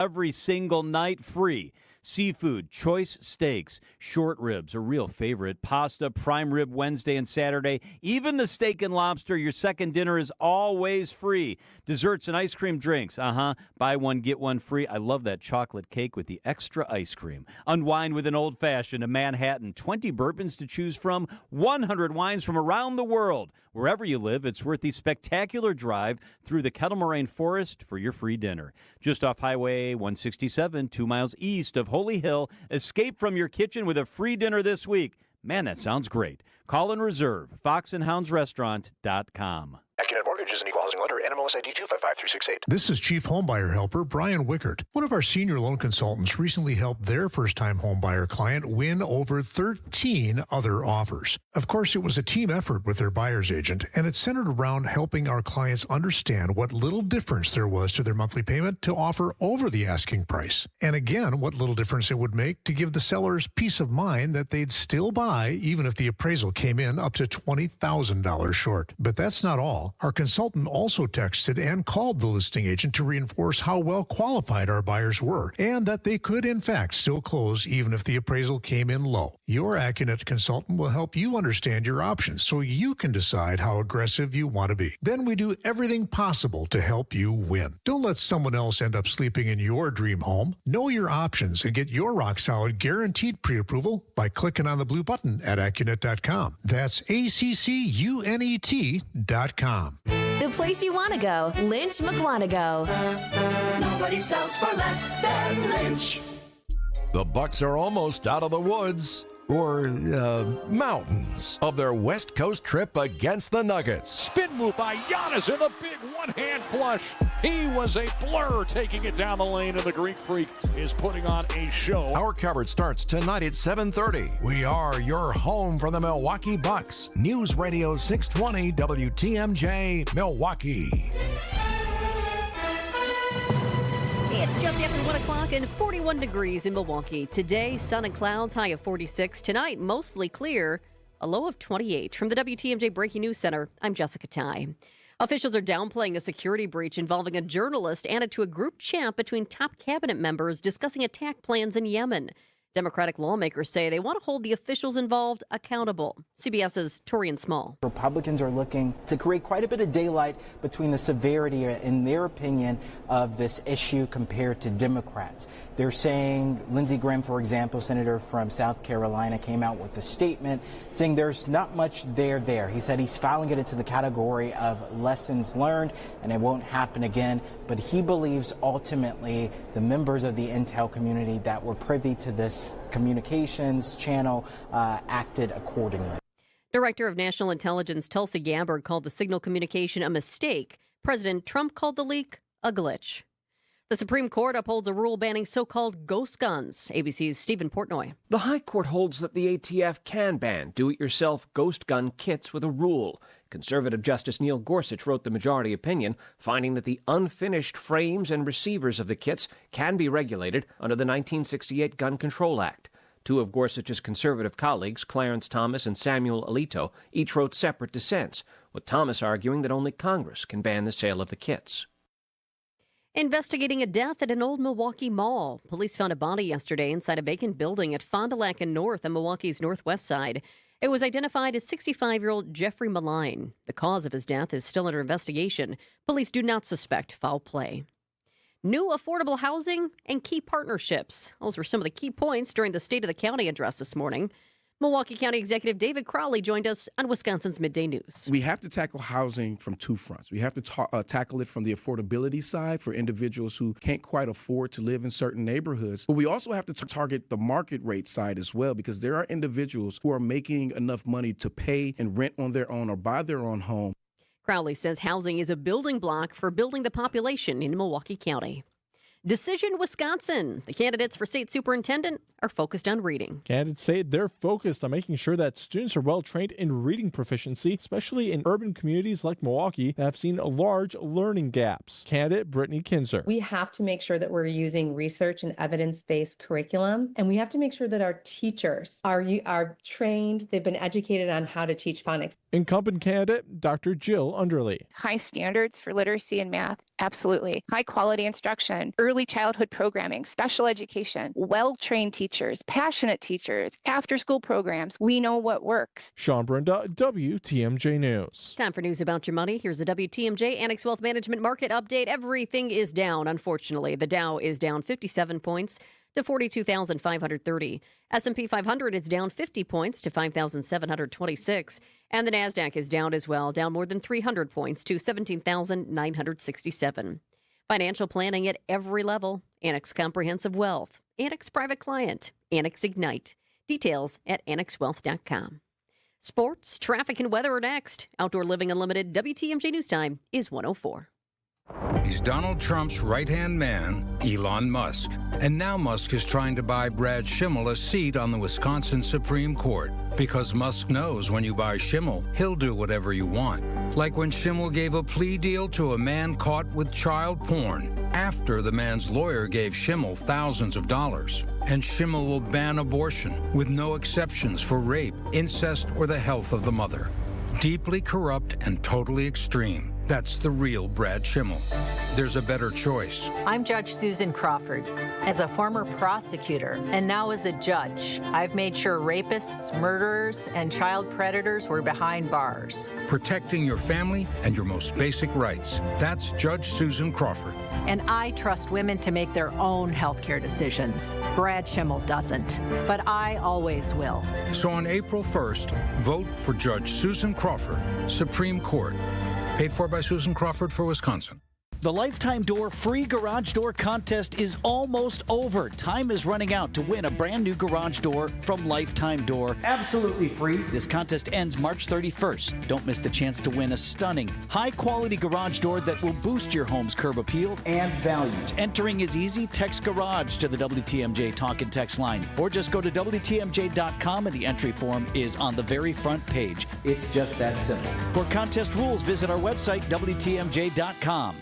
every single night free. Seafood, choice steaks, short ribs, a real favorite, pasta, prime rib Wednesday and Saturday. Even the steak and lobster, your second dinner is always free. Desserts and ice cream drinks, buy one, get one free. I love that chocolate cake with the extra ice cream. Unwind with an old-fashioned, a Manhattan, 20 bourbons to choose from, 100 wines from around the world. Wherever you live, it's worth the spectacular drive through the Kettle Moraine Forest for your free dinner. Just off Highway 167, 2 miles east of Holy Hill. Escape from your kitchen with a free dinner this week. Man, that sounds great. Call and reserve. foxandhoundsrestaurant.com. AccuNet Mortgage is an equal housing lender. NMLS ID 255368. This is Chief Homebuyer Helper Brian Wickert. One of our senior loan consultants recently helped their first-time homebuyer client win over 13 other offers. Of course, it was a team effort with their buyer's agent, and it centered around helping our clients understand what little difference there was to their monthly payment to offer over the asking price. And again, what little difference it would make to give the sellers peace of mind that they'd still buy even if the appraisal came in up to $20,000 short. But that's not all. Our consultant also texted and called the listing agent to reinforce how well qualified our buyers were and that they could, in fact, still close even if the appraisal came in low. Your AccuNet consultant will help you understand your options so you can decide how aggressive you want to be. Then we do everything possible to help you win. Don't let someone else end up sleeping in your dream home. Know your options and get your rock-solid guaranteed pre-approval by clicking on the blue button at AccuNet.com. That's ACCUNET.com. The place you want to go, Lynch McWanago. Nobody sells for less than Lynch. The Bucks are almost out of the woods, or mountains, of their West Coast trip against the Nuggets. Spin move by Giannis and a big one-hand flush. He was a blur taking it down the lane, and the Greek Freak is putting on a show. Our coverage starts tonight at 7:30. We are your home for the Milwaukee Bucks. News Radio 620 WTMJ, Milwaukee. It's just after 1 o'clock and 41 degrees in Milwaukee. Today, sun and clouds, high of 46. Tonight, mostly clear, a low of 28. From the WTMJ Breaking News Center, I'm Jessica Ty. Officials are downplaying a security breach involving a journalist added to a group chat between top cabinet members discussing attack plans in Yemen. Democratic lawmakers say they want to hold the officials involved accountable. CBS's Torian Small. Republicans are looking to create quite a bit of daylight between the severity, in their opinion, of this issue compared to Democrats. They're saying Lindsey Graham, for example, senator from South Carolina, came out with a statement saying there's not much there. He said he's filing it into the category of lessons learned and it won't happen again. But he believes ultimately the members of the intel community that were privy to this communications channel acted accordingly. Director of National Intelligence Tulsi Gabbard called the signal communication a mistake. President Trump called the leak a glitch. The Supreme Court upholds a rule banning so-called ghost guns. ABC's Stephen Portnoy. The High Court holds that the ATF can ban do-it-yourself ghost gun kits with a rule. Conservative Justice Neil Gorsuch wrote the majority opinion, finding that the unfinished frames and receivers of the kits can be regulated under the 1968 Gun Control Act. Two of Gorsuch's conservative colleagues, Clarence Thomas and Samuel Alito, each wrote separate dissents, with Thomas arguing that only Congress can ban the sale of the kits. Investigating a death at an old Milwaukee mall. Police found a body yesterday inside a vacant building at Fond du Lac and North on Milwaukee's northwest side. It was identified as 65-year-old Jeffrey Maline. The cause of his death is still under investigation. Police do not suspect foul play. New affordable housing and key partnerships. Those were some of the key points during the State of the County address this morning. Milwaukee County Executive David Crowley joined us on Wisconsin's Midday News. We have to tackle housing from two fronts. We have to tackle it from the affordability side for individuals who can't quite afford to live in certain neighborhoods. But we also have to target the market rate side as well, because there are individuals who are making enough money to pay and rent on their own or buy their own home. Crowley says housing is a building block for building the population in Milwaukee County. Decision Wisconsin. The candidates for state superintendent are focused on reading. Candidates say they're focused on making sure that students are well trained in reading proficiency, especially in urban communities like Milwaukee that have seen large learning gaps. Candidate Brittany Kinzer. We have to make sure that we're using research and evidence-based curriculum, and we have to make sure that our teachers are trained, they've been educated on how to teach phonics. Incumbent candidate Dr. Jill Underley. High standards for literacy and math, absolutely. High quality instruction, early early childhood programming, special education, well-trained teachers, passionate teachers, after-school programs. We know what works. Sean Brenda, WTMJ News. Time for news about your money. Here's the WTMJ Annex Wealth Management Market Update. Everything is down, unfortunately. The Dow is down 57 points to 42,530. S&P 500 is down 50 points to 5,726. And the NASDAQ is down as well, down more than 300 points to 17,967. Financial planning at every level. Annex Comprehensive Wealth, Annex Private Client, Annex Ignite. Details at annexwealth.com. Sports, traffic, and weather are next. Outdoor Living Unlimited WTMJ News Time is 1:04. He's Donald Trump's right-hand man, Elon Musk. And now Musk is trying to buy Brad Schimmel a seat on the Wisconsin Supreme Court. Because Musk knows when you buy Schimmel, he'll do whatever you want. Like when Schimmel gave a plea deal to a man caught with child porn, after the man's lawyer gave Schimmel thousands of dollars. And Schimmel will ban abortion with no exceptions for rape, incest, or the health of the mother. Deeply corrupt and totally extreme. That's the real Brad Schimmel. There's a better choice. I'm Judge Susan Crawford. As a former prosecutor and now as a judge, I've made sure rapists, murderers, and child predators were behind bars. Protecting your family and your most basic rights. That's Judge Susan Crawford. And I trust women to make their own healthcare decisions. Brad Schimmel doesn't, but I always will. So on April 1st, vote for Judge Susan Crawford, Supreme Court. Paid for by Susan Crawford for Wisconsin. The Lifetime Door Free Garage Door Contest is almost over. Time is running out to win a brand new garage door from Lifetime Door. Absolutely free. This contest ends March 31st. Don't miss the chance to win a stunning, high-quality garage door that will boost your home's curb appeal and values. Entering is easy. Text GARAGE to the WTMJ Talk and Text line, or just go to WTMJ.com and the entry form is on the very front page. It's just that simple. For contest rules, visit our website, WTMJ.com.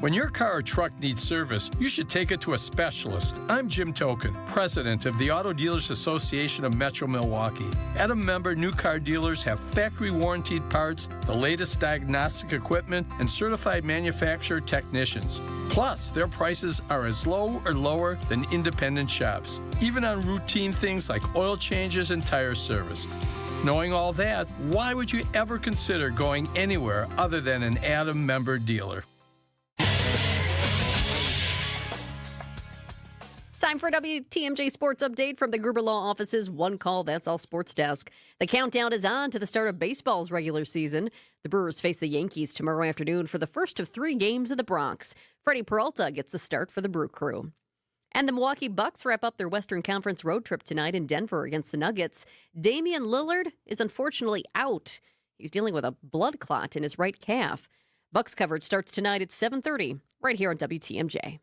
When your car or truck needs service, you should take it to a specialist. I'm Jim Token, president of the Auto Dealers Association of Metro Milwaukee. At a member, new car dealers have factory-warranted parts, the latest diagnostic equipment, and certified manufacturer technicians. Plus, their prices are as low or lower than independent shops, even on routine things like oil changes and tire service. Knowing all that, why would you ever consider going anywhere other than an Adam member dealer? Time for a WTMJ Sports Update from the Gruber Law Office's One Call, That's All Sports Desk. The countdown is on to the start of baseball's regular season. The Brewers face the Yankees tomorrow afternoon for the first of 3 games in the Bronx. Freddie Peralta gets the start for the Brew Crew. And the Milwaukee Bucks wrap up their Western Conference road trip tonight in Denver against the Nuggets. Damian Lillard is unfortunately out. He's dealing with a blood clot in his right calf. Bucks coverage starts tonight at 7:30, right here on WTMJ.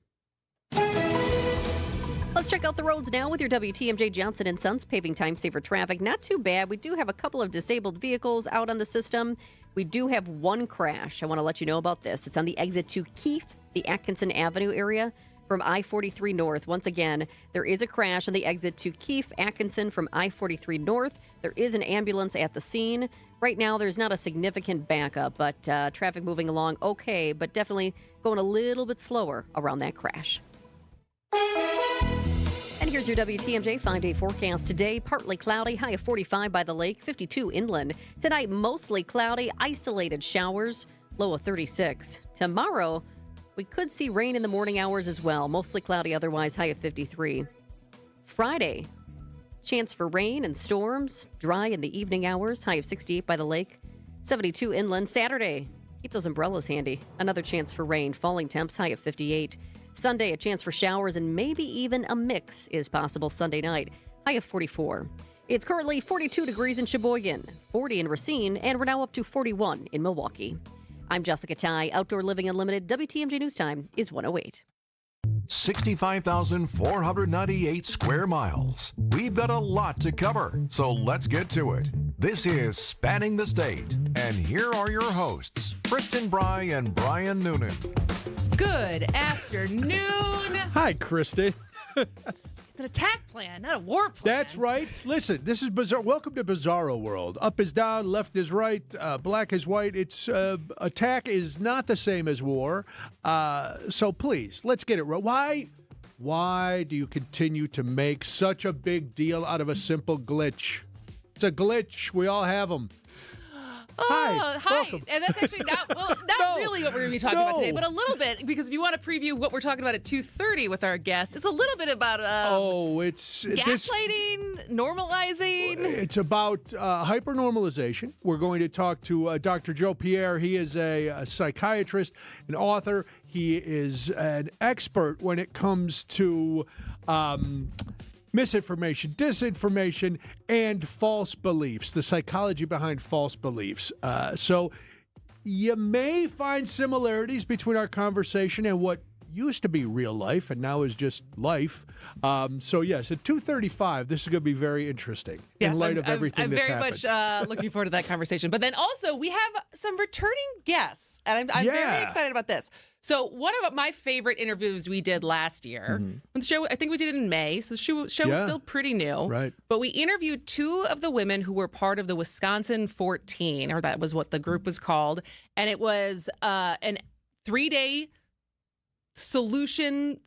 Let's check out the roads now with your WTMJ Johnson & Sons paving time-saver traffic. Not too bad. We do have a couple of disabled vehicles out on the system. We do have one crash. I want to let you know about this. It's on the exit to Keefe, the Atkinson Avenue area from I-43 North. Once again, there is a crash on the exit to Keefe, Atkinson from I-43 North. There is an ambulance at the scene. Right now, there's not a significant backup, but traffic moving along okay, but definitely going a little bit slower around that crash. And here's your WTMJ 5-day forecast. Today, partly cloudy, high of 45 by the lake, 52 inland. Tonight, mostly cloudy, isolated showers, low of 36. Tomorrow, we could see rain in the morning hours as well, mostly cloudy otherwise, high of 53. Friday, chance for rain and storms, dry in the evening hours, high of 68 by the lake, 72 inland. Saturday, keep those umbrellas handy. Another chance for rain, falling temps, high of 58. Sunday, a chance for showers and maybe even a mix is possible Sunday night, high of 44. It's currently 42 degrees in Sheboygan, 40 in Racine, and we're now up to 41 in Milwaukee. I'm Jessica Ty. Outdoor Living Unlimited. WTMJ News Time is 1:08. 65,498 square miles. We've got a lot to cover, so let's get to it. This is Spanning the State, and here are your hosts, Kristin, Brey, and Brian Noonan. Good afternoon. Hi, Kristin. It's an attack plan, not a war plan. That's right. Listen, this is bizarre. Welcome to Bizarro World. Up is down, left is right, black is white. It's attack is not the same as war. So please, let's get it right. Why do you continue to make such a big deal out of a simple glitch? It's a glitch. We all have them. Hi. Welcome. And that's actually not really what we're going to be talking about today, but a little bit, because if you want to preview what we're talking about at 2:30 with our guest, it's a little bit about gaslighting, normalizing. It's about hypernormalization. We're going to talk to Dr. Joe Pierre. He is a psychiatrist, an author. He is an expert when it comes to misinformation, disinformation, and false beliefs, the psychology behind false beliefs. So you may find similarities between our conversation and what used to be real life and now is just life. So yes, at 2:35, this is going to be very interesting in light of everything that's happened. I'm very much looking forward to that conversation. But then also, we have some returning guests, and I'm very excited about this. So one of my favorite interviews we did last year, the show, I think we did it in May, so the show was still pretty new. Right. But we interviewed two of the women who were part of the Wisconsin 14, or that was what the group was called. And it was an 3-day solution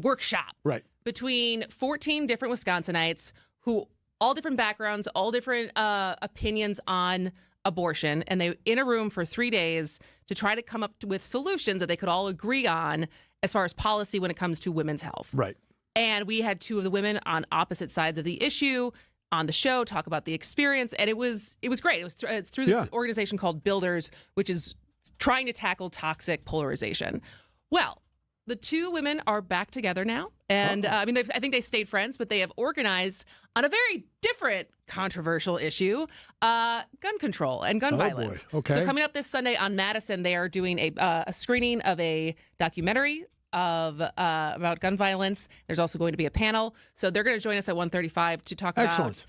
workshop between 14 different Wisconsinites who all different backgrounds, all different opinions on abortion, and they in a room for 3 days to try to come up with solutions that they could all agree on as far as policy when it comes to women's health. Right. And we had two of the women on opposite sides of the issue on the show talk about the experience, and it was great. It's through this organization called Builders, which is trying to tackle toxic polarization. Well, the two women are back together now. And I think they stayed friends, but they have organized on a very different controversial issue, gun control and gun violence. Boy. Okay. So coming up this Sunday on Madison, they are doing a screening of a documentary about gun violence. There's also going to be a panel. So they're going to join us at 1:35 to talk about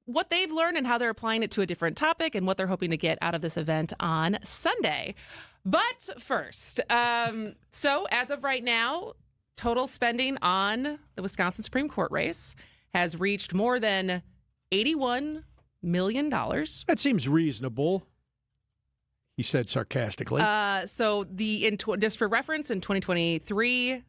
what they've learned and how they're applying it to a different topic and what they're hoping to get out of this event on Sunday. But first, so as of right now, total spending on the Wisconsin Supreme Court race has reached more than $81 million. That seems reasonable, he said sarcastically. So just for reference, in 2023,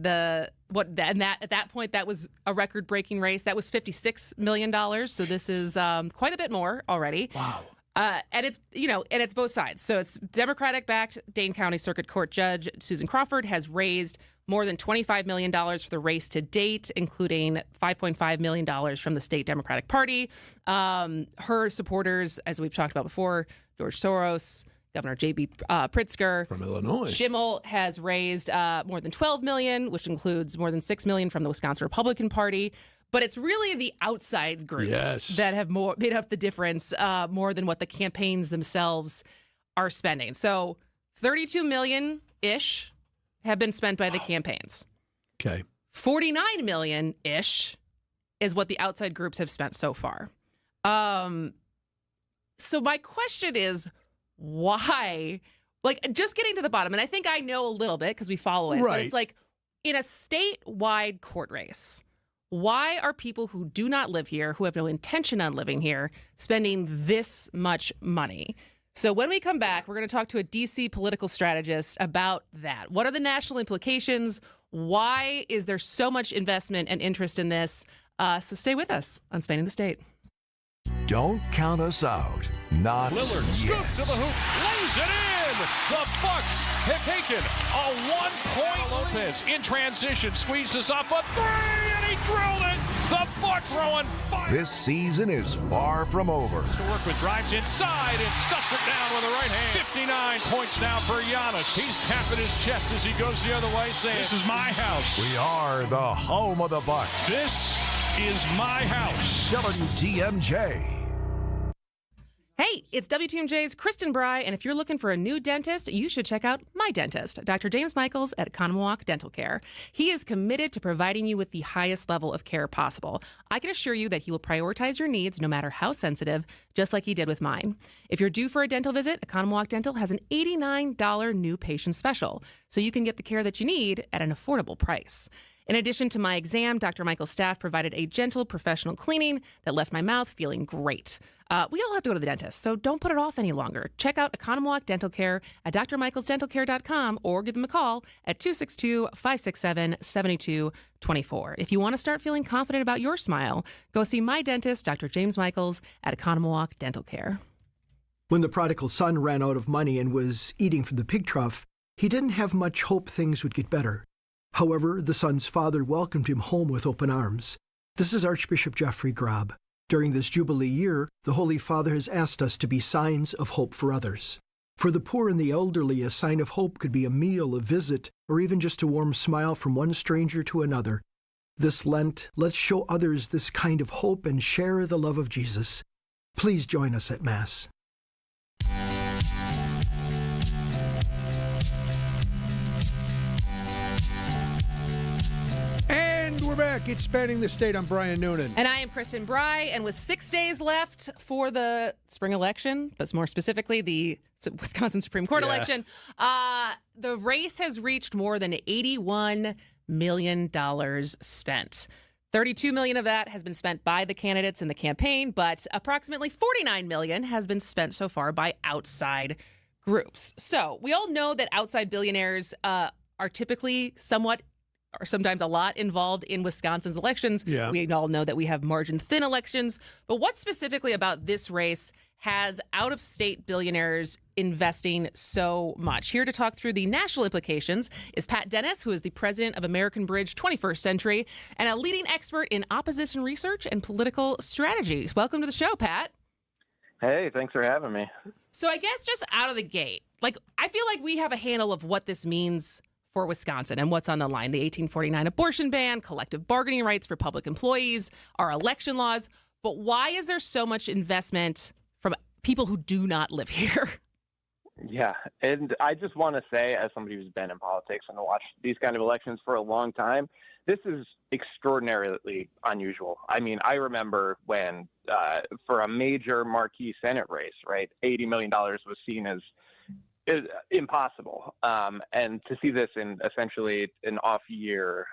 at that point, that was a record-breaking race. That was $56 million. So this is quite a bit more already. Wow. And it's both sides. So it's Democratic-backed Dane County Circuit Court Judge Susan Crawford has raised more than $25 million for the race to date, including $5.5 million from the state Democratic Party. Her supporters, as we've talked about before, George Soros, Governor J.B. Pritzker from Illinois. Schimmel has raised more than $12 million, which includes more than $6 million from the Wisconsin Republican Party. But it's really the outside groups that have made up the difference more than what the campaigns themselves are spending. So $32 million-ish have been spent by the campaigns. Okay. $49 million-ish is what the outside groups have spent so far. So my question is, why? Like, just getting to the bottom, and I think I know a little bit because we follow it, but it's like, in a statewide court race, why are people who do not live here, who have no intention on living here, spending this much money? So when we come back, we're going to talk to a D.C. political strategist about that. What are the national implications? Why is there so much investment and interest in this? So stay with us on Spanning the State. Don't count us out. Not Lillard yet. scoops to the hoop, lays it in. The Bucks have taken a 1-point Lopez in transition, squeezes up a three, and he drilled it. The Bucks throwing fire. This season is far from over. To work with, drives inside and stuffs it down with the right hand. 59 points now for Giannis. He's tapping his chest as he goes the other way, saying, "This is my house. We are the home of the Bucks. This is my house." WTMJ. Hey, Hey, it's WTMJ's Kristin Brey, and if you're looking for a new dentist, you should check out my dentist, Dr. James Michaels at Economawalk Dental Care. He is committed to providing you with the highest level of care possible. I can assure you that he will prioritize your needs no matter how sensitive, just like he did with mine. If you're due for a dental visit, Economawalk Dental has an $89 new patient special, so you can get the care that you need at an affordable price. In addition to my exam, Dr. Michael's staff provided a gentle, professional cleaning that left my mouth feeling great. We all have to go to the dentist, so don't put it off any longer. Check out Economawalk Dental Care at drmichaelsdentalcare.com or give them a call at 262-567-7224. If you want to start feeling confident about your smile, go see my dentist, Dr. James Michaels, at Economawalk Dental Care. When the prodigal son ran out of money and was eating from the pig trough, he didn't have much hope things would get better. However, the son's father welcomed him home with open arms. This is Archbishop Jeffrey Grob. During this Jubilee year, the Holy Father has asked us to be signs of hope for others. For the poor and the elderly, a sign of hope could be a meal, a visit, or even just a warm smile from one stranger to another. This Lent, let's show others this kind of hope and share the love of Jesus. Please join us at Mass. And we're back. It's Spanning the State. I'm Brian Noonan. And I am Kristin Brey. And with 6 days left for the spring election, but more specifically the Wisconsin Supreme Court election, the race has reached more than $81 million spent. $32 million of that has been spent by the candidates in the campaign, but approximately $49 million has been spent so far by outside groups. So we all know that outside billionaires are typically somewhat or sometimes a lot involved in Wisconsin's elections. Yeah. We all know that we have margin-thin elections. But what specifically about this race has out-of-state billionaires investing so much? Here to talk through the national implications is Pat Dennis, who is the president of American Bridge 21st Century and a leading expert in opposition research and political strategies. Welcome to the show, Pat. Hey, thanks for having me. So I guess just out of the gate, I feel like we have a handle of what this means for Wisconsin and what's on the line. The 1849 abortion ban, collective bargaining rights for public employees, our election laws. But why is there so much investment from people who do not live here? Yeah, and I just want to say, as somebody who's been in politics and watched these kind of elections for a long time, this is extraordinarily unusual. I mean, I remember when for a major marquee Senate race, right, $80 million was seen as impossible. And to see this in essentially an off-year,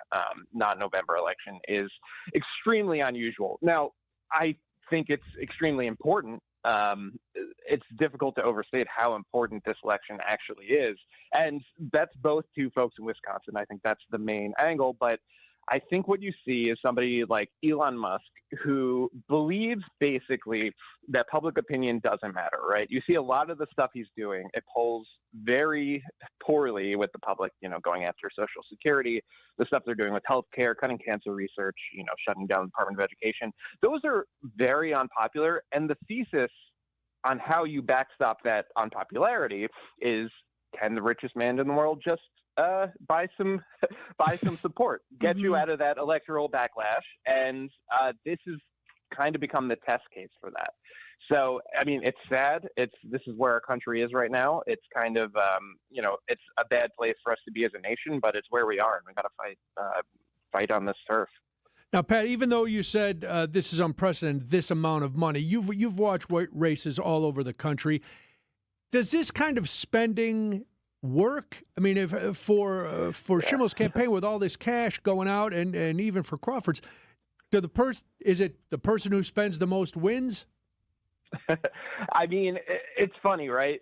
not November election is extremely unusual. Now, I think it's extremely important. It's difficult to overstate how important this election actually is. And that's both to folks in Wisconsin. I think that's the main angle. But I think what you see is somebody like Elon Musk who believes basically that public opinion doesn't matter, right? You see a lot of the stuff he's doing, it polls very poorly with the public, going after Social Security, the stuff they're doing with healthcare, cutting cancer research, shutting down the Department of Education. Those are very unpopular. And the thesis on how you backstop that unpopularity is, can the richest man in the world just buy some support, get you out of that electoral backlash, and this has kind of become the test case for that. So, I mean, it's sad. This is where our country is right now. It's kind of, it's a bad place for us to be as a nation, but it's where we are, and we got to fight on this turf. Now, Pat, even though you said this is unprecedented, this amount of money, you've watched races all over the country. Does this kind of spending work? I mean, if for Schimmel's campaign with all this cash going out, and even for Crawford's, is it the person who spends the most wins? I mean, it's funny, right?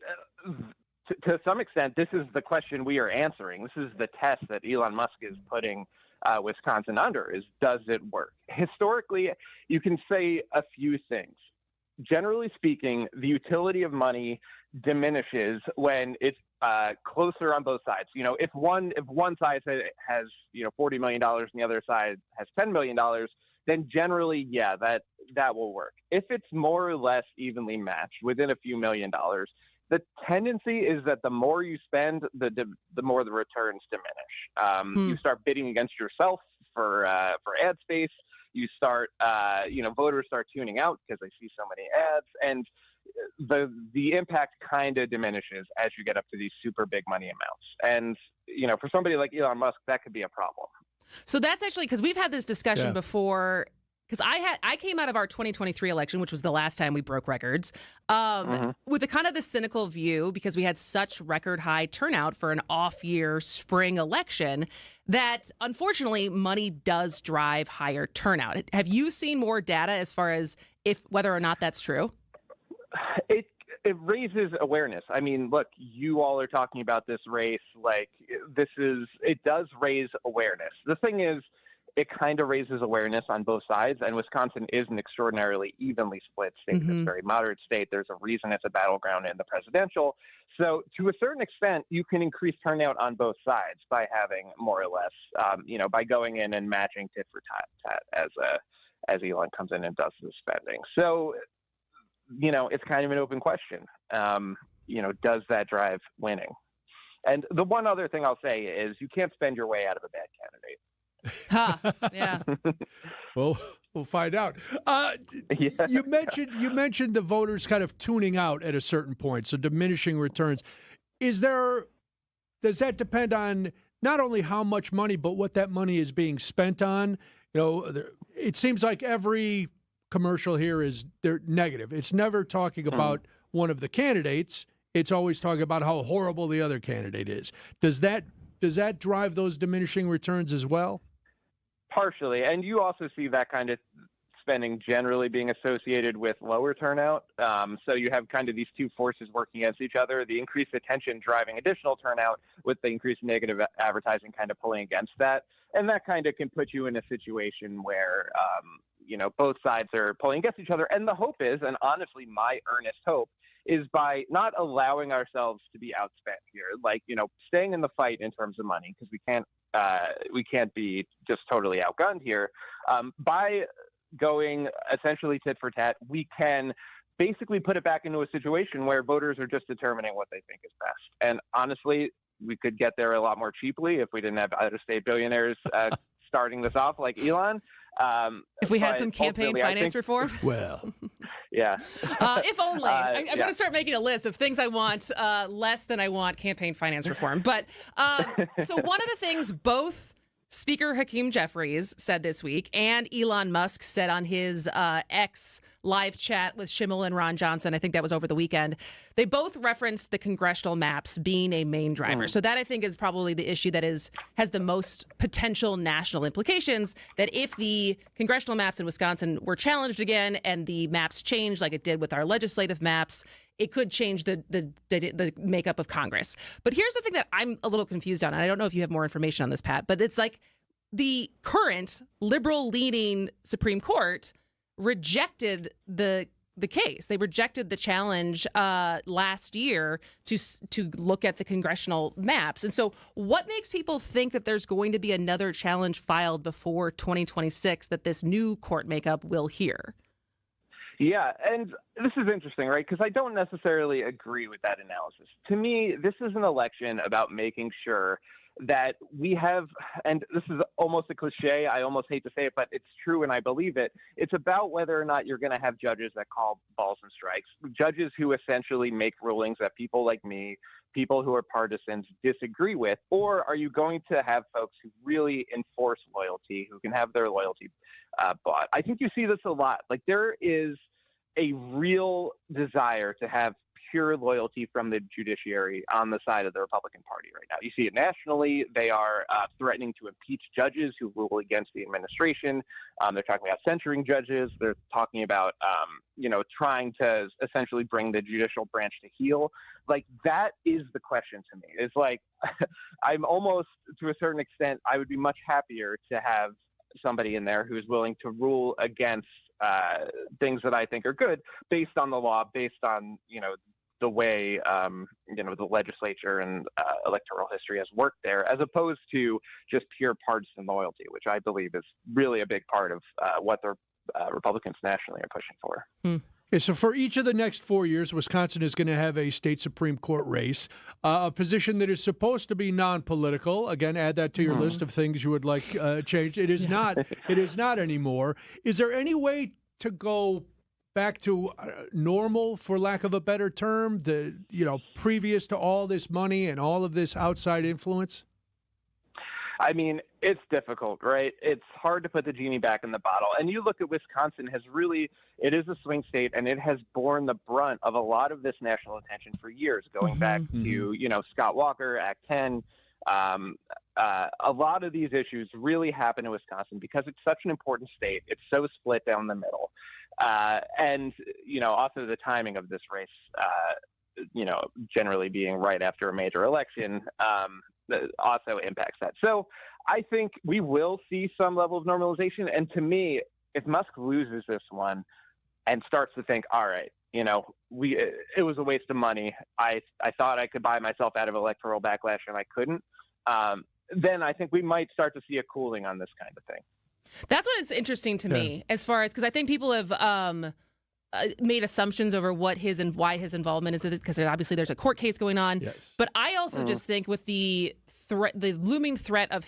To some extent, this is the question we are answering. This is the test that Elon Musk is putting Wisconsin under, is does it work? Historically, you can say a few things. Generally speaking, the utility of money diminishes when it's closer on both sides. If one side has $40 million and the other side has $10 million, then generally, yeah, that will work. If it's more or less evenly matched within a few $1 million, the tendency is that the more you spend, the more the returns diminish. You start bidding against yourself for ad space. You start, voters start tuning out because they see so many ads, and the impact kind of diminishes as you get up to these super big money amounts. And, for somebody like Elon Musk, that could be a problem. So that's actually, because we've had this discussion before, because I came out of our 2023 election, which was the last time we broke records, with a kind of the cynical view, because we had such record high turnout for an off year spring election, that unfortunately money does drive higher turnout. Have you seen more data as far as whether or not that's true? It raises awareness. I mean, look, you all are talking about this race. Like, it does raise awareness. The thing is, it kind of raises awareness on both sides, and Wisconsin is an extraordinarily evenly split state. It's a very moderate state. There's a reason it's a battleground in the presidential. So to a certain extent, you can increase turnout on both sides by having more or less, by going in and matching tit for tat as Elon comes in and does the spending. So, it's kind of an open question. Does that drive winning? And the one other thing I'll say is you can't spend your way out of a bad candidate. Yeah. Well, we'll find out. You mentioned the voters kind of tuning out at a certain point, so diminishing returns. Does that depend on not only how much money, but what that money is being spent on? It seems like every commercial here they're negative. It's never talking about one of the candidates. It's always talking about how horrible the other candidate is. Does that drive those diminishing returns as well? Partially, and you also see that kind of spending generally being associated with lower turnout. So you have kind of these two forces working against each other, the increased attention driving additional turnout with the increased negative advertising kind of pulling against that. And that kind of can put you in a situation where, both sides are pulling against each other. And the hope is, and honestly, my earnest hope is by not allowing ourselves to be outspent here, like, staying in the fight in terms of money, because we can't be just totally outgunned here. By going essentially tit for tat, we can basically put it back into a situation where voters are just determining what they think is best. And honestly, we could get there a lot more cheaply if we didn't have out-of-state billionaires starting this off like Elon. If we had some campaign finance reform? Well, yeah. If only. I'm going to start making a list of things I want less than I want campaign finance reform. But so one of the things both Speaker Hakeem Jeffries said this week and Elon Musk said on his X live chat with Schimmel and Ron Johnson, I think that was over the weekend, they both referenced the congressional maps being a main driver. So that, I think, is probably the issue that has the most potential national implications, that if the congressional maps in Wisconsin were challenged again and the maps changed like it did with our legislative maps, it could change the makeup of Congress. But here's the thing that I'm a little confused on, and I don't know if you have more information on this, Pat, but it's like the current liberal-leaning Supreme Court rejected the case. They rejected the challenge last year to look at the congressional maps. And so what makes people think that there's going to be another challenge filed before 2026 that this new court makeup will hear? Yeah, and this is interesting, right? Because I don't necessarily agree with that analysis. To me, this is an election about making sure that we have, and this is almost a cliche, I almost hate to say it, but it's true and I believe it. It's about whether or not you're going to have judges that call balls and strikes, judges who essentially make rulings that people like me, people who are partisans, disagree with, or are you going to have folks who really enforce loyalty, who can have their loyalty bought? I think you see this a lot. Like, there is a real desire to have pure loyalty from the judiciary on the side of the Republican Party right now. You see it nationally. They are threatening to impeach judges who rule against the administration. They're talking about censuring judges. They're talking about, trying to essentially bring the judicial branch to heel. Like, that is the question to me. It's like, I'm almost, to a certain extent, I would be much happier to have somebody in there who's willing to rule against things that I think are good based on the law, based on, the way, the legislature and electoral history has worked there, as opposed to just pure partisan loyalty, which I believe is really a big part of what the Republicans nationally are pushing for. Okay, so for each of the next 4 years, Wisconsin is going to have a state Supreme Court race, a position that is supposed to be non-political. Again, add that to your list of things you would like changed. It is not. It is not anymore. Is there any way to go back to normal, for lack of a better term, previous to all this money and all of this outside influence? I mean, it's difficult, right? It's hard to put the genie back in the bottle. And you look at Wisconsin it is a swing state, and it has borne the brunt of a lot of this national attention for years, going back to, Scott Walker, Act 10. A lot of these issues really happen in Wisconsin because it's such an important state. It's so split down the middle. And also the timing of this race, generally being right after a major election, also impacts that. So I think we will see some level of normalization. And to me, if Musk loses this one and starts to think, all right, it was a waste of money. I thought I could buy myself out of electoral backlash and I couldn't. Then I think we might start to see a cooling on this kind of thing. That's what it's interesting to me, as far as, because I think people have made assumptions over what why his involvement is, because obviously there's a court case going on. Yes. But I also just think with the looming threat of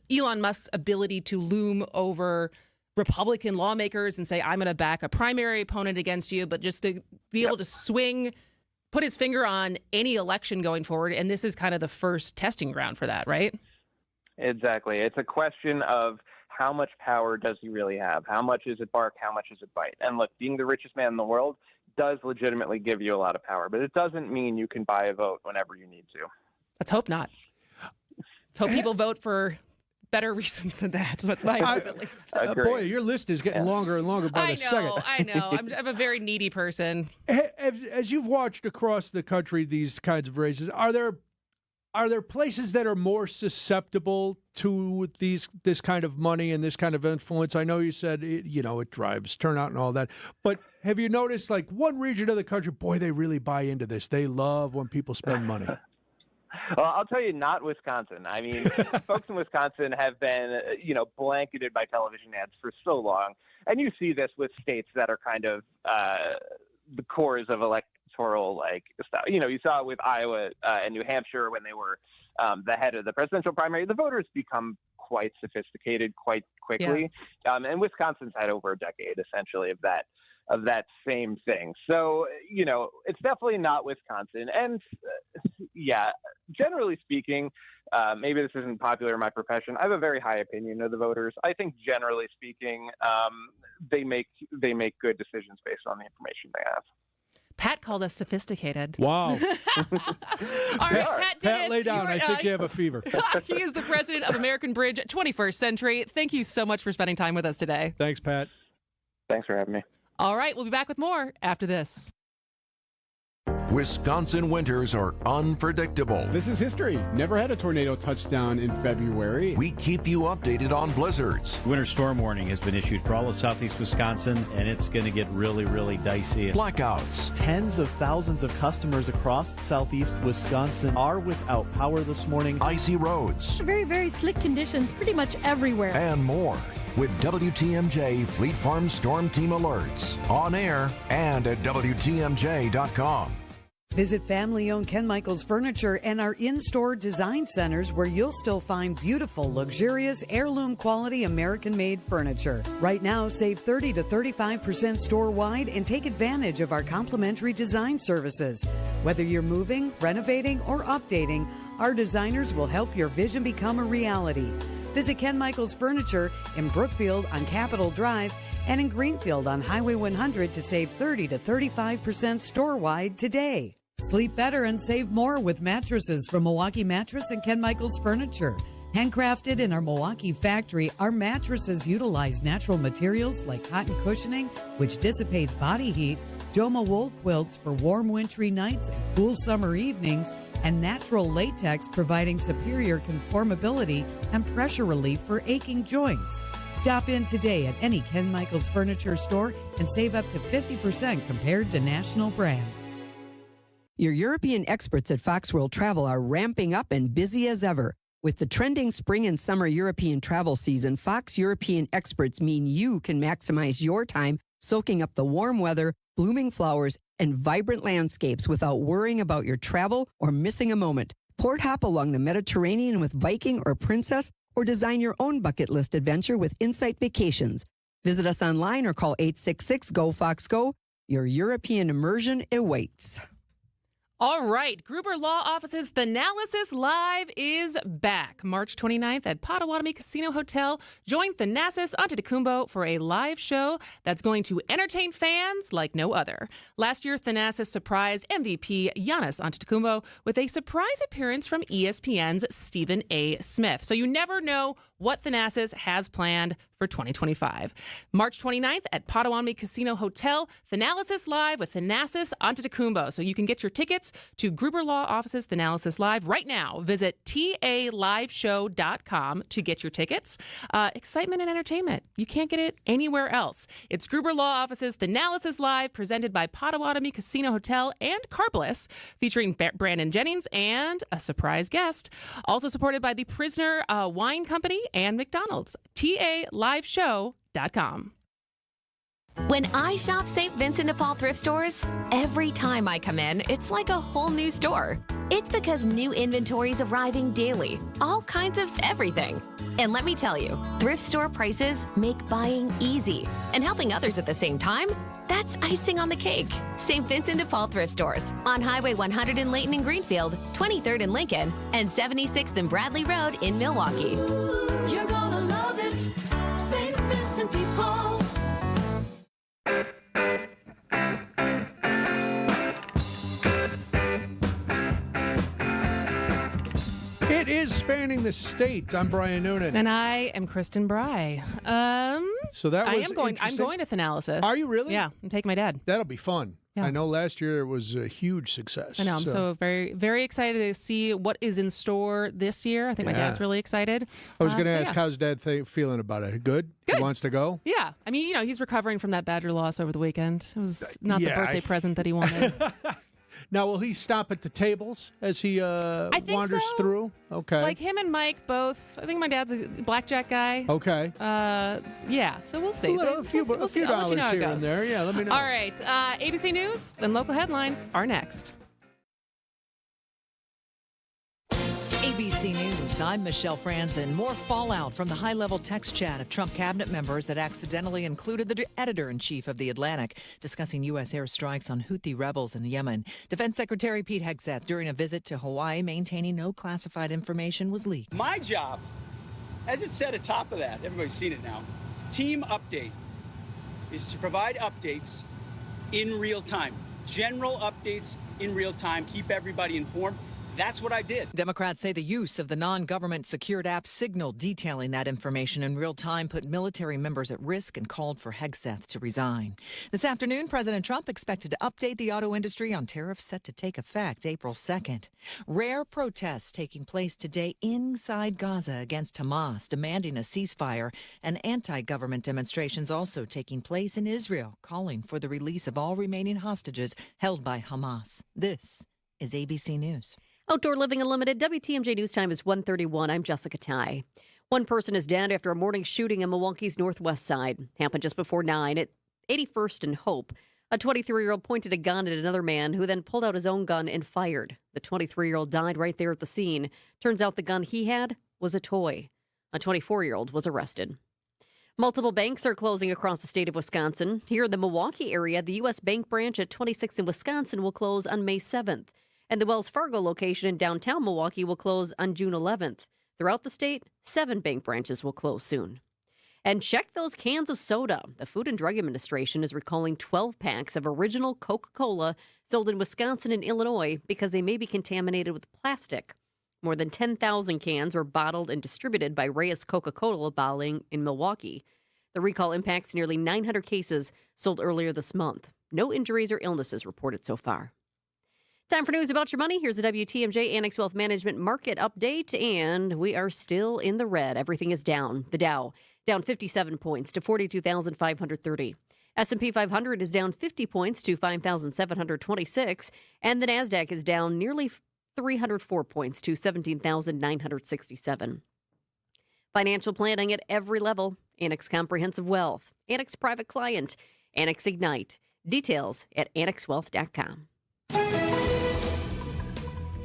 Elon Musk's ability to loom over Republican lawmakers and say, I'm going to back a primary opponent against you, but just to be able to put his finger on any election going forward. And this is kind of the first testing ground for that, right? Exactly. It's a question of how much power does he really have? How much is it bark? How much is it bite? And look, being the richest man in the world does legitimately give you a lot of power, but it doesn't mean you can buy a vote whenever you need to. Let's hope not. Let's hope people vote for better reasons than that. So that's my hope, at least. Boy, your list is getting longer and longer by the second. I know. I'm a very needy person. As you've watched across the country these kinds of races, are there places that are more susceptible to this kind of money and this kind of influence? I know you said it drives turnout and all that, but have you noticed, like, one region of the country, boy, they really buy into this. They love when people spend money. Well, I'll tell you, not Wisconsin. I mean, folks in Wisconsin have been, blanketed by television ads for so long. And you see this with states that are kind of the cores of electoral, style. You saw it with Iowa and New Hampshire when they were the head of the presidential primary. The voters become quite sophisticated quite quickly. Yeah. And Wisconsin's had over a decade, essentially, of that same thing. So, it's definitely not Wisconsin. And generally speaking, maybe this isn't popular in my profession, I have a very high opinion of the voters. I think generally speaking, they make good decisions based on the information they have. Pat called us sophisticated. Wow. All right, Pat, lay down. I think you have a fever. He is the president of American Bridge 21st Century. Thank you so much for spending time with us today. Thanks, Pat. Thanks for having me. All right, we'll be back with more after this. Wisconsin winters are unpredictable. This is history. Never had a tornado touchdown in February. We keep you updated on blizzards. Winter storm warning has been issued for all of southeast Wisconsin, and it's going to get really, really dicey. Blackouts. Tens of thousands of customers across southeast Wisconsin are without power this morning. Icy roads. Very, very slick conditions pretty much everywhere. And more. With WTMJ Fleet Farm Storm Team alerts on air and at WTMJ.com. Visit family-owned Ken Michaels Furniture and our in-store design centers where you'll still find beautiful, luxurious, heirloom quality American-made furniture. Right now, save 30 to 35% store-wide and take advantage of our complimentary design services. Whether you're moving, renovating, or updating, our designers will help your vision become a reality. Visit Ken Michaels Furniture in Brookfield on Capitol Drive and in Greenfield on Highway 100 to save 30 to 35% store-wide today. Sleep better and save more with mattresses from Milwaukee Mattress and Ken Michaels Furniture. Handcrafted in our Milwaukee factory, our mattresses utilize natural materials like cotton cushioning, which dissipates body heat, Joma wool quilts for warm wintry nights and cool summer evenings, and natural latex providing superior conformability and pressure relief for aching joints. Stop in today at any Ken Michaels Furniture store and save up to 50% compared to national brands. Your European experts at Fox World Travel are ramping up and busy as ever. With the trending spring and summer European travel season, Fox European experts mean you can maximize your time soaking up the warm weather, blooming flowers, and vibrant landscapes without worrying about your travel or missing a moment. Port hop along the Mediterranean with Viking or Princess, or design your own bucket list adventure with Insight Vacations. Visit us online or call 866-GO-FOX-GO. Your European immersion awaits. All right. Gruber Law Office's Thanalysis Live is back. March 29th at Potawatomi Casino Hotel. Join Thanasis Antetokounmpo for a live show that's going to entertain fans like no other. Last year, Thanasis surprised MVP Giannis Antetokounmpo with a surprise appearance from ESPN's Stephen A. Smith. So you never know what Thanasis has planned for 2025. March 29th at Potawatomi Casino Hotel, Thanalysis Live with Thanasis Antetokounmpo. So you can get your tickets to Gruber Law Office's Thanalysis Live right now. Visit taliveshow.com to get your tickets. Excitement and entertainment. You can't get it anywhere else. It's Gruber Law Office's Thanalysis Live, presented by Potawatomi Casino Hotel and Carbliss, featuring Brandon Jennings and a surprise guest. Also supported by the Prisoner Wine Company and McDonald's. taliveshow.com. When I shop St. Vincent de Paul thrift stores, every time I come in, it's like a whole new store. It's because new inventory is arriving daily, all kinds of everything. And let me tell you, thrift store prices make buying easy. And helping others at the same time, that's icing on the cake. St. Vincent de Paul thrift stores on Highway 100 in Layton and Greenfield, 23rd in Lincoln, and 76th and Bradley Road in Milwaukee. You're gonna love it, St. Vincent de Paul. It is Spanning the State. I'm Brian Noonan. And I am Kristin Brey. So that was I'm going to Thanalysis. Are you really? Yeah, I'm taking my dad. That'll be fun. Yeah. I know last year it was a huge success. I know. I'm so very, very excited to see what is in store this year. I think my dad's really excited. I was going to ask, how's Dad feeling about it? Good? He wants to go? Yeah. I mean, he's recovering from that Badger loss over the weekend. It was not the birthday present that he wanted. Now, will he stop at the tables as he wanders through? Okay. Like him and Mike both. I think my dad's a blackjack guy. Okay. Yeah, so we'll see. A few I'll let you dollars know how it here and goes. there. Yeah, let me know. All right. ABC News and local headlines are next. ABC News, I'm Michelle Franzen. More fallout from the high-level text chat of Trump cabinet members that accidentally included the editor-in-chief of The Atlantic, discussing U.S. airstrikes on Houthi rebels in Yemen. Defense Secretary Pete Hegseth, during a visit to Hawaii, maintaining no classified information was leaked. My job, as it said atop of that, everybody's seen it now, team update, is to provide updates in real time. General updates in real time, keep everybody informed. That's what I did. Democrats say the use of the non-government secured app Signal detailing that information in real time put military members at risk and called for Hegseth to resign. This afternoon, President Trump expected to update the auto industry on tariffs set to take effect April 2nd. Rare protests taking place today inside Gaza against Hamas, demanding a ceasefire, and anti-government demonstrations also taking place in Israel, calling for the release of all remaining hostages held by Hamas. This is ABC News. Outdoor Living Unlimited, WTMJ News Time is 1:31. I'm Jessica Ty. One person is dead after a morning shooting in Milwaukee's northwest side. Happened just before 9 at 81st and Hope. A 23-year-old pointed a gun at another man who then pulled out his own gun and fired. The 23-year-old died right there at the scene. Turns out the gun he had was a toy. A 24-year-old was arrested. Multiple banks are closing across the state of Wisconsin. Here in the Milwaukee area, the U.S. Bank branch at 26th in Wisconsin will close on May 7th. And the Wells Fargo location in downtown Milwaukee will close on June 11th. Throughout the state, 7 bank branches will close soon. And check those cans of soda. The Food and Drug Administration is recalling 12 packs of original Coca-Cola sold in Wisconsin and Illinois because they may be contaminated with plastic. More than 10,000 cans were bottled and distributed by Reyes Coca-Cola bottling in Milwaukee. The recall impacts nearly 900 cases sold earlier this month. No injuries or illnesses reported so far. Time for news about your money. Here's the WTMJ Annex Wealth Management Market Update, and we are still in the red. Everything is down. The Dow down 57 points to 42,530. S&P 500 is down 50 points to 5,726, and the NASDAQ is down nearly 304 points to 17,967. Financial planning at every level. Annex Comprehensive Wealth, Annex Private Client, Annex Ignite. Details at annexwealth.com.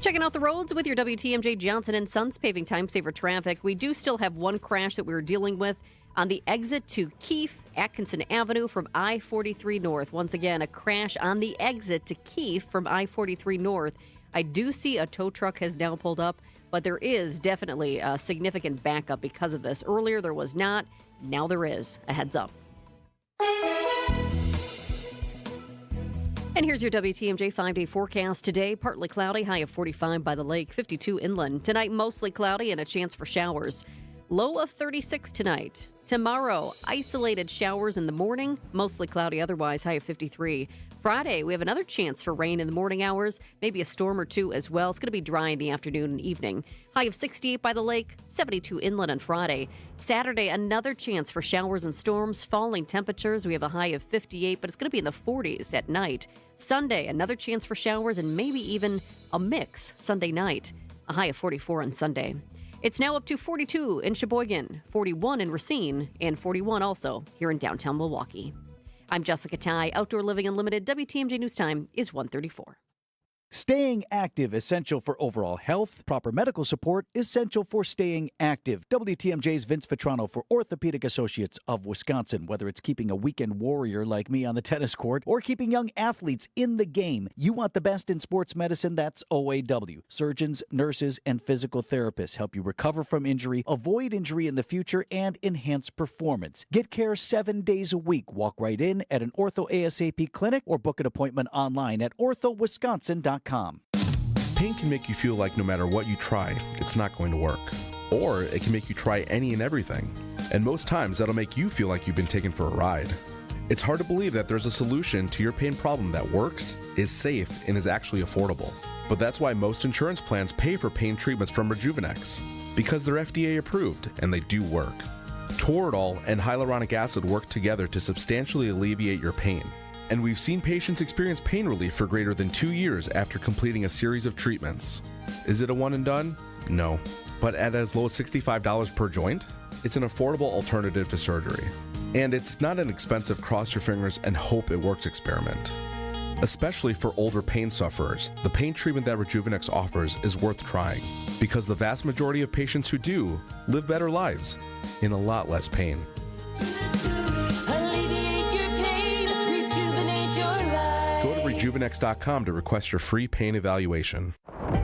Checking out the roads with your WTMJ Johnson & Sons paving time saver traffic. We do still have one crash that we're dealing with On the exit to Keefe, Atkinson Avenue from I-43 North. Once again, a crash on the exit to Keefe from I-43 North. I do see a tow truck has now pulled up, but there is definitely a significant backup because of this. Earlier there was not. Now there is. A heads up. And here's your WTMJ 5-day forecast. Today, partly cloudy, high of 45 by the lake, 52 inland. Tonight, mostly cloudy and a chance for showers. Low of 36 tonight. Tomorrow, isolated showers in the morning, mostly cloudy otherwise, high of 53. Friday, we have another chance for rain in the morning hours, maybe a storm or two as well. It's going to be dry in the afternoon and evening. High of 68 by the lake, 72 inland on Friday. Saturday, another chance for showers and storms, falling temperatures. We have a high of 58, but it's going to be in the 40s at night. Sunday, another chance for showers and maybe even a mix Sunday night. A high of 44 on Sunday. It's now up to 42 in Sheboygan, 41 in Racine, and 41 also here in downtown Milwaukee. I'm Jessica Ty. Outdoor Living Unlimited. WTMJ News Time is 1:34. Staying active, essential for overall health. Proper medical support, essential for staying active. WTMJ's Vince Vitrano for Orthopedic Associates of Wisconsin. Whether it's keeping a weekend warrior like me on the tennis court or keeping young athletes in the game, you want the best in sports medicine, that's OAW. Surgeons, nurses, and physical therapists help you recover from injury, avoid injury in the future, and enhance performance. Get care 7 days a week. Walk right in at an Ortho ASAP clinic or book an appointment online at orthowisconsin.com. Pain can make you feel like no matter what you try, it's not going to work. Or it can make you try any and everything. And most times, that'll make you feel like you've been taken for a ride. It's hard to believe that there's a solution to your pain problem that works, is safe, and is actually affordable. But that's why most insurance plans pay for pain treatments from Rejuvenex, because they're FDA approved and they do work. Toradol and hyaluronic acid work together to substantially alleviate your pain. And we've seen patients experience pain relief for greater than 2 years after completing a series of treatments. Is it a one and done? No. But at as low as $65 per joint? It's an affordable alternative to surgery. And it's not an expensive cross your fingers and hope it works experiment. Especially for older pain sufferers, the pain treatment that Rejuvenex offers is worth trying, because the vast majority of patients who do live better lives in a lot less pain. Go to Rejuvenex.com to request your free pain evaluation.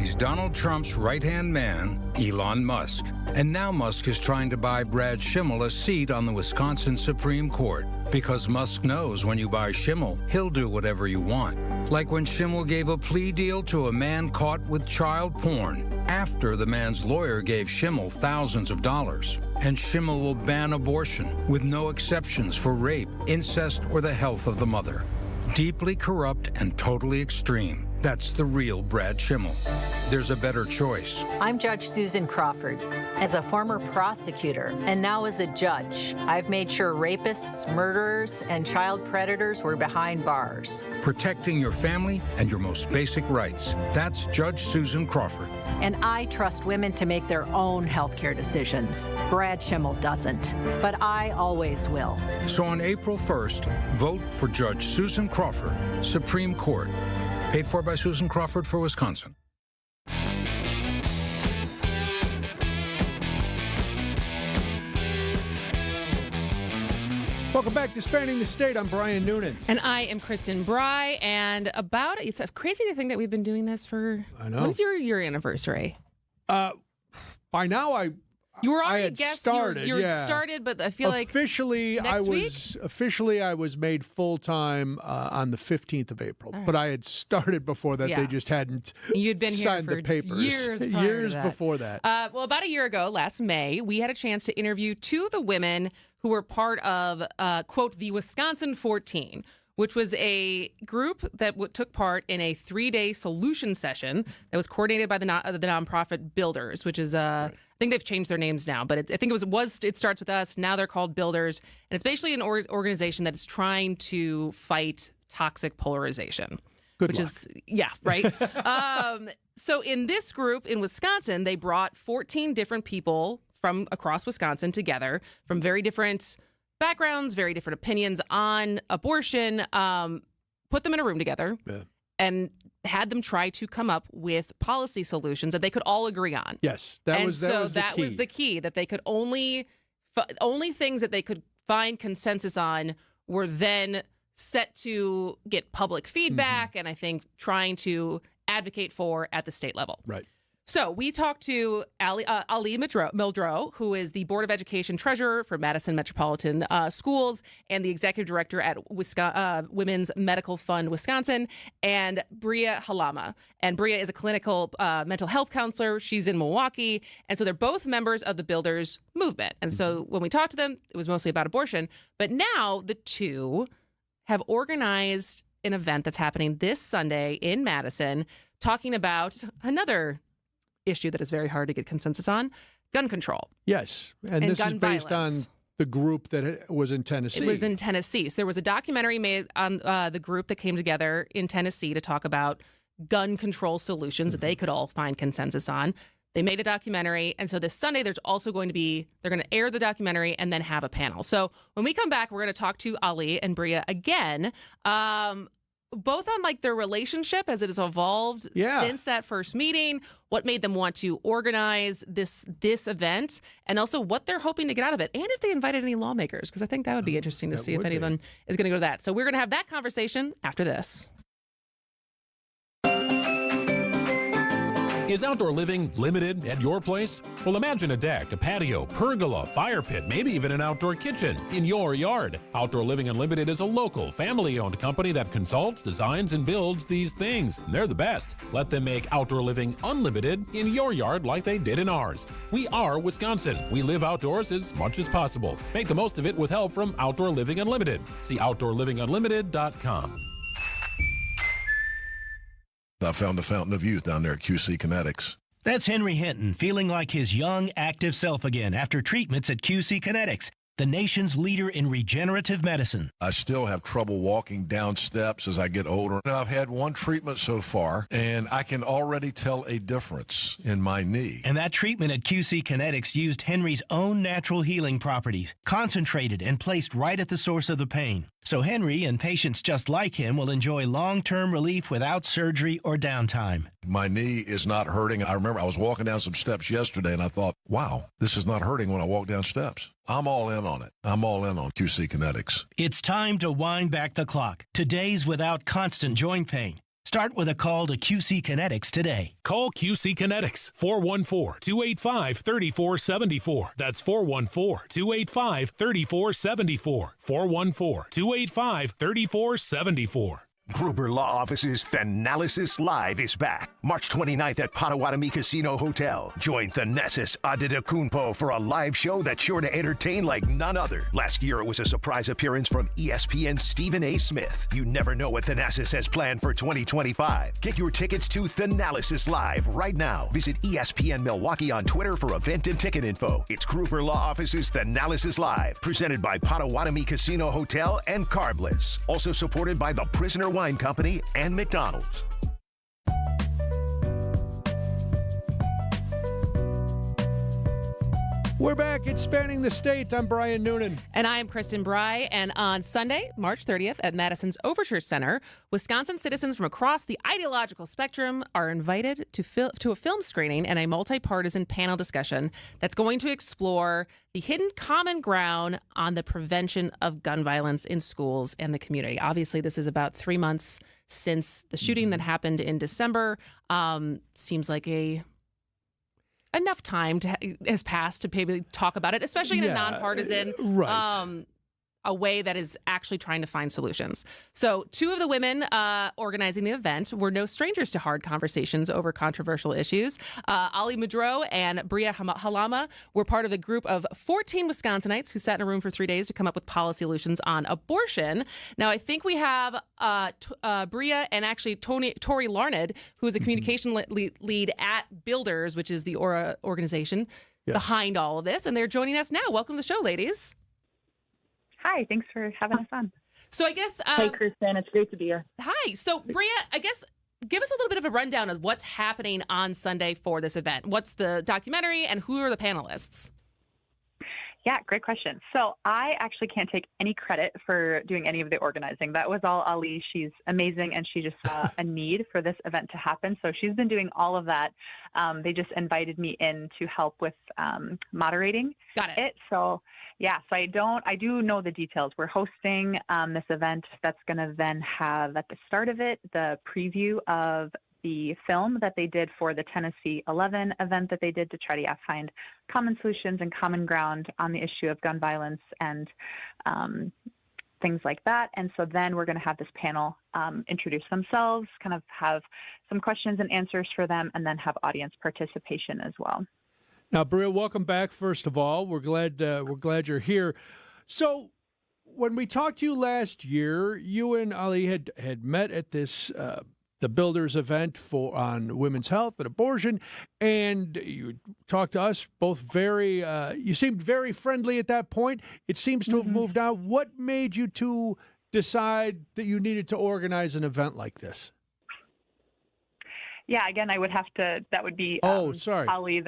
He's Donald Trump's right-hand man, Elon Musk. And now Musk is trying to buy Brad Schimmel a seat on the Wisconsin Supreme Court. Because Musk knows when you buy Schimmel, he'll do whatever you want. Like when Schimmel gave a plea deal to a man caught with child porn, after the man's lawyer gave Schimmel thousands of dollars. And Schimmel will ban abortion with no exceptions for rape, incest, or the health of the mother. Deeply corrupt and totally extreme. That's the real Brad Schimmel. There's a better choice. I'm Judge Susan Crawford. As a former prosecutor and now as a judge, I've made sure rapists, murderers, and child predators were behind bars. Protecting your family and your most basic rights. That's Judge Susan Crawford. And I trust women to make their own healthcare decisions. Brad Schimmel doesn't, but I always will. So on April 1st, vote for Judge Susan Crawford, Supreme Court. Paid for by Susan Crawford for Wisconsin. Welcome back to Spanning the State. I'm Brian Noonan. And I am Kristin Brey. And it's crazy to think that we've been doing this for... I know. When's your anniversary? By now, you were I already had guessed. started, you yeah. started, but I feel officially, like I was made full time on the 15th of April. Right. But I had started before that. Yeah. They just hadn't You'd been signed here for the papers. years before that. Well, about a year ago, last May, we had a chance to interview two of the women who were part of, quote, the Wisconsin 14, which was a group that took part in a 3-day solution session that was coordinated by the nonprofit Builders, which is I think they've changed their names now, but I think it starts with us. Now they're called Builders, and it's basically an organization that is trying to fight toxic polarization. Good luck. Right. So in this group in Wisconsin, they brought 14 different people from across Wisconsin together from very different backgrounds, very different opinions on abortion, put them in a room together and had them try to come up with policy solutions that they could all agree on. Yes, that was the key. Was the key, that they could only only things that they could find consensus on were then set to get public feedback and I think trying to advocate for at the state level. Right. So we talked to Ali Mildrew, who is the Board of Education Treasurer for Madison Metropolitan Schools and the Executive Director at Women's Medical Fund Wisconsin, and Brey Halama. And Brey is a clinical mental health counselor. She's in Milwaukee. And so they're both members of the Builders Movement. And so when we talked to them, it was mostly about abortion. But now the two have organized an event that's happening this Sunday in Madison talking about another issue that is very hard to get consensus on, gun control. Yes, and this is based violence. on the group that was in Tennessee. It was in Tennessee. So there was a documentary made on the group that came together in Tennessee to talk about gun control solutions that they could all find consensus on. They made a documentary, and so this Sunday there's also going to be, they're going to air the documentary and then have a panel. So when we come back, we're going to talk to Ali and Brey again, both on like their relationship as it has evolved since that first meeting, what made them want to organize this event, and also what they're hoping to get out of it, and if they invited any lawmakers, because I think that would be interesting to see if anyone is going to go to that. So we're going to have that conversation after this. Is outdoor living limited at your place? Well, imagine a deck, a patio, pergola, fire pit, maybe even an outdoor kitchen in your yard. Outdoor Living Unlimited is a local, family-owned company that consults, designs, and builds these things. They're the best. Let them make outdoor living unlimited in your yard like they did in ours. We are Wisconsin. We live outdoors as much as possible. Make the most of it with help from Outdoor Living Unlimited. See OutdoorLivingUnlimited.com. I found a fountain of youth down there at QC Kinetics. That's Henry Hinton, feeling like his young, active self again after treatments at QC Kinetics, the nation's leader in regenerative medicine. I still have trouble walking down steps as I get older. I've had one treatment so far, and I can already tell a difference in my knee. And that treatment at QC Kinetics used Henry's own natural healing properties, concentrated and placed right at the source of the pain. So Henry and patients just like him will enjoy long-term relief without surgery or downtime. My knee is not hurting. I remember I was walking down some steps yesterday, and I thought, wow, this is not hurting when I walk down steps. I'm all in on it. I'm all in on QC Kinetics. It's time to wind back the clock to days without constant joint pain. Start with a call to QC Kinetics today. Call QC Kinetics, 414-285-3474. That's 414-285-3474. 414-285-3474. Gruber Law Office's Thanalysis Live is back. March 29th at Potawatomi Casino Hotel. Join Thanasis Adetokunpo for a live show that's sure to entertain like none other. Last year it was a surprise appearance from ESPN's Stephen A. Smith. You never know what Thanasis has planned for 2025. Get your tickets to Thanalysis Live right now. Visit ESPN Milwaukee on Twitter for event and ticket info. It's Gruber Law Office's Thanalysis Live, presented by Potawatomi Casino Hotel and Carbliss. Also supported by the Prisoner Wine Company and McDonald's. We're back. It's Spanning the State. I'm Brian Noonan. And I'm Kristin Brey. And on Sunday, March 30th, at Madison's Overture Center, Wisconsin citizens from across the ideological spectrum are invited to a film screening and a multi-partisan panel discussion that's going to explore the hidden common ground on the prevention of gun violence in schools and the community. Obviously, this is about 3 months since the shooting that happened in December. Seems like enough time has passed to maybe talk about it, especially in a nonpartisan a way that is actually trying to find solutions. So 2 of the women organizing the event were no strangers to hard conversations over controversial issues. Ali Mildrew and Brey Halama were part of the group of 14 Wisconsinites who sat in a room for 3 days to come up with policy solutions on abortion. Now, I think we have Brey and actually Tori Larned, who is a communication lead at Builders, which is the organization behind all of this. And they're joining us now. Welcome to the show, ladies. Hi, thanks for having us on. So I guess... hey, Kristin, it's great to be here. Hi. So, Brey, I guess give us a little bit of a rundown of what's happening on Sunday for this event. What's the documentary and who are the panelists? Yeah, great question. So I actually can't take any credit for doing any of the organizing. That was all Ali. She's amazing, and she just saw a need for this event to happen. So she's been doing all of that. They just invited me in to help with moderating it. So yeah, so I do know the details. We're hosting this event that's going to then have at the start of it the preview of the film that they did for the Tennessee 11 event that they did to try to find common solutions and common ground on the issue of gun violence and things like that. And so then we're going to have this panel introduce themselves, kind of have some questions and answers for them, and then have audience participation as well. Now, Brey, welcome back. First of all, we're glad you're here. So, when we talked to you last year, you and Ali had met at this the Builders event on women's health and abortion, and you talked to us both very. You seemed very friendly at that point. It seems to have moved on. What made you two decide that you needed to organize an event like this? Yeah, again, I would have to, that would be sorry. Ali.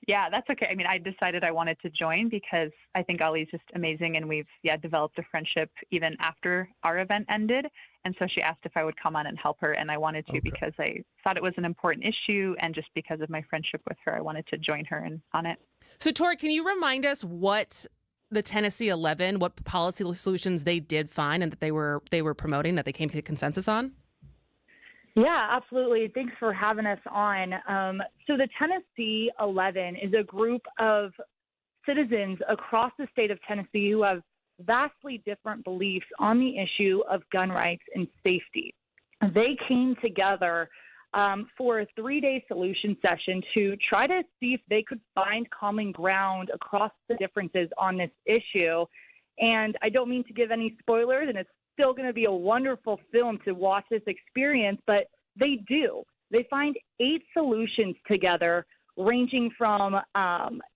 Yeah, that's okay. I mean, I decided I wanted to join because I think Ali's just amazing, and we've developed a friendship even after our event ended. And so she asked if I would come on and help her, and I wanted to because I thought it was an important issue, and just because of my friendship with her, I wanted to join her on it. So, Tori, can you remind us what the Tennessee 11, what policy solutions they did find and that they were promoting, that they came to a consensus on? Yeah, absolutely. Thanks for having us on. So the Tennessee 11 is a group of citizens across the state of Tennessee who have vastly different beliefs on the issue of gun rights and safety. They came together for a 3-day solution session to try to see if they could find common ground across the differences on this issue. And I don't mean to give any spoilers, and it's still going to be a wonderful film to watch this experience, but they do. They find 8 solutions together, ranging from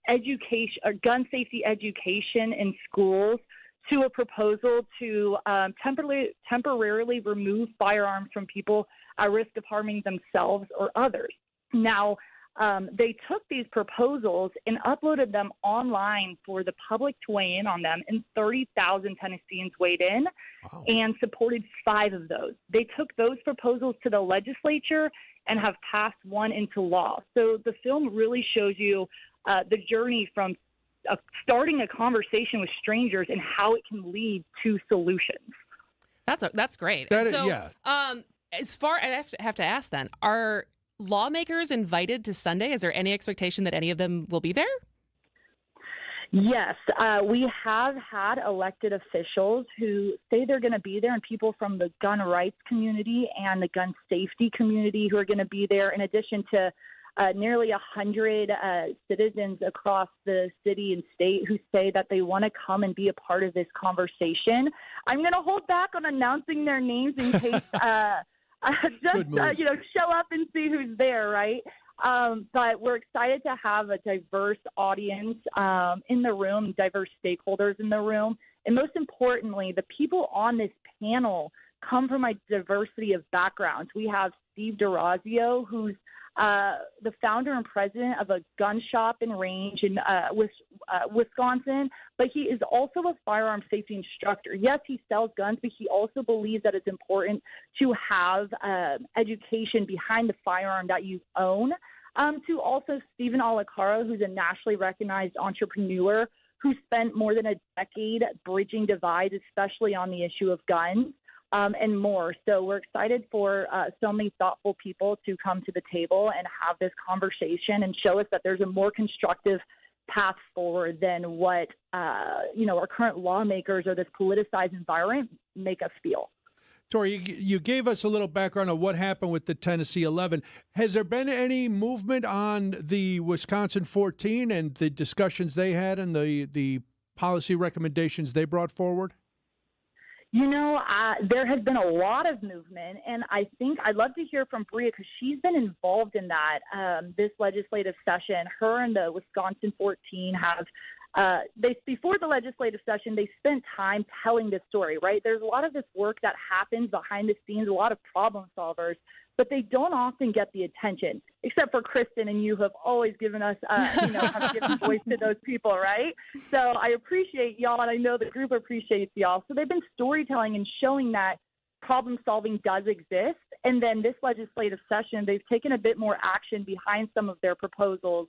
education or gun safety education in schools to a proposal to temporarily remove firearms from people at risk of harming themselves or others. Now, they took these proposals and uploaded them online for the public to weigh in on them, and 30,000 Tennesseans weighed in and supported 5 of those. They took those proposals to the legislature and have passed one into law. So the film really shows you the journey from starting a conversation with strangers and how it can lead to solutions. That's great. As far, I have to ask then, are lawmakers invited to Sunday? Is there any expectation that any of them will be there? Yes, we have had elected officials who say they're going to be there, and people from the gun rights community and the gun safety community who are going to be there, in addition to nearly 100 citizens across the city and state who say that they want to come and be a part of this conversation. I'm going to hold back on announcing their names in case show up and see who's there, right? But we're excited to have a diverse audience in the room, diverse stakeholders in the room. And most importantly, the people on this panel come from a diversity of backgrounds. We have Steve DeRazio, who's the founder and president of a gun shop and range in Wisconsin, but he is also a firearm safety instructor. Yes, he sells guns, but he also believes that it's important to have education behind the firearm that you own. To also Stephen Alicaro, who's a nationally recognized entrepreneur who spent more than a decade bridging divides, especially on the issue of guns. And more. So we're excited for so many thoughtful people to come to the table and have this conversation and show us that there's a more constructive path forward than what, our current lawmakers or this politicized environment make us feel. Tori, you gave us a little background on what happened with the Tennessee 11. Has there been any movement on the Wisconsin 14 and the discussions they had and the policy recommendations they brought forward? There has been a lot of movement, and I think I'd love to hear from Brey because she's been involved in that this legislative session. Her and the Wisconsin 14 have before the legislative session, they spent time telling this story, right? There's a lot of this work that happens behind the scenes, a lot of problem solvers, but they don't often get the attention, except for Kristin and you, who have always given us, have given voice to those people, right? So I appreciate y'all, and I know the group appreciates y'all. So they've been storytelling and showing that problem solving does exist. And then this legislative session, they've taken a bit more action behind some of their proposals.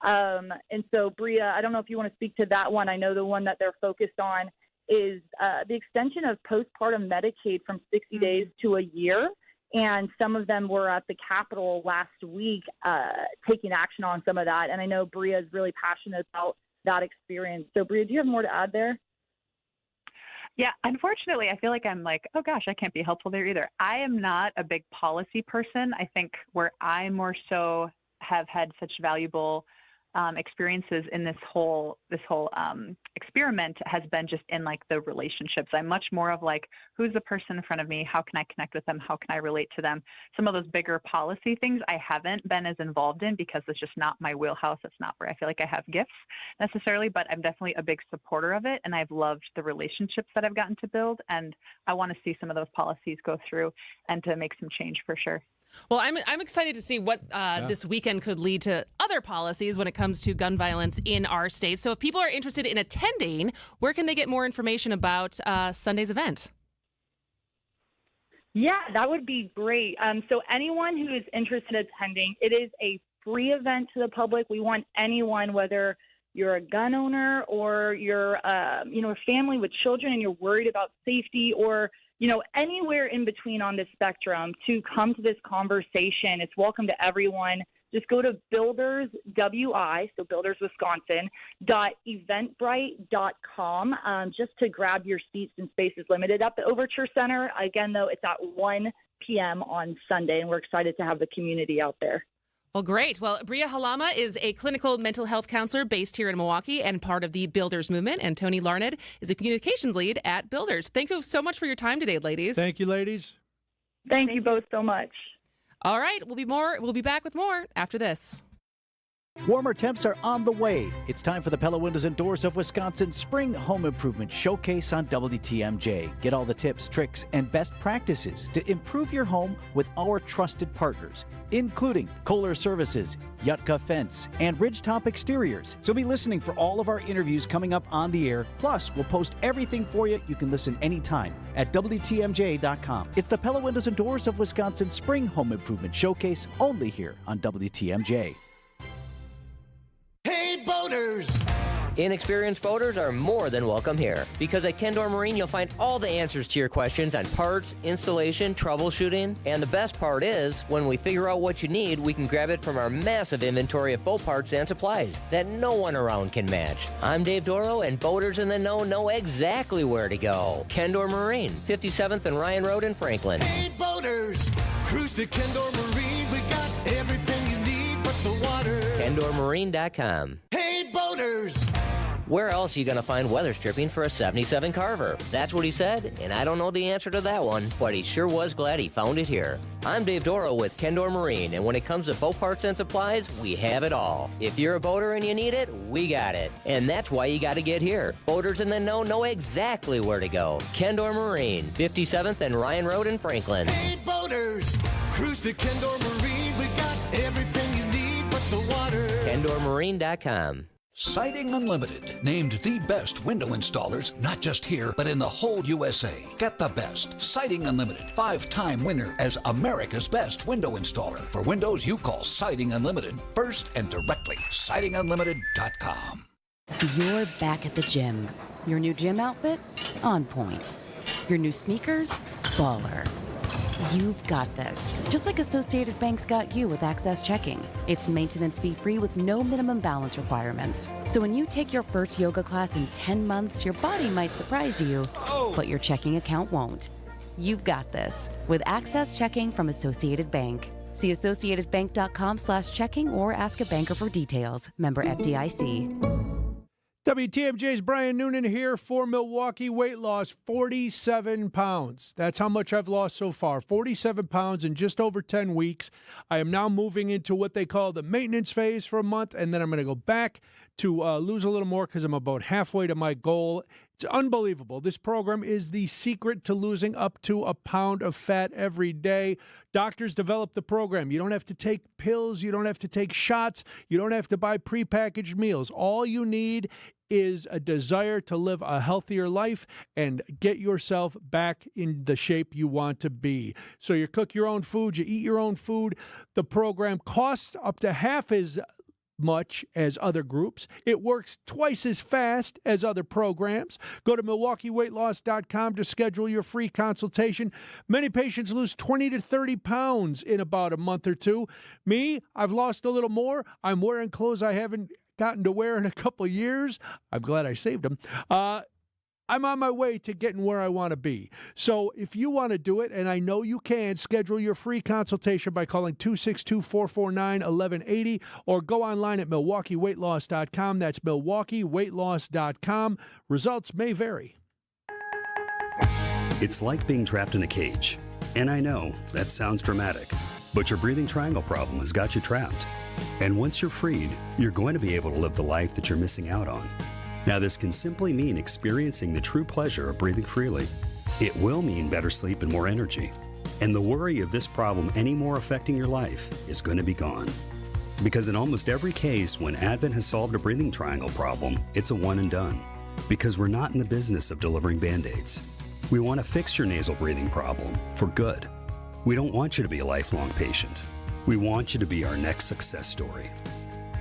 And so, Brey, I don't know if you want to speak to that one. I know the one that they're focused on is the extension of postpartum Medicaid from 60 days to a year. And some of them were at the Capitol last week taking action on some of that. And I know Brey is really passionate about that experience. So, Brey, do you have more to add there? Yeah, unfortunately, I feel like I'm like, oh gosh, I can't be helpful there either. I am not a big policy person. I think where I more so have had such valuable experiences in this whole experiment has been just in like the relationships. I'm much more of like, who's the person in front of me? How can I connect with them? How can I relate to them? Some of those bigger policy things I haven't been as involved in because it's just not my wheelhouse. It's not where I feel like I have gifts necessarily, but I'm definitely a big supporter of it. And I've loved the relationships that I've gotten to build. And I want to see some of those policies go through and to make some change for sure. Well, I'm excited to see what this weekend could lead to other policies when it comes to gun violence in our state. So if people are interested in attending, where can they get more information about Sunday's event? Yeah, that would be great. So anyone who is interested in attending, it is a free event to the public. We want anyone, whether you're a gun owner or you're, a family with children and you're worried about safety, or anywhere in between on this spectrum, to come to this conversation. It's welcome to everyone. Just go to Builders, so Builders Wisconsin, .eventbrite.com just to grab your seats, and space is limited at the Overture Center. Again, though, it's at 1 p.m. on Sunday, and we're excited to have the community out there. Well, great. Well, Brey Halama is a clinical mental health counselor based here in Milwaukee and part of the Builders movement. And Tony Larned is a communications lead at Builders. Thanks so much for your time today, ladies. Thank you, ladies. Thank you both so much. All right. We'll be back with more after this. Warmer temps are on the way. It's time for the Pella Windows and Doors of Wisconsin Spring Home Improvement Showcase on WTMJ. Get all the tips, tricks, and best practices to improve your home with our trusted partners, including Kohler Services, Yutka Fence, and Ridgetop Exteriors. So be listening for all of our interviews coming up on the air. Plus, we'll post everything for you. You can listen anytime at WTMJ.com. It's the Pella Windows and Doors of Wisconsin Spring Home Improvement Showcase, only here on WTMJ. Hey, boaters! Inexperienced boaters are more than welcome here, because at Kendor Marine you'll find all the answers to your questions on parts, installation, troubleshooting, and the best part is, when we figure out what you need, we can grab it from our massive inventory of boat parts and supplies that no one around can match. I'm Dave Doro, and boaters in the know exactly where to go. Kendor Marine, 57th and Ryan Road in Franklin. Hey, boaters! Cruise to Kendor Marine, we got everything you need but the water. KendorMarine.com. Hey, boaters! Where else are you going to find weather stripping for a 77 Carver? That's what he said, and I don't know the answer to that one, but he sure was glad he found it here. I'm Dave Doro with Kendor Marine, and when it comes to boat parts and supplies, we have it all. If you're a boater and you need it, we got it. And that's why you got to get here. Boaters in the know exactly where to go. Kendor Marine, 57th and Ryan Road in Franklin. Hey, boaters! Cruise to Kendor Marine, we got everything you need but the water. KendorMarine.com. Siding Unlimited, named the best window installers, not just here, but in the whole USA. Get the best. Siding Unlimited, 5-time winner as America's best window installer. For windows you call Siding Unlimited first and directly. SidingUnlimited.com. You're back at the gym. Your new gym outfit? On point. Your new sneakers? Baller. You've got this. Just like Associated Bank's got you with Access Checking. It's maintenance fee-free with no minimum balance requirements. So when you take your first yoga class in 10 months, your body might surprise you, but your checking account won't. You've got this with Access Checking from Associated Bank. See associatedbank.com/checking or ask a banker for details. Member FDIC. WTMJ's Brian Noonan here for Milwaukee. Weight loss, 47 pounds. That's how much I've lost so far, 47 pounds in just over 10 weeks. I am now moving into what they call the maintenance phase for a month, and then I'm going to go back to lose a little more because I'm about halfway to my goal. It's unbelievable. This program is the secret to losing up to a pound of fat every day. Doctors developed the program. You don't have to take pills. You don't have to take shots. You don't have to buy prepackaged meals. All you need is a desire to live a healthier life and get yourself back in the shape you want to be. So you cook your own food. You eat your own food. The program costs up to half as much as other groups. It works twice as fast as other programs. Go to MilwaukeeWeightLoss.com to schedule your free consultation. Many patients lose 20 to 30 pounds in about a month or two. Me, I've lost a little more. I'm wearing clothes I haven't gotten to wear in a couple of years. I'm glad I saved them. I'm on my way to getting where I want to be. So if you want to do it, and I know you can, schedule your free consultation by calling 262-449-1180 or go online at MilwaukeeWeightLoss.com. That's MilwaukeeWeightLoss.com. Results may vary. It's like being trapped in a cage. And I know that sounds dramatic, but your breathing triangle problem has got you trapped. And once you're freed, you're going to be able to live the life that you're missing out on. Now, this can simply mean experiencing the true pleasure of breathing freely. It will mean better sleep and more energy. And the worry of this problem any more affecting your life is going to be gone. Because in almost every case, when Advent has solved a breathing triangle problem, it's a one and done. Because we're not in the business of delivering Band-Aids. We want to fix your nasal breathing problem for good. We don't want you to be a lifelong patient. We want you to be our next success story.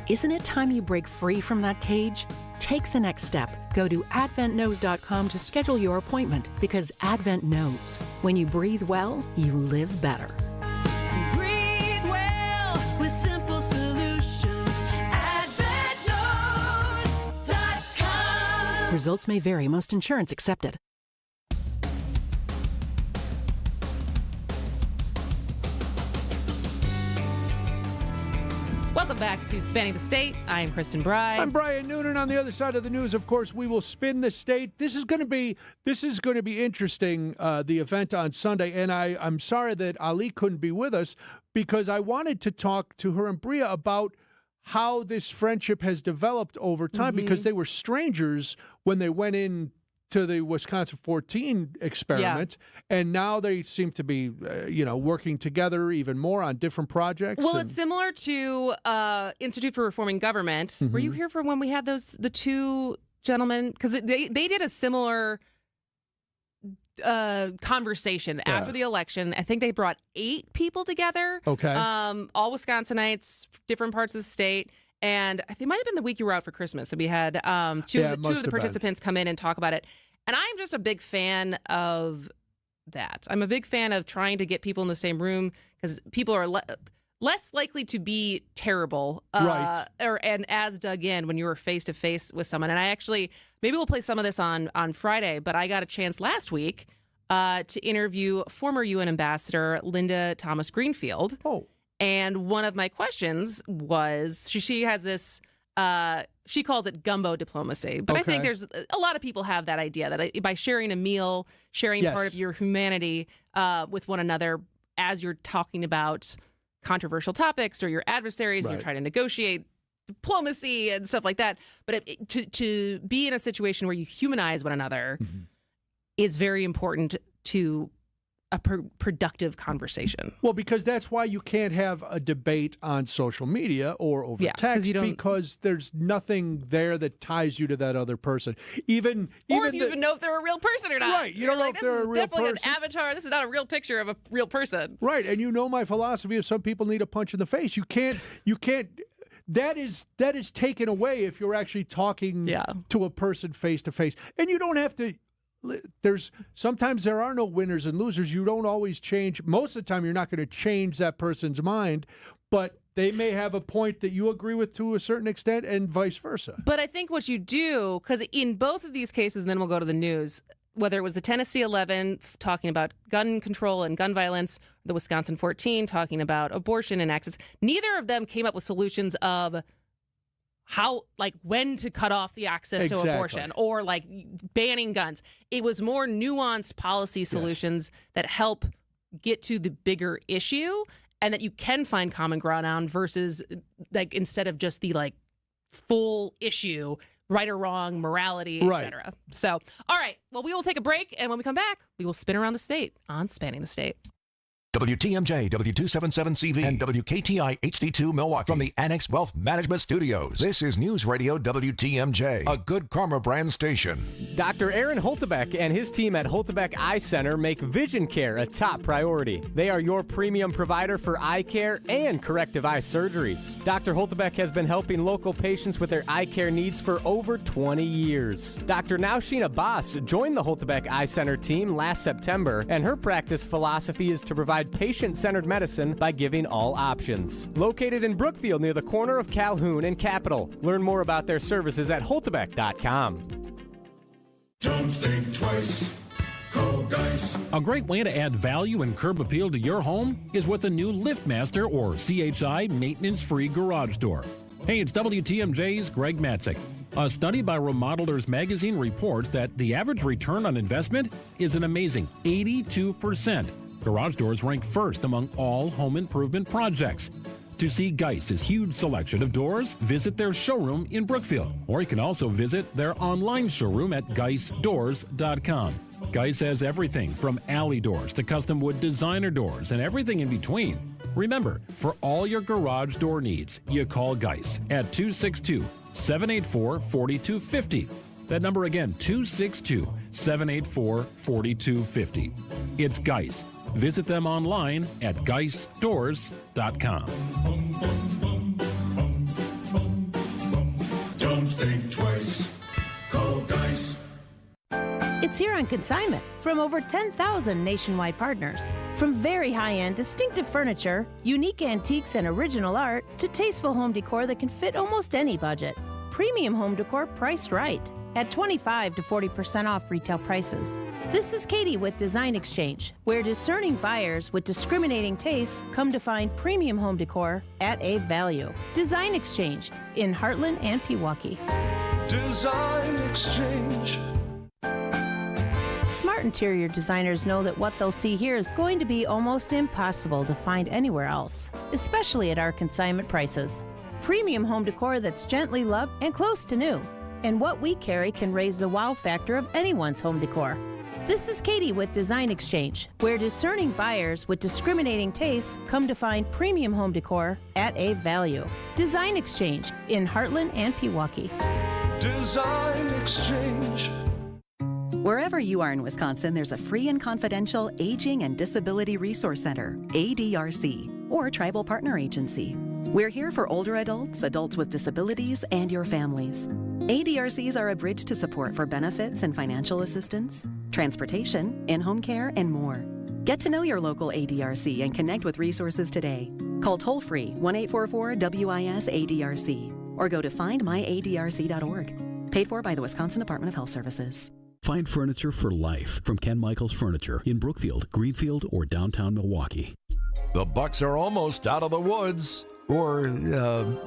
Isn't it time you break free from that cage? Take the next step. Go to adventknows.com to schedule your appointment because Advent knows when you breathe well, you live better. Breathe well with simple solutions. AdventKnows.com. Results may vary. Most insurance accepted. Welcome back to Spanning the State. I'm Kristin Brey. I'm Brian Noonan. On the other side of the news, of course, we will spin the state. This is going to be interesting. The event on Sunday, and I'm sorry that Ali couldn't be with us because I wanted to talk to her and Brey about how this friendship has developed over time because they were strangers when they went in to the Wisconsin 14 experiment, and now they seem to be, working together even more on different projects. Well, it's similar to Institute for Reforming Government. Were you here for when we had the two gentlemen? Because they did a similar conversation after the election. I think they brought 8 people together. Okay. All Wisconsinites, different parts of the state. And I think it might have been the week you were out for Christmas. And we had two of the participants come in and talk about it. And I'm just a big fan of that. I'm a big fan of trying to get people in the same room because people are less likely to be terrible and as dug in when you were face to face with someone. And I actually, maybe we'll play some of this on Friday, but I got a chance last week to interview former UN Ambassador Linda Thomas Greenfield. Oh. And one of my questions was, she has this, she calls it gumbo diplomacy. But I think there's a lot of people have that idea that by sharing a meal, sharing part of your humanity with one another as you're talking about controversial topics or your adversaries, and you're trying to negotiate diplomacy and stuff like that. But to be in a situation where you humanize one another is very important to a productive conversation. Well, because that's why you can't have a debate on social media or over text because there's nothing there that ties you to that other person. Or if you even know if they're a real person or not. Right. You don't know if they're a real person. This is definitely an avatar. This is not a real picture of a real person. Right. And you know my philosophy of some people need a punch in the face. You can't that is taken away if you're actually talking to a person face to face. And you don't have to sometimes there are no winners and losers. You don't always change. Most of the time, you're not going to change that person's mind, but they may have a point that you agree with to a certain extent and vice versa. But I think what you do, because in both of these cases, and then we'll go to the news, whether it was the Tennessee 11 talking about gun control and gun violence, the Wisconsin 14 talking about abortion and access, neither of them came up with solutions of how, like, when to cut off the access to abortion or like banning guns. It was more nuanced policy solutions that help get to the bigger issue and that you can find common ground on versus like instead of just the like full issue, right or wrong, morality, etc. So, all right. Well, we will take a break, and when we come back, we will spin around the state on Spanning the State. WTMJ, W277CV, and WKTI HD2 Milwaukee from the Annex Wealth Management Studios. This is News Radio WTMJ, a Good Karma brand station. Dr. Aaron Holtebeck and his team at Holtebeck Eye Center make vision care a top priority. They are your premium provider for eye care and corrective eye surgeries. Dr. Holtebeck has been helping local patients with their eye care needs for over 20 years. Dr. Nausheen Abbas joined the Holtebeck Eye Center team last September, and her practice philosophy is to provide patient-centered medicine by giving all options. Located in Brookfield near the corner of Calhoun and Capitol. Learn more about their services at holtebeck.com. Don't think twice. Call Geis. A great way to add value and curb appeal to your home is with a new LiftMaster or CHI maintenance-free garage door. Hey, it's WTMJ's Greg Matzik. A study by Remodelers Magazine reports that the average return on investment is an amazing 82%. Garage doors rank first among all home improvement projects. To see Geis's huge selection of doors, visit their showroom in Brookfield, or you can also visit their online showroom at geisdoors.com. Geis has everything from alley doors to custom wood designer doors and everything in between. Remember, for all your garage door needs, you call Geis at 262-784-4250. That number again, 262-784-4250. It's Geis. Visit them online at geisdoors.com. Don't think twice. Call Geis. It's here on consignment from over 10,000 nationwide partners. From very high-end, distinctive furniture, unique antiques, and original art, to tasteful home decor that can fit almost any budget. Premium home decor priced right at 25 to 40% off retail prices. This is Katie with Design Exchange, where discerning buyers with discriminating tastes come to find premium home decor at a value. Design Exchange in Heartland and Pewaukee. Design Exchange. Smart interior designers know that what they'll see here is going to be almost impossible to find anywhere else, especially at our consignment prices. Premium home decor that's gently loved and close to new. And what we carry can raise the wow factor of anyone's home decor. This is Katie with Design Exchange, where discerning buyers with discriminating tastes come to find premium home decor at a value. Design Exchange in Heartland and Pewaukee. Design Exchange. Wherever you are in Wisconsin, there's a free and confidential Aging and Disability Resource Center, ADRC, or Tribal Partner Agency. We're here for older adults, adults with disabilities, and your families. ADRCs are a bridge to support for benefits and financial assistance, transportation, in-home care, and more. Get to know your local ADRC and connect with resources today. Call toll-free 1-844-WIS-ADRC or go to findmyadrc.org. Paid for by the Wisconsin Department of Health Services. Find furniture for life from Ken Michaels Furniture in Brookfield, Greenfield, or downtown Milwaukee. The Bucks are almost out of the woods, or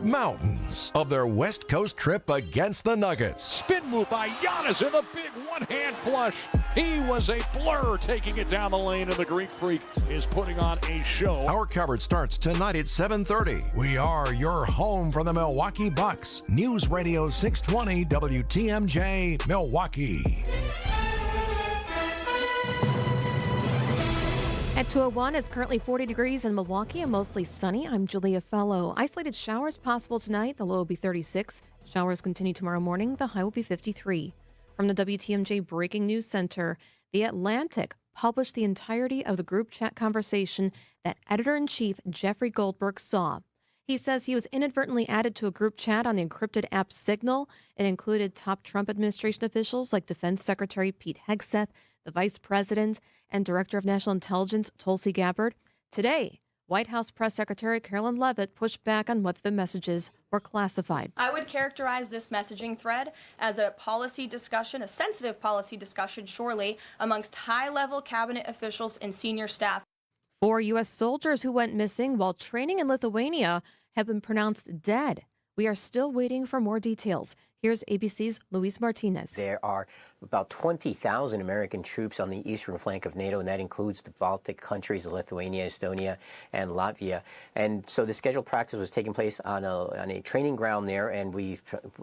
mountains, of their West Coast trip against the Nuggets. Spin move by Giannis in the big one-hand flush. He was a blur taking it down the lane, and the Greek Freak is putting on a show. Our coverage starts tonight at 7:30. We are your home for the Milwaukee Bucks. News Radio 620 WTMJ, Milwaukee. At 2:01, it's currently 40 degrees in Milwaukee and mostly sunny. I'm Julia Fellow. Isolated showers possible tonight. The low will be 36. Showers continue tomorrow morning. The high will be 53. From the WTMJ Breaking News Center, The Atlantic published the entirety of the group chat conversation that editor-in-chief Jeffrey Goldberg saw. He says he was inadvertently added to a group chat on the encrypted app Signal. It included top Trump administration officials like Defense Secretary Pete Hegseth, the Vice President, and Director of National Intelligence Tulsi Gabbard. Today, White House Press Secretary Carolyn Leavitt pushed back on whether the messages were classified. I would characterize this messaging thread as a policy discussion, a sensitive policy discussion, surely, amongst high-level cabinet officials and senior staff. 4 U.S. soldiers who went missing while training in Lithuania have been pronounced dead. We are still waiting for more details. Here's ABC's Luis Martinez. There are about 20,000 American troops on the eastern flank of NATO, and that includes the Baltic countries, Lithuania, Estonia, and Latvia. And so the scheduled practice was taking place on a training ground there, and we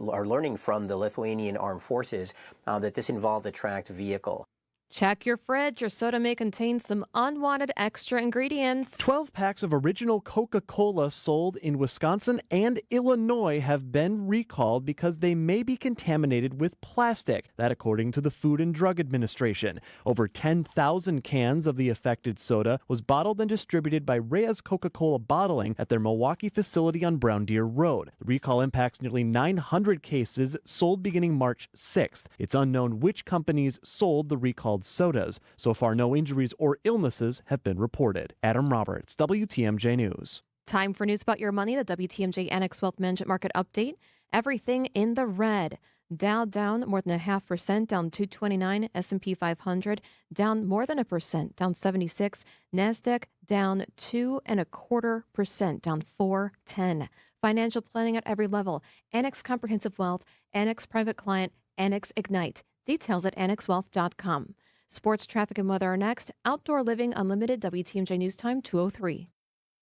are learning from the Lithuanian Armed Forces that this involved a tracked vehicle. Check your fridge. Your soda may contain some unwanted extra ingredients. 12 packs of original Coca-Cola sold in Wisconsin and Illinois have been recalled because they may be contaminated with plastic. That according to the Food and Drug Administration. Over 10,000 cans of the affected soda was bottled and distributed by Reyes Coca-Cola Bottling at their Milwaukee facility on Brown Deer Road. The recall impacts nearly 900 cases sold beginning March 6th. It's unknown which companies sold the recalled sodas. So far, no injuries or illnesses have been reported. Adam Roberts, WTMJ News. Time for news about your money, the WTMJ Annex Wealth Management Market Update. Everything in the red. Dow down more than 0.5%, down 229. S&P 500 down more than 1%, down 76. NASDAQ down 2.25%, down 410. Financial planning at every level. Annex Comprehensive Wealth, Annex Private Client, Annex Ignite. Details at annexwealth.com. Sports, traffic, and weather are next. Outdoor Living Unlimited, WTMJ News Time 2:03.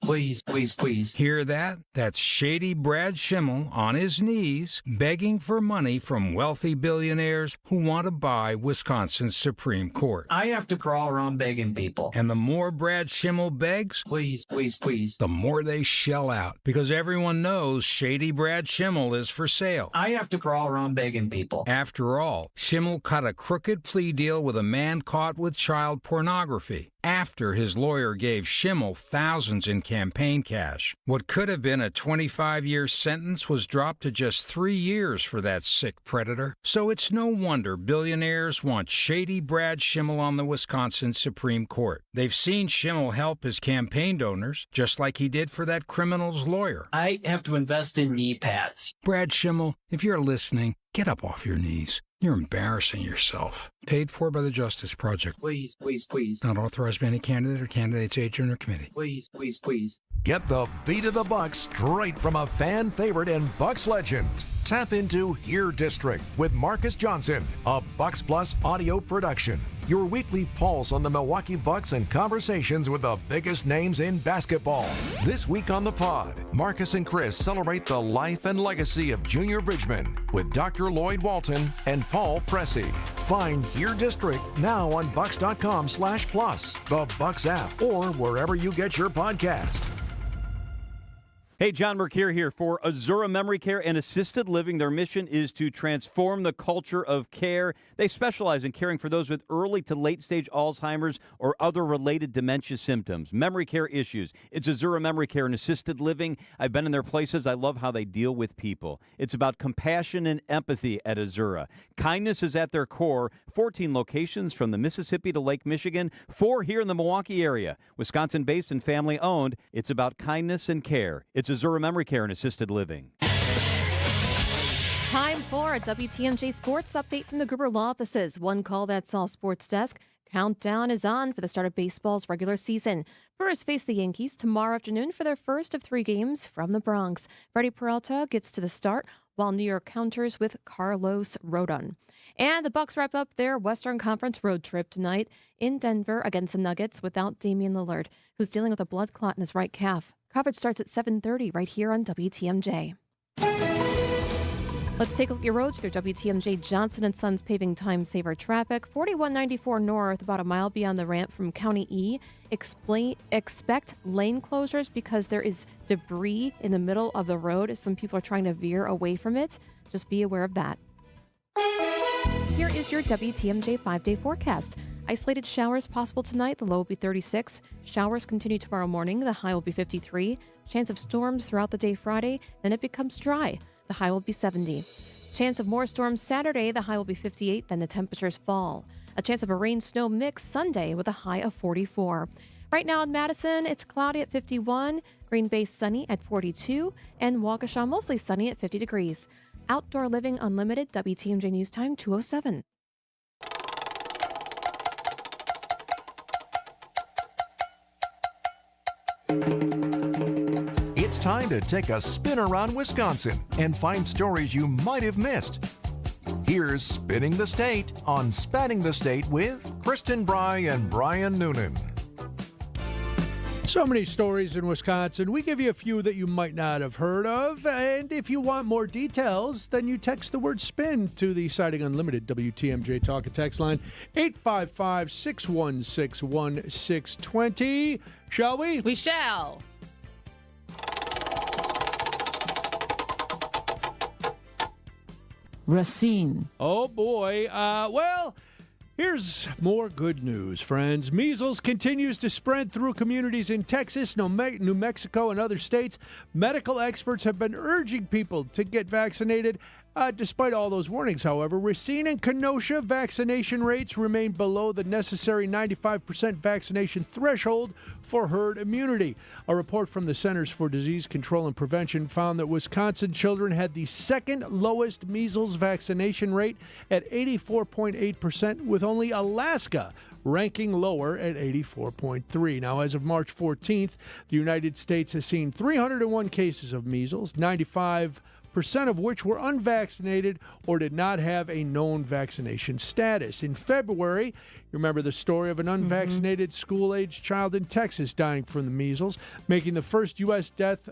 Please, please, please. Hear that? That's Shady Brad Schimmel on his knees begging for money from wealthy billionaires who want to buy Wisconsin's Supreme Court. I have to crawl around begging people. And the more Brad Schimmel begs, please, please, please, the more they shell out. Because everyone knows Shady Brad Schimmel is for sale. I have to crawl around begging people. After all, Schimmel cut a crooked plea deal with a man caught with child pornography. After his lawyer gave Schimmel thousands in campaign cash. What could have been a 25-year sentence was dropped to just 3 years for that sick predator. So it's no wonder billionaires want Shady Brad Schimmel on the Wisconsin Supreme Court. They've seen Schimmel help his campaign donors, just like he did for that criminal's lawyer. I have to invest in knee pads. Brad Schimmel, if you're listening, get up off your knees. You're embarrassing yourself. Paid for by the Justice Project. Please, please, please. Not authorized by any candidate or candidate's agent or committee. Please, please, please. Get the beat of the Bucks straight from a fan favorite and Bucks legend. Tap into Here District with Marcus Johnson, a Bucks Plus audio production. Your weekly pulse on the Milwaukee Bucks and conversations with the biggest names in basketball. This week on the pod, Marcus and Chris celebrate the life and legacy of Junior Bridgman with Dr. Lloyd Walton and Paul Pressey. Find Here District now on bucks.com/plus, the Bucks app, or wherever you get your podcast. Hey, John Mercure here for Azura Memory Care and Assisted Living. Their mission is to transform the culture of care. They specialize in caring for those with early to late stage Alzheimer's or other related dementia symptoms, memory care issues. It's Azura Memory Care and Assisted Living. I've been in their places. I love how they deal with people. It's about compassion and empathy at Azura. Kindness is at their core. 14 locations from the Mississippi to Lake Michigan, 4 here in the Milwaukee area. Wisconsin-based and family-owned. It's about kindness and care. It's Azura Memory Care and Assisted Living. Time for a WTMJ Sports Update from the Gruber Law Offices. One call, that's all. Sports Desk. Countdown is on for the start of baseball's regular season. Brewers face the Yankees tomorrow afternoon for their first of 3 games from the Bronx. Freddie Peralta gets to the start, while New York counters with Carlos Rodon. And the Bucks wrap up their Western Conference road trip tonight in Denver against the Nuggets without Damian Lillard, who's dealing with a blood clot in his right calf. Coverage starts at 7:30 right here on WTMJ. Let's take a look at your roads through WTMJ Johnson & Sons paving time saver traffic. 4194 north, about a mile beyond the ramp from County E. Expect lane closures because there is debris in the middle of the road. Some people are trying to veer away from it. Just be aware of that. Here is your WTMJ 5-day forecast. Isolated showers possible tonight. The low will be 36. Showers continue tomorrow morning. The high will be 53. Chance of storms throughout the day Friday. Then it becomes dry. The high will be 70. Chance of more storms Saturday. The high will be 58. Then the temperatures fall. A chance of a rain-snow mix Sunday with a high of 44. Right now in Madison, it's cloudy at 51. Green Bay sunny at 42. And Waukesha mostly sunny at 50 degrees. Outdoor Living Unlimited, WTMJ News Time 2:07. It's It's time to take a spin around Wisconsin and find stories you might have missed. Here's Spinning the State on Spanning the State with Kristin, Brey, and Brian Noonan. So many stories in Wisconsin. We give you a few that you might not have heard of. And if you want more details, then you text the word SPIN to the Siding Unlimited WTMJ Talk and Text line 855-616-1620. Shall we? We shall. Racine. Oh, boy. Well, here's more good news, friends. Measles continues to spread through communities in Texas, New Mexico, and other states. Medical experts have been urging people to get vaccinated. Despite all those warnings, however, Racine and Kenosha vaccination rates remain below the necessary 95% vaccination threshold for herd immunity. A report from the Centers for Disease Control and Prevention found that Wisconsin children had the second lowest measles vaccination rate at 84.8%, with only Alaska ranking lower at 84.3. Now, as of March 14th, the United States has seen 301 cases of measles, 95% of which were unvaccinated or did not have a known vaccination status. In February, you remember the story of an unvaccinated school-aged child in Texas dying from the measles, marking the first U.S. death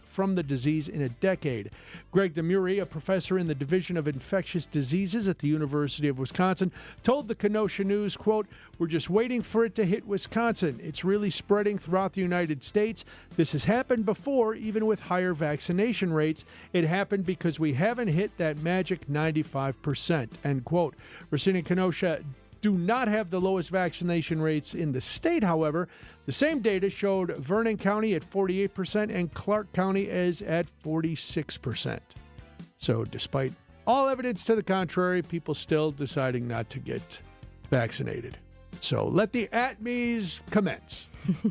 from the disease in a decade. Greg DeMuri, a professor in the Division of Infectious Diseases at the University of Wisconsin, told the Kenosha News, quote, "We're just waiting for it to hit Wisconsin. It's really spreading throughout the United States. This has happened before, even with higher vaccination rates. It happened because we haven't hit that magic 95%, end quote. Racine and Kenosha do not have the lowest vaccination rates in the state, however. The same data showed Vernon County at 48% and Clark County is at 46%. So despite all evidence to the contrary, people still deciding not to get vaccinated. So let the at-me's commence.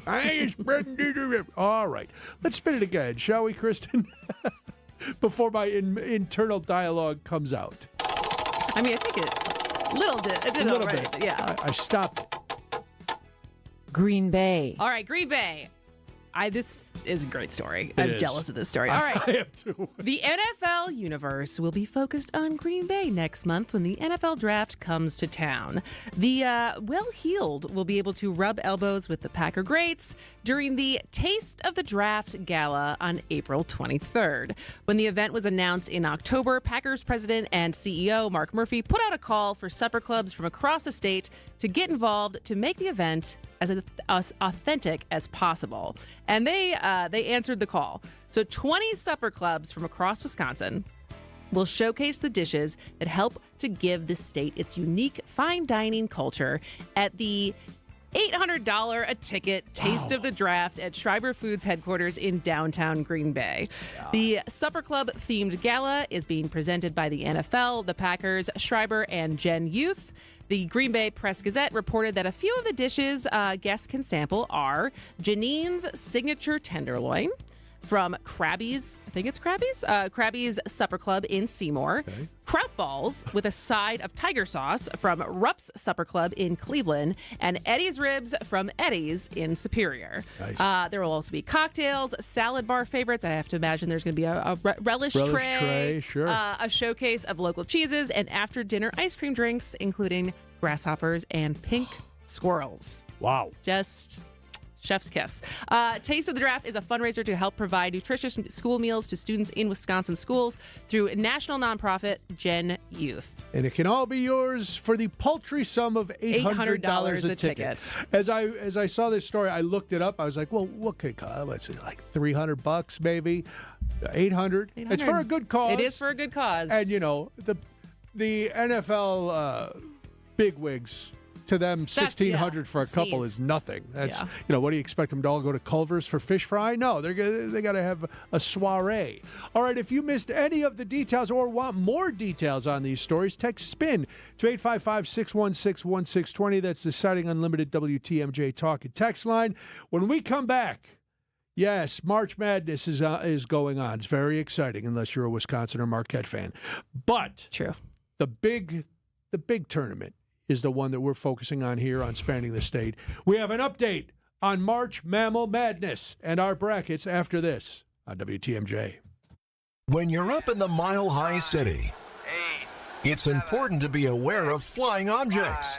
I ain't spreading. All right. Let's spin it again, shall we, Kristin? Before my internal dialogue comes out. I mean, I think it did all right. Bit. Yeah. I stopped it. Green Bay. All right, Green Bay. This is a great story. I'm jealous of this story. All right. I am too. The NFL universe will be focused on Green Bay next month when the NFL draft comes to town. The well-heeled will be able to rub elbows with the Packer greats during the Taste of the Draft Gala on April 23rd. When the event was announced in October, Packers president and CEO Mark Murphy put out a call for supper clubs from across the state to get involved to make the event as authentic as possible. And they answered the call. So 20 supper clubs from across Wisconsin will showcase the dishes that help to give the state its unique fine dining culture at the $800 a ticket Taste of the Draft at Schreiber Foods headquarters in downtown Green Bay. Yeah. The Supper Club themed gala is being presented by the NFL, the Packers, Schreiber, and Gen Youth. The Green Bay Press-Gazette reported that a few of the dishes guests can sample are Janine's signature tenderloin from Krabby's, I think it's Krabby's? Krabby's Supper Club in Seymour. Okay. Kraut balls with a side of tiger sauce from Rupp's Supper Club in Cleveland, and Eddie's ribs from Eddie's in Superior. Nice. There will also be cocktails, salad bar favorites. I have to imagine there's going to be a relish tray, sure. A showcase of local cheeses, and after-dinner ice cream drinks, including grasshoppers and pink squirrels. Wow. Just chef's kiss. Taste of the Draft is a fundraiser to help provide nutritious school meals to students in Wisconsin schools through national nonprofit Gen Youth. And it can all be yours for the paltry sum of $800 a ticket. As I saw this story, I looked it up. I was like, well, what could it cost? Let's see, like $300 maybe, $800. It's for a good cause. It is for a good cause. And you know the NFL bigwigs. To them, $1,600 for a couple is nothing. That's what do you expect them to all go to Culver's for fish fry? No, they got to have a soiree. All right, if you missed any of the details or want more details on these stories, text SPIN to 855-616-1620. That's the Siding Unlimited WTMJ Talk and Text line. When we come back, yes, March Madness is going on. It's very exciting, unless you're a Wisconsin or Marquette fan. But true, the big tournament is the one that we're focusing on here on Spanning the State. We have an update on March Mammal Madness and our brackets after this on WTMJ. When you're up in the Mile High City, it's important to be aware of flying objects,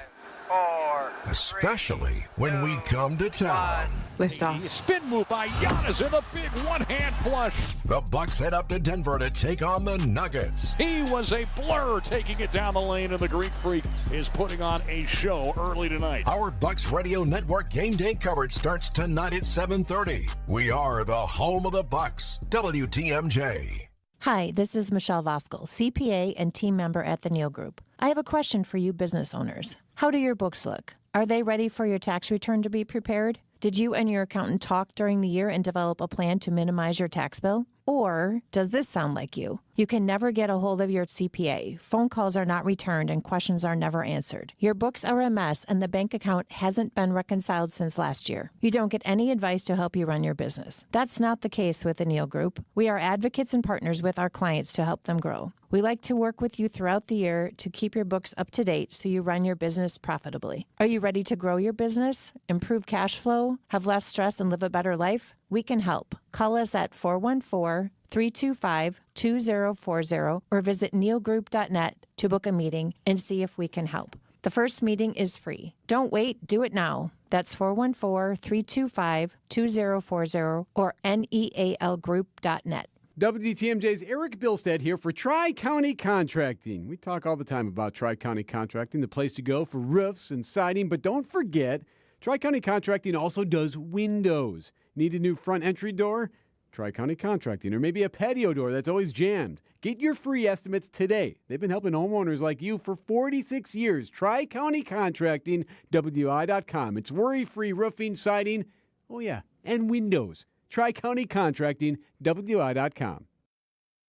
especially when we come to town. Liftoff. Spin move by Giannis in the big one-hand flush. The Bucks head up to Denver to take on the Nuggets. He was a blur taking it down the lane, and the Greek Freak is putting on a show early tonight. Our Bucks Radio Network game day coverage starts tonight at 7:30. We are the home of the Bucks, WTMJ. Hi, this is Michelle Voskel, CPA and team member at the Neal Group. I have a question for you business owners. How do your books look? Are they ready for your tax return to be prepared? Did you and your accountant talk during the year and develop a plan to minimize your tax bill? Or does this sound like you? You can never get a hold of your CPA. Phone calls are not returned and questions are never answered. Your books are a mess and the bank account hasn't been reconciled since last year. You don't get any advice to help you run your business. That's not the case with the Neal Group. We are advocates and partners with our clients to help them grow. We like to work with you throughout the year to keep your books up to date so you run your business profitably. Are you ready to grow your business, improve cash flow, have less stress, and live a better life? We can help. Call us at 414-325-2040 or visit nealgroup.net to book a meeting and see if we can help. The first meeting is free. Don't wait, do it now. That's 414-325-2040 or nealgroup.net. WTMJ's Eric Bilstead here for Tri-County Contracting. We talk all the time about Tri-County Contracting, the place to go for roofs and siding, but don't forget, Tri-County Contracting also does windows. Need a new front entry door? Tri-County Contracting. Or maybe a patio door that's always jammed. Get your free estimates today. They've been helping homeowners like you for 46 years. Tri-County Contracting, WI.com. It's worry-free roofing, siding, oh yeah, and windows. Tri-County Contracting, WI.com.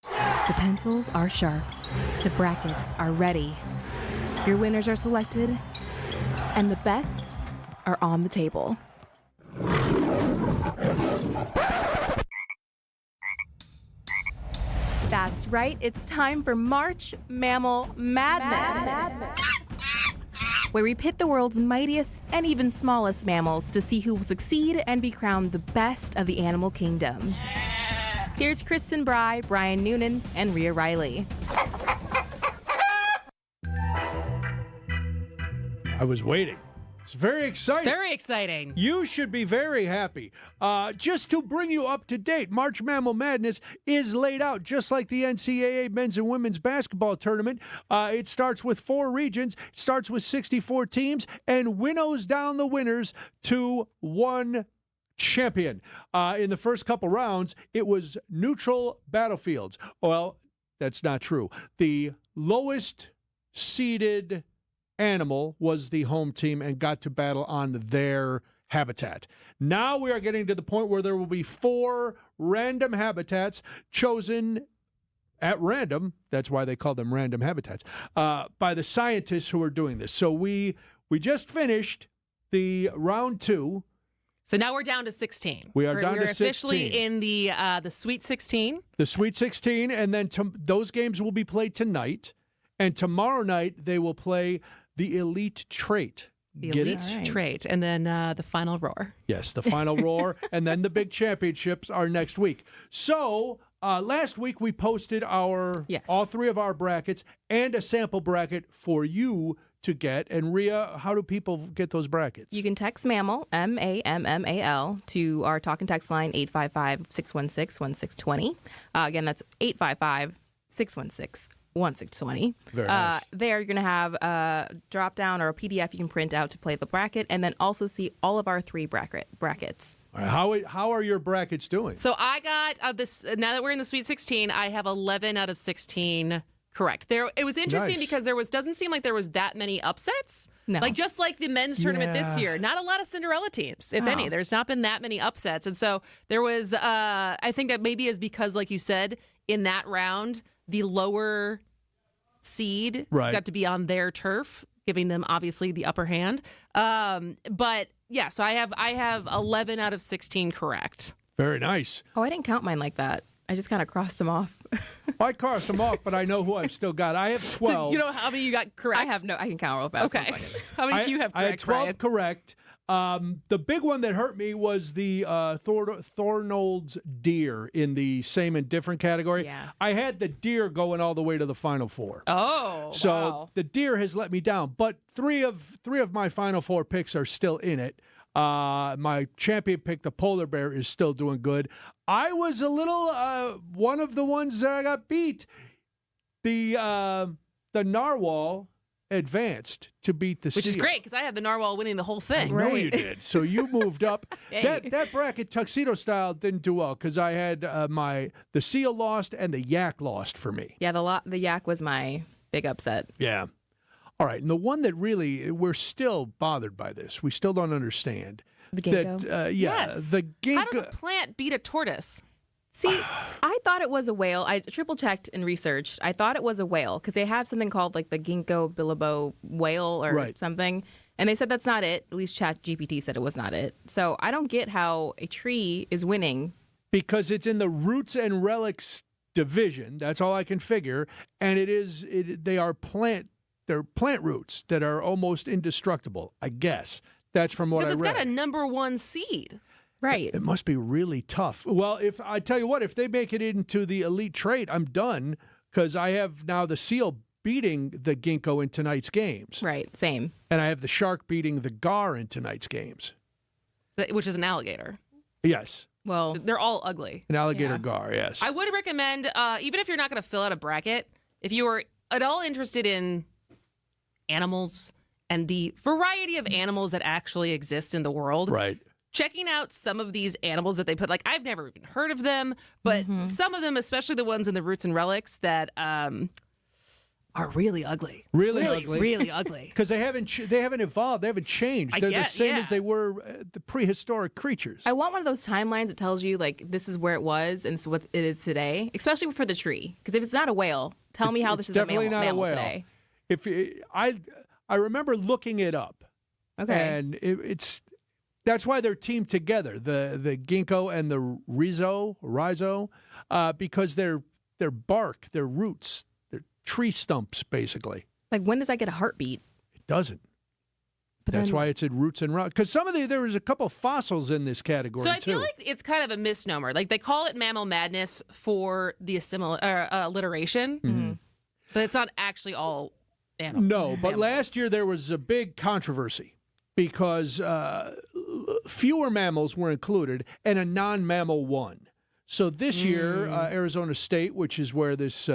The pencils are sharp. The brackets are ready. Your winners are selected, and the bets are on the table. That's right. It's time for March Mammal Madness. Where we pit the world's mightiest and even smallest mammals to see who will succeed and be crowned the best of the animal kingdom. Here's Kristin, Brey, Brian Noonan, and Rhea Riley. I was waiting. It's very exciting. Very exciting. You should be very happy. Just to bring you up to date, March Mammal Madness is laid out just like the NCAA men's and women's basketball tournament. It starts with 4 regions. It starts with 64 teams and winnows down the winners to 1 champion. In the first couple rounds, it was neutral battlefields. Well, that's not true. The lowest seeded animal was the home team and got to battle on their habitat. Now we are getting to the point where there will be 4 random habitats chosen at random. That's why they call them random habitats, by the scientists who are doing this. So we just finished the round 2. So now we're down to 16. We're down to 16. We're officially in the Sweet 16. The Sweet 16, and then those games will be played tonight. And tomorrow night they will play the Elite Trait. The Elite Trait, and then the Final Roar. Yes, the Final Roar, and then the big championships are next week. So last week we posted all 3 of our brackets and a sample bracket for you to get. And Rhea, how do people get those brackets? You can text MAMMAL, MAMMAL, to our talk and text line 855-616-1620. Again, that's 855-616-1620. 1620. Very nice. There you're going to have a drop down or a PDF you can print out to play the bracket, and then also see all of our 3 brackets. All right, how are your brackets doing? So I got this. Now that we're in the Sweet 16, I have 11 out of 16 correct. It was interesting because doesn't seem like there was that many upsets. No. Like just like the men's tournament this year, not a lot of Cinderella teams, if any. There's not been that many upsets, and so there was. I think that maybe is because, like you said, in that round, the lower seed got to be on their turf, giving them obviously the upper hand. But yeah, so I have 11 out of 16 correct. Very nice. Oh, I didn't count mine like that. I just kind of crossed them off. I crossed them off, but I know who I've still got. I have 12. So you know how many you got correct? I can count real fast. Okay. How many do you have correct? I had 12 correct. The big one that hurt me was the Thornold's deer in the same and different category. Yeah. I had the deer going all the way to the Final Four. Oh, so wow. the deer has let me down. But three of my Final Four picks are still in it. My champion pick, the polar bear, is still doing good. I was a little one of the ones that I got beat. The narwhal advanced to beat the seal. Which is great because I had the narwhal winning the whole thing. I know you did. So you moved up. That bracket, tuxedo style, didn't do well because I had the seal lost and the yak lost for me. Yeah, the yak was my big upset. Yeah. All right, and the one that really, we're still bothered by this. We still don't understand. The ginkgo? Yes. The ginkgo. How does a plant beat a tortoise? See, I thought it was a whale. I triple checked and researched. I thought it was a whale because they have something called like the ginkgo biloba whale or something. And they said that's not it. At least ChatGPT said it was not it. So I don't get how a tree is winning. Because it's in the roots and relics division. That's all I can figure. And they're plant roots that are almost indestructible, I guess. That's from what I read. Because it's got a number 1 seed. Right. It must be really tough. Well, if I tell you what, if they make it into the elite trait, I'm done because I have now the seal beating the ginkgo in tonight's games. Right, same. And I have the shark beating the gar in tonight's games. Which is an alligator. Yes. Well, they're all ugly. An alligator gar, yes. I would recommend, even if you're not going to fill out a bracket, if you are at all interested in animals and the variety of animals that actually exist in the world. Right. Checking out some of these animals that they put, like I've never even heard of them, but some of them, especially the ones in the roots and relics that are really ugly. Really ugly. Really ugly. Because they haven't evolved. They haven't changed. They're the same as they were the prehistoric creatures. I want one of those timelines that tells you like this is where it was and this is what it is today, especially for the tree. Because if it's not a whale, tell me how this is definitely a not mammal a whale. today. I remember looking it up. Okay. And that's why they're teamed together, the ginkgo and the rhizo, because their bark, their roots, their tree stumps, basically. Like when does that get a heartbeat? It doesn't. But that's why it's in roots and rot. Because there was a couple fossils in this category, So I too. feel like it's kind of a misnomer. Like they call it mammal madness for the alliteration, but it's not actually all animals. No, but last year there was a big controversy because fewer mammals were included and a non-mammal won. So this year, Arizona State, which is where this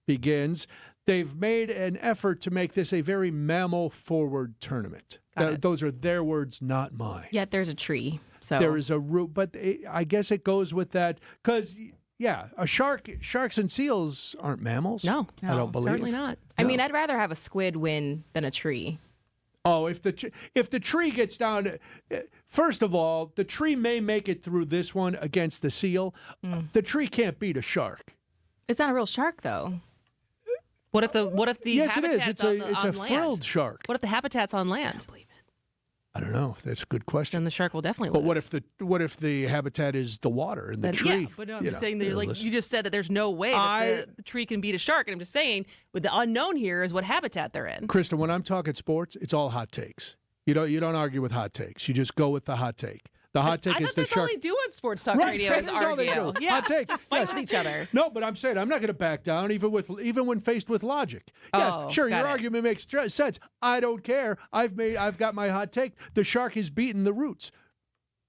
begins, they've made an effort to make this a very mammal-forward tournament. Those are their words, not mine. Yet there's a tree. So there is a root, but I guess it goes with that because, sharks and seals aren't mammals. No, I don't believe. Certainly not. I mean, I'd rather have a squid win than a tree. Oh, if the tree gets down, first of all, the tree may make it through this one against the seal. The tree can't beat a shark. It's not a real shark, though. What if the yes, it is. habitat's It's on a land? frilled shark. What if the habitat's on land? I don't know. That's a good question. Then the shark will definitely But lose. what if the habitat is the water and the tree? Yeah, but no, I'm just saying that you just said that there's no way that the tree can beat a shark, and I'm just saying with the unknown here is what habitat they're in. Kristin, when I'm talking sports, it's all hot takes. You don't argue with hot takes. You just go with the hot take. The hot take is the that's shark. all they do on sports talk Right, radio that is is all they argue. do. Yeah, Hot take. just fight with each other. No, but I'm saying I'm not going to back down, even when faced with logic. Yes, Oh, sure, got your it. argument makes sense. I don't care. I've got my hot take. The shark is beating the roots.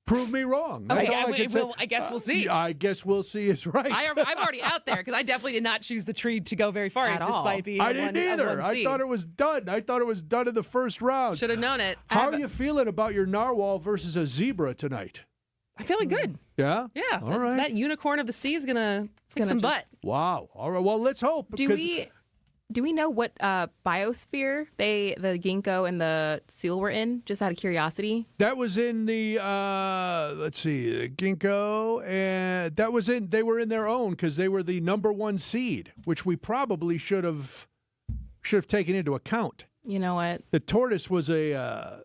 Prove me wrong. That's all I can say. I guess we'll see. I guess we'll see is right. I'm already out there because I definitely did not choose the tree to go very far, despite being I a didn't one, either. a one I seed. thought it was done. I thought it was done in the first round. Should have known it. How are you feeling about your narwhal versus a zebra tonight? I'm feeling good. Yeah? Yeah. All right. That unicorn of the sea is gonna kick some butt. Wow. All right. Well, let's hope. Do we know what biosphere the ginkgo and the seal were in? Just out of curiosity. That was in the the ginkgo, and they were in their own because they were the number 1 seed, which we probably should have taken into account. You know what? The tortoise was the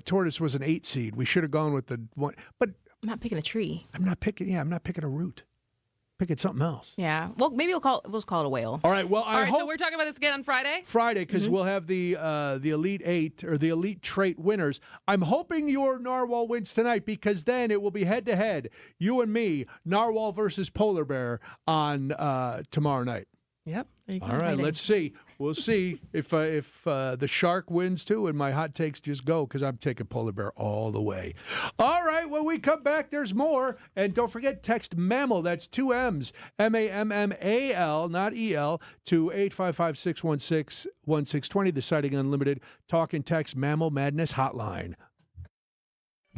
tortoise was an 8 seed. We should have gone with the one, but I'm not picking a tree. I'm not picking a root. picking something else. Yeah. Well, maybe we'll call it a whale. All right. Well, All right, so we're talking about this again on Friday? Friday, because we'll have the Elite Eight or the Elite Trait winners. I'm hoping your narwhal wins tonight, because then it will be head-to-head, you and me, narwhal versus polar bear on tomorrow night. Yep. All right, let's see. We'll see if the shark wins too, and my hot takes just go, because I'm taking polar bear all the way. All right, when we come back, there's more. And don't forget, text MAMMAL, that's 2 M's, MAMMAL, not EL, to 855-616-1620, the Sighting Unlimited Talk and Text MAMMAL Madness Hotline.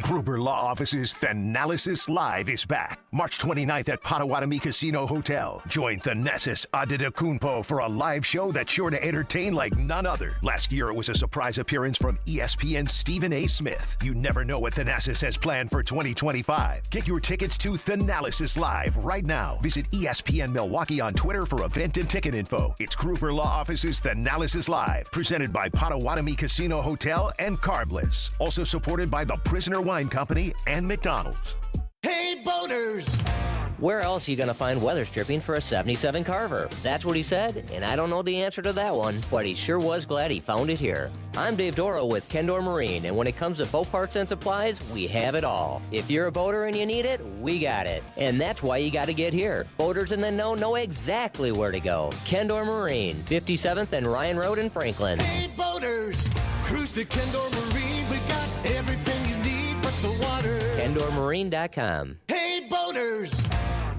Gruber Law Office's Thanalysis Live is back. March 29th at Potawatomi Casino Hotel. Join Thanasis Adetokunbo for a live show that's sure to entertain like none other. Last year, it was a surprise appearance from ESPN's Stephen A. Smith. You never know what Thanasis has planned for 2025. Get your tickets to Thanalysis Live right now. Visit ESPN Milwaukee on Twitter for event and ticket info. It's Gruber Law Office's Thanalysis Live, presented by Potawatomi Casino Hotel and Carbless. Also supported by the Prisoner Wine Company and McDonald's. Hey, boaters! Where else are you going to find weather stripping for a 77 Carver? That's what he said, and I don't know the answer to that one, but he sure was glad he found it here. I'm Dave Doro with Kendor Marine, and when it comes to boat parts and supplies, we have it all. If you're a boater and you need it, we got it. And that's why you got to get here. Boaters in the know exactly where to go. Kendor Marine, 57th and Ryan Road in Franklin. Hey, boaters! Cruise to Kendor Marine. We got everything you need but the water. KendorMarine.com. Hey, boaters!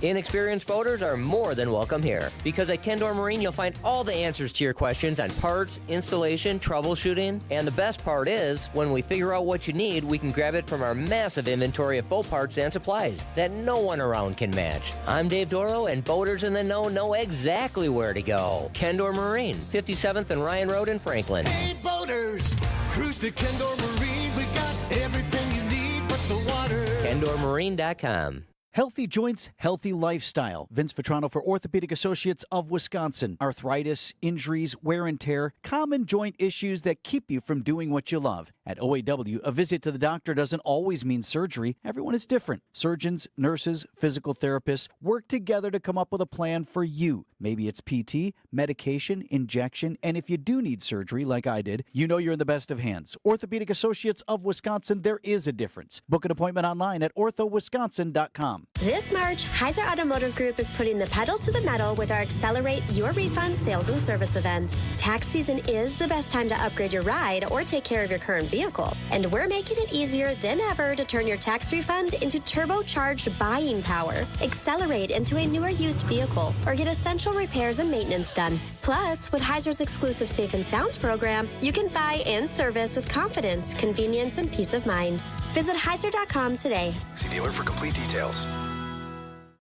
Inexperienced boaters are more than welcome here, because at Kendor Marine you'll find all the answers to your questions on parts, installation, troubleshooting, and the best part is, when we figure out what you need, we can grab it from our massive inventory of boat parts and supplies that no one around can match. I'm Dave Doro, and boaters in the know exactly where to go. Kendor Marine, 57th and Ryan Road in Franklin. Hey, boaters! Cruise to Kendor Marine. We got everything you need but the water. KendorMarine.com. Healthy joints, healthy lifestyle. Vince Vitrano for Orthopedic Associates of Wisconsin. Arthritis, injuries, wear and tear, common joint issues that keep you from doing what you love. At OAW, a visit to the doctor doesn't always mean surgery. Everyone is different. Surgeons, nurses, physical therapists work together to come up with a plan for you. Maybe it's PT, medication, injection, and if you do need surgery, like I did, you know you're in the best of hands. Orthopedic Associates of Wisconsin, there is a difference. Book an appointment online at orthowisconsin.com. This March, Heiser Automotive Group is putting the pedal to the metal with our Accelerate Your Refund sales and service event. Tax season is the best time to upgrade your ride or take care of your current vehicle. And we're making it easier than ever to turn your tax refund into turbocharged buying power. Accelerate into a newer used vehicle or get essential repairs and maintenance done. Plus, with Heiser's exclusive Safe and Sound program, you can buy and service with confidence, convenience, and peace of mind. Visit Heiser.com today. See dealer for complete details.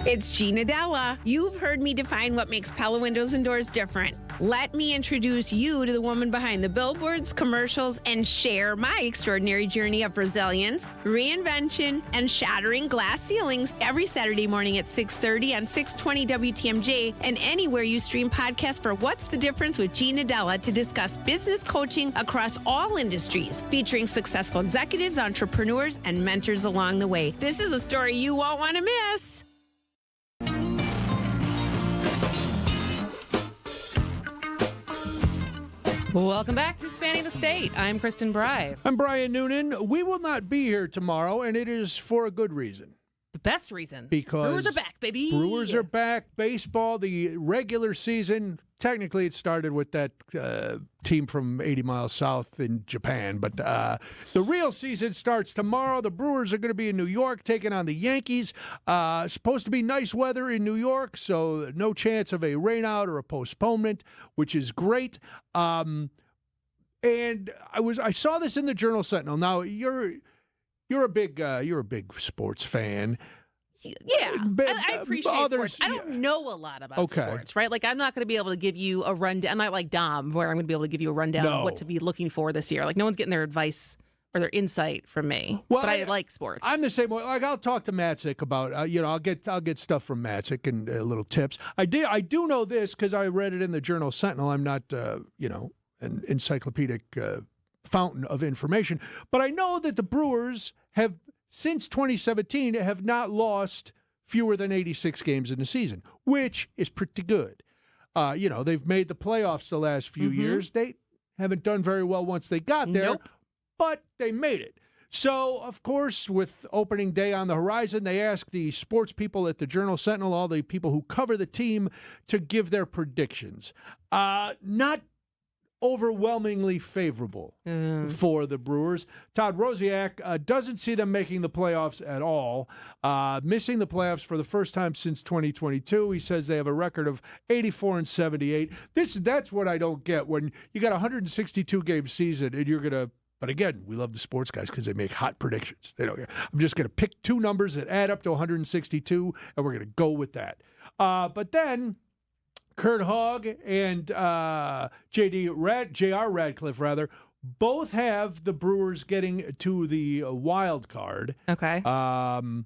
It's Gina Della. You've heard me define what makes Pella Windows and Doors different. Let me introduce you to the woman behind the billboards, commercials, and share my extraordinary journey of resilience, reinvention, and shattering glass ceilings every Saturday morning at 6:30 on 620 WTMJ and anywhere you stream podcasts for What's the Difference with Gina Della to discuss business coaching across all industries, featuring successful executives, entrepreneurs, and mentors along the way. This is a story you won't want to miss. Welcome back to Spanning the State. I'm Kristin Brey. I'm Brian Noonan. We will not be here tomorrow, and it is for a good reason. The best reason. Because Brewers are back, baby. Brewers are back. Baseball, the regular season, technically it started with that team from 80 miles south in Japan. But the real season starts tomorrow. The Brewers are going to be in New York taking on the Yankees. Supposed to be nice weather in New York, so no chance of a rainout or a postponement, which is great. And I saw this in the Journal Sentinel. Now you're a big sports fan. Yeah, I appreciate sports. I don't know a lot about sports, right? Like, I'm not going to be able to give you a rundown. I'm not like Dom, where I'm going to be able to give you a rundown of what to be looking for this year. Like, no one's getting their advice or their insight from me. Well, but I like sports. I'm the same way. Like, I'll talk to Matzik about, I'll get stuff from Matzik and little tips. I do know this because I read it in the Journal Sentinel. I'm not, an encyclopedic fountain of information, but I know that the Brewers have, since 2017, have not lost fewer than 86 games in the season, which is pretty good. They've made the playoffs the last few years. They haven't done very well once they got there, but they made it. So, of course, with opening day on the horizon, they asked the sports people at the Journal-Sentinel, all the people who cover the team, to give their predictions. Not overwhelmingly favorable for the Brewers. Todd Rosiak doesn't see them making the playoffs at all, missing the playoffs for the first time since 2022. He says they have a record of 84-78. That's what I don't get. When you got a 162-game season and you're going to, but again, we love the sports guys because they make hot predictions. They don't. I'm just going to pick two numbers that add up to 162, and we're going to go with that. But then Kurt Hogg and J.R. Radcliffe, both have the Brewers getting to the wild card. Okay. I'm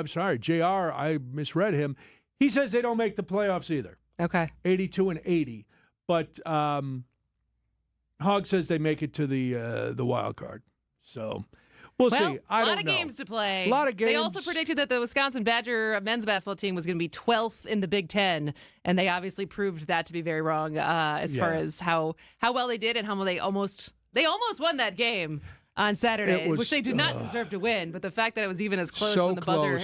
sorry. J.R., I misread him. He says they don't make the playoffs either. Okay. 82-80. But Hogg says they make it to the wild card. So we'll see. I don't know. A lot of games to play. A lot of games. They also predicted that the Wisconsin Badger men's basketball team was going to be 12th in the Big Ten, and they obviously proved that to be very wrong as far as how well they did and how they almost won that game on Saturday, which they did not deserve to win. But the fact that it was even as close when the buzzer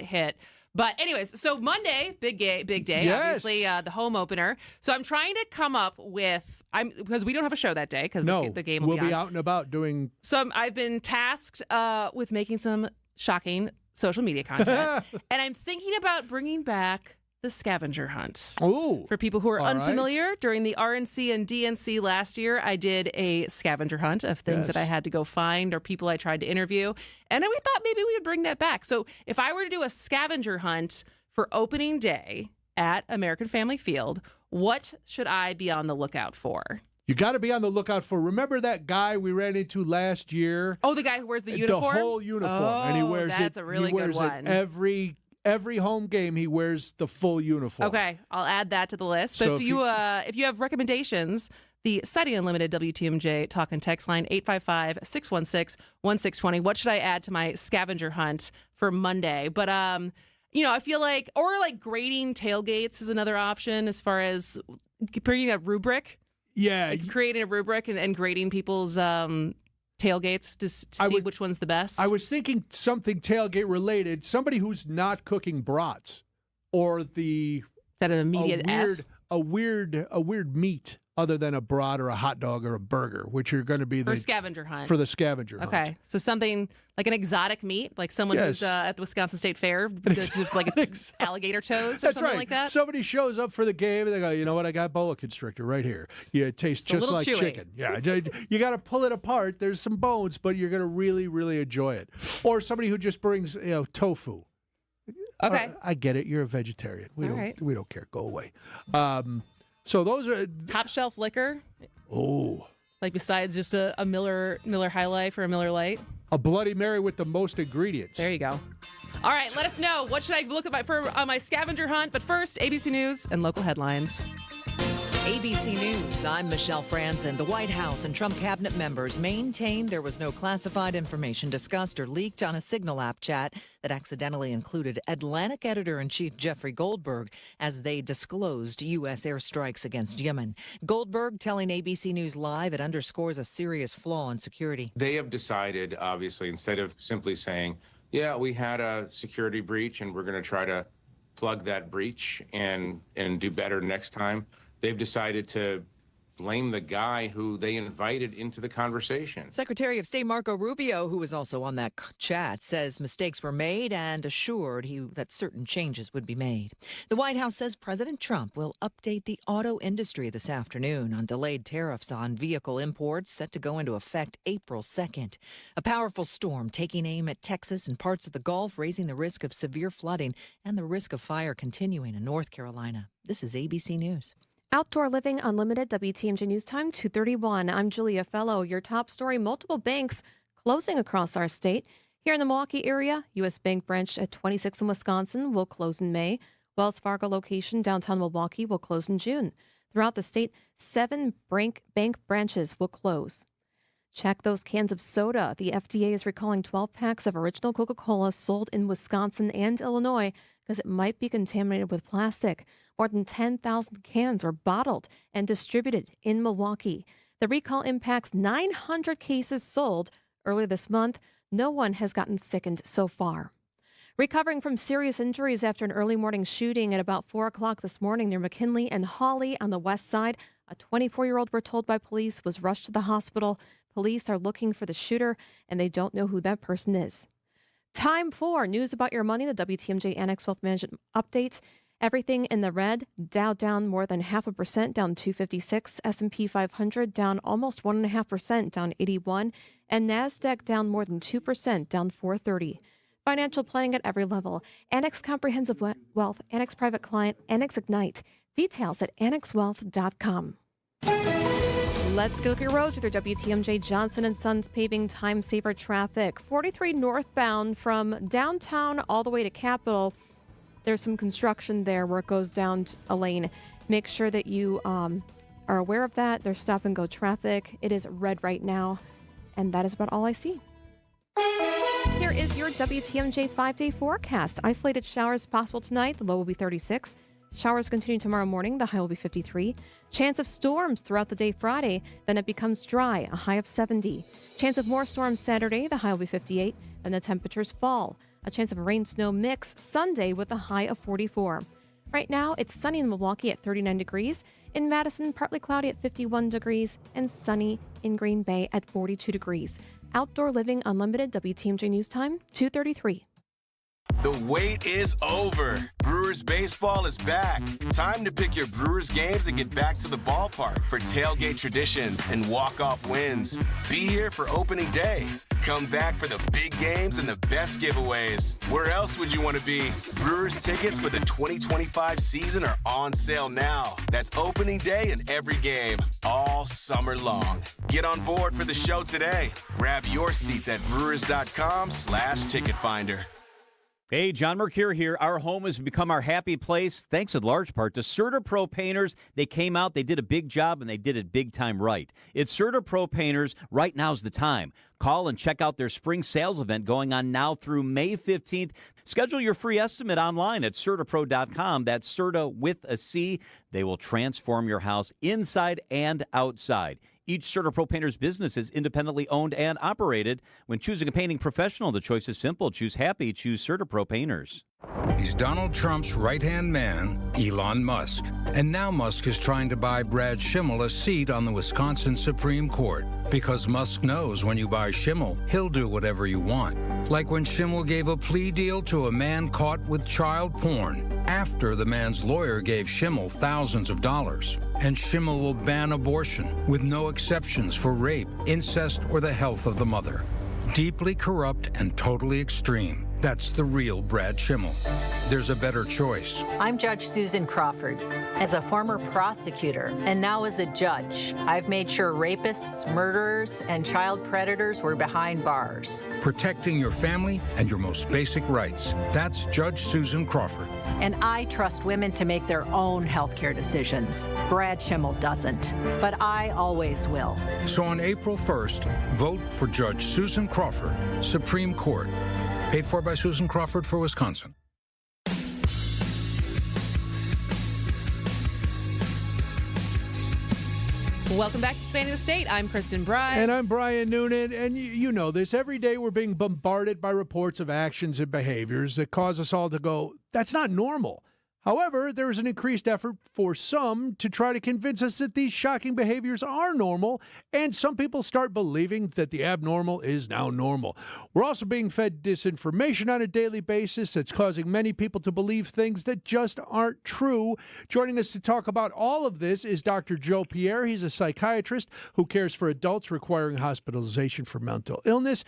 hit. But anyways, so Monday, big day, obviously the home opener. So I'm trying to come up with, because we don't have a show that day because the game will be out and about doing. So I've been tasked with making some shocking social media content, and I'm thinking about bringing back the scavenger hunt. Ooh. For people who are All unfamiliar, right. during the RNC and DNC last year, I did a scavenger hunt of things that I had to go find or people I tried to interview. And then we thought maybe we would bring that back. So if I were to do a scavenger hunt for opening day at American Family Field, what should I be on the lookout for? You got to be on the lookout for. Remember that guy we ran into last year? Oh, the guy who wears the uniform? The whole uniform. Oh, and he wears that's it. a really he wears good one. It every home game, he wears the full uniform. Okay, I'll add that to the list. But So if you have recommendations, the Citing Unlimited WTMJ talk and text line 855-616-1620. What should I add to my scavenger hunt for Monday? But I feel like grading tailgates is another option as far as bringing a rubric. Yeah, creating a rubric and grading people's tailgates to see which one's the best. I was thinking something tailgate related. Somebody who's not cooking brats, or is that an immediate a weird meat other than a brat or a hot dog or a burger, which are going to be for scavenger hunt. For the scavenger hunt. Okay, so something like an exotic meat, like someone who's at the Wisconsin State Fair, just like alligator toes or something like that. Somebody shows up for the game and they go, you know what, I got boa constrictor right here. Yeah, it tastes just like chewy. chicken. Yeah, you got to pull it apart. There's some bones, but you're going to really, really enjoy it. Or somebody who just brings tofu. Okay, I get it. You're a vegetarian. We don't care. Go away. So those are top shelf liquor. Oh, like besides just a Miller High Life or a Miller Lite. A Bloody Mary with the most ingredients. There you go. All right, let us know. What should I look at for my scavenger hunt? But first, ABC News and local headlines. ABC News, I'm Michelle Franzen. The White House and Trump cabinet members maintain there was no classified information discussed or leaked on a Signal app chat that accidentally included Atlantic editor-in-chief Jeffrey Goldberg as they disclosed U.S. airstrikes against Yemen. Goldberg telling ABC News Live it underscores a serious flaw in security. They have decided, obviously, instead of simply saying, yeah, we had a security breach and we're going to try to plug that breach and do better next time, they've decided to blame the guy who they invited into the conversation. Secretary of State Marco Rubio, who was also on that chat, says mistakes were made and assured that certain changes would be made. The White House says President Trump will update the auto industry this afternoon on delayed tariffs on vehicle imports set to go into effect April 2nd. A powerful storm taking aim at Texas and parts of the Gulf, raising the risk of severe flooding and the risk of fire continuing in North Carolina. This is ABC News. Outdoor Living Unlimited, WTMJ News Time, 2:31. I'm Julia Fellow. Your top story, multiple banks closing across our state. Here in the Milwaukee area, U.S. Bank branch at 26 in Wisconsin will close in May. Wells Fargo location downtown Milwaukee will close in June. Throughout the state, 7 bank branches will close. Check those cans of soda. The FDA is recalling 12 packs of original Coca-Cola sold in Wisconsin and Illinois because it might be contaminated with plastic. More than 10,000 cans were bottled and distributed in Milwaukee. The recall impacts 900 cases sold earlier this month. No one has gotten sickened so far. Recovering from serious injuries after an early morning shooting at about 4 o'clock this morning near McKinley and Hawley on the west side, a 24-year-old, we're told by police, was rushed to the hospital. Police are looking for the shooter, and they don't know who that person is. Time for news about your money, the WTMJ Annex Wealth Management update. Everything in the red. Dow down more than 0.5%, down 256. S&P 500 down almost 1.5%, down 81. And NASDAQ down more than 2%, down 430. Financial planning at every level. Annex Comprehensive Wealth, Annex Private Client, Annex Ignite. Details at annexwealth.com. Let's go look at your roads with your WTMJ Johnson & Sons paving time saver traffic. 43 northbound from downtown all the way to Capitol. There's some construction there where it goes down a lane. Make sure that you are aware of that. There's stop and go traffic. It is red right now. And that is about all I see. Here is your WTMJ 5-day forecast. Isolated showers possible tonight. The low will be 36. Showers continue tomorrow morning. The high will be 53. Chance of storms throughout the day Friday. Then it becomes dry. A high of 70. Chance of more storms Saturday. The high will be 58. Then the temperatures fall. A chance of a rain-snow mix Sunday with a high of 44. Right now, it's sunny in Milwaukee at 39 degrees. In Madison, partly cloudy at 51 degrees. And sunny in Green Bay at 42 degrees. Outdoor Living Unlimited, WTMJ News Time, 2:33. The wait is over. Brewers baseball is back. Time to pick your Brewers games and get back to the ballpark for tailgate traditions and walk-off wins. Be here for opening day. Come back for the big games and the best giveaways. Where else would you want to be? Brewers tickets for the 2025 season are on sale now. That's opening day and every game, all summer long. Get on board for the show today. Grab your seats at brewers.com/ticket finder. Hey, John Mercure here. Our home has become our happy place, thanks in large part to CertaPro Painters. They came out, they did a big job, and they did it big time right. It's CertaPro Painters. Right now's the time. Call and check out their spring sales event going on now through May 15th. Schedule your free estimate online at CertaPro.com. That's Certa with a C. They will transform your house inside and outside. Each CertaPro Painter's business is independently owned and operated. When choosing a painting professional, the choice is simple. Choose happy. Choose CertaPro Painters. He's Donald Trump's right-hand man, Elon Musk. And now Musk is trying to buy Brad Schimmel a seat on the Wisconsin Supreme Court. Because Musk knows when you buy Schimmel, he'll do whatever you want. Like when Schimmel gave a plea deal to a man caught with child porn after the man's lawyer gave Schimmel thousands of dollars. And Schimmel will ban abortion with no exceptions for rape, incest, or the health of the mother. Deeply corrupt and totally extreme. That's the real Brad Schimmel. There's a better choice. I'm Judge Susan Crawford. As a former prosecutor and now as a judge, I've made sure rapists, murderers, and child predators were behind bars. Protecting your family and your most basic rights. That's Judge Susan Crawford. And I trust women to make their own healthcare decisions. Brad Schimmel doesn't, but I always will. So on April 1st, vote for Judge Susan Crawford, Supreme Court. Paid for by Susan Crawford for Wisconsin. Welcome back to Spanning the State. I'm Kristin Brey. And I'm Brian Noonan. And you know this. Every day we're being bombarded by reports of actions and behaviors that cause us all to go, that's not normal. However, there is an increased effort for some to try to convince us that these shocking behaviors are normal, and some people start believing that the abnormal is now normal. We're also being fed disinformation on a daily basis that's causing many people to believe things that just aren't true. Joining us to talk about all of this is Dr. Joe Pierre. He's a psychiatrist who cares for adults requiring hospitalization for mental illness.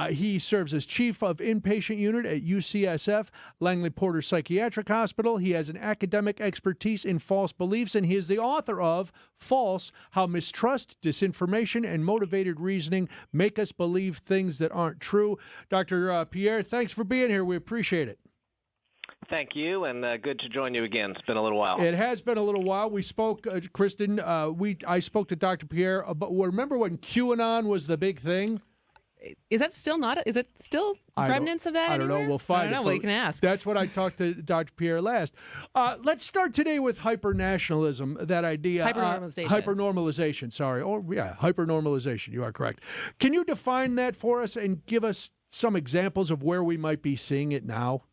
He serves as chief of inpatient unit at UCSF Langley Porter Psychiatric Hospital. He has an academic expertise in false beliefs, and he is the author of False: How Mistrust, Disinformation, and Motivated Reasoning Make Us Believe Things That Aren't True. Dr. Pierre, thanks for being here. We appreciate it. Thank you, and good to join you again. It's been a little while. It has been a little while. We spoke, Kristin. I spoke to Dr. Pierre about. Remember when QAnon was the big thing? Is that still not? Is it still remnants of that? I don't know. We'll find I don't know. it. Well, you can ask. That's what I talked to Dr. Pierre last. Let's start today with hypernationalism. That idea. Hypernormalization. Hypernormalization. Sorry. Hypernormalization. You are correct. Can you define that for us and give us some examples of where we might be seeing it now?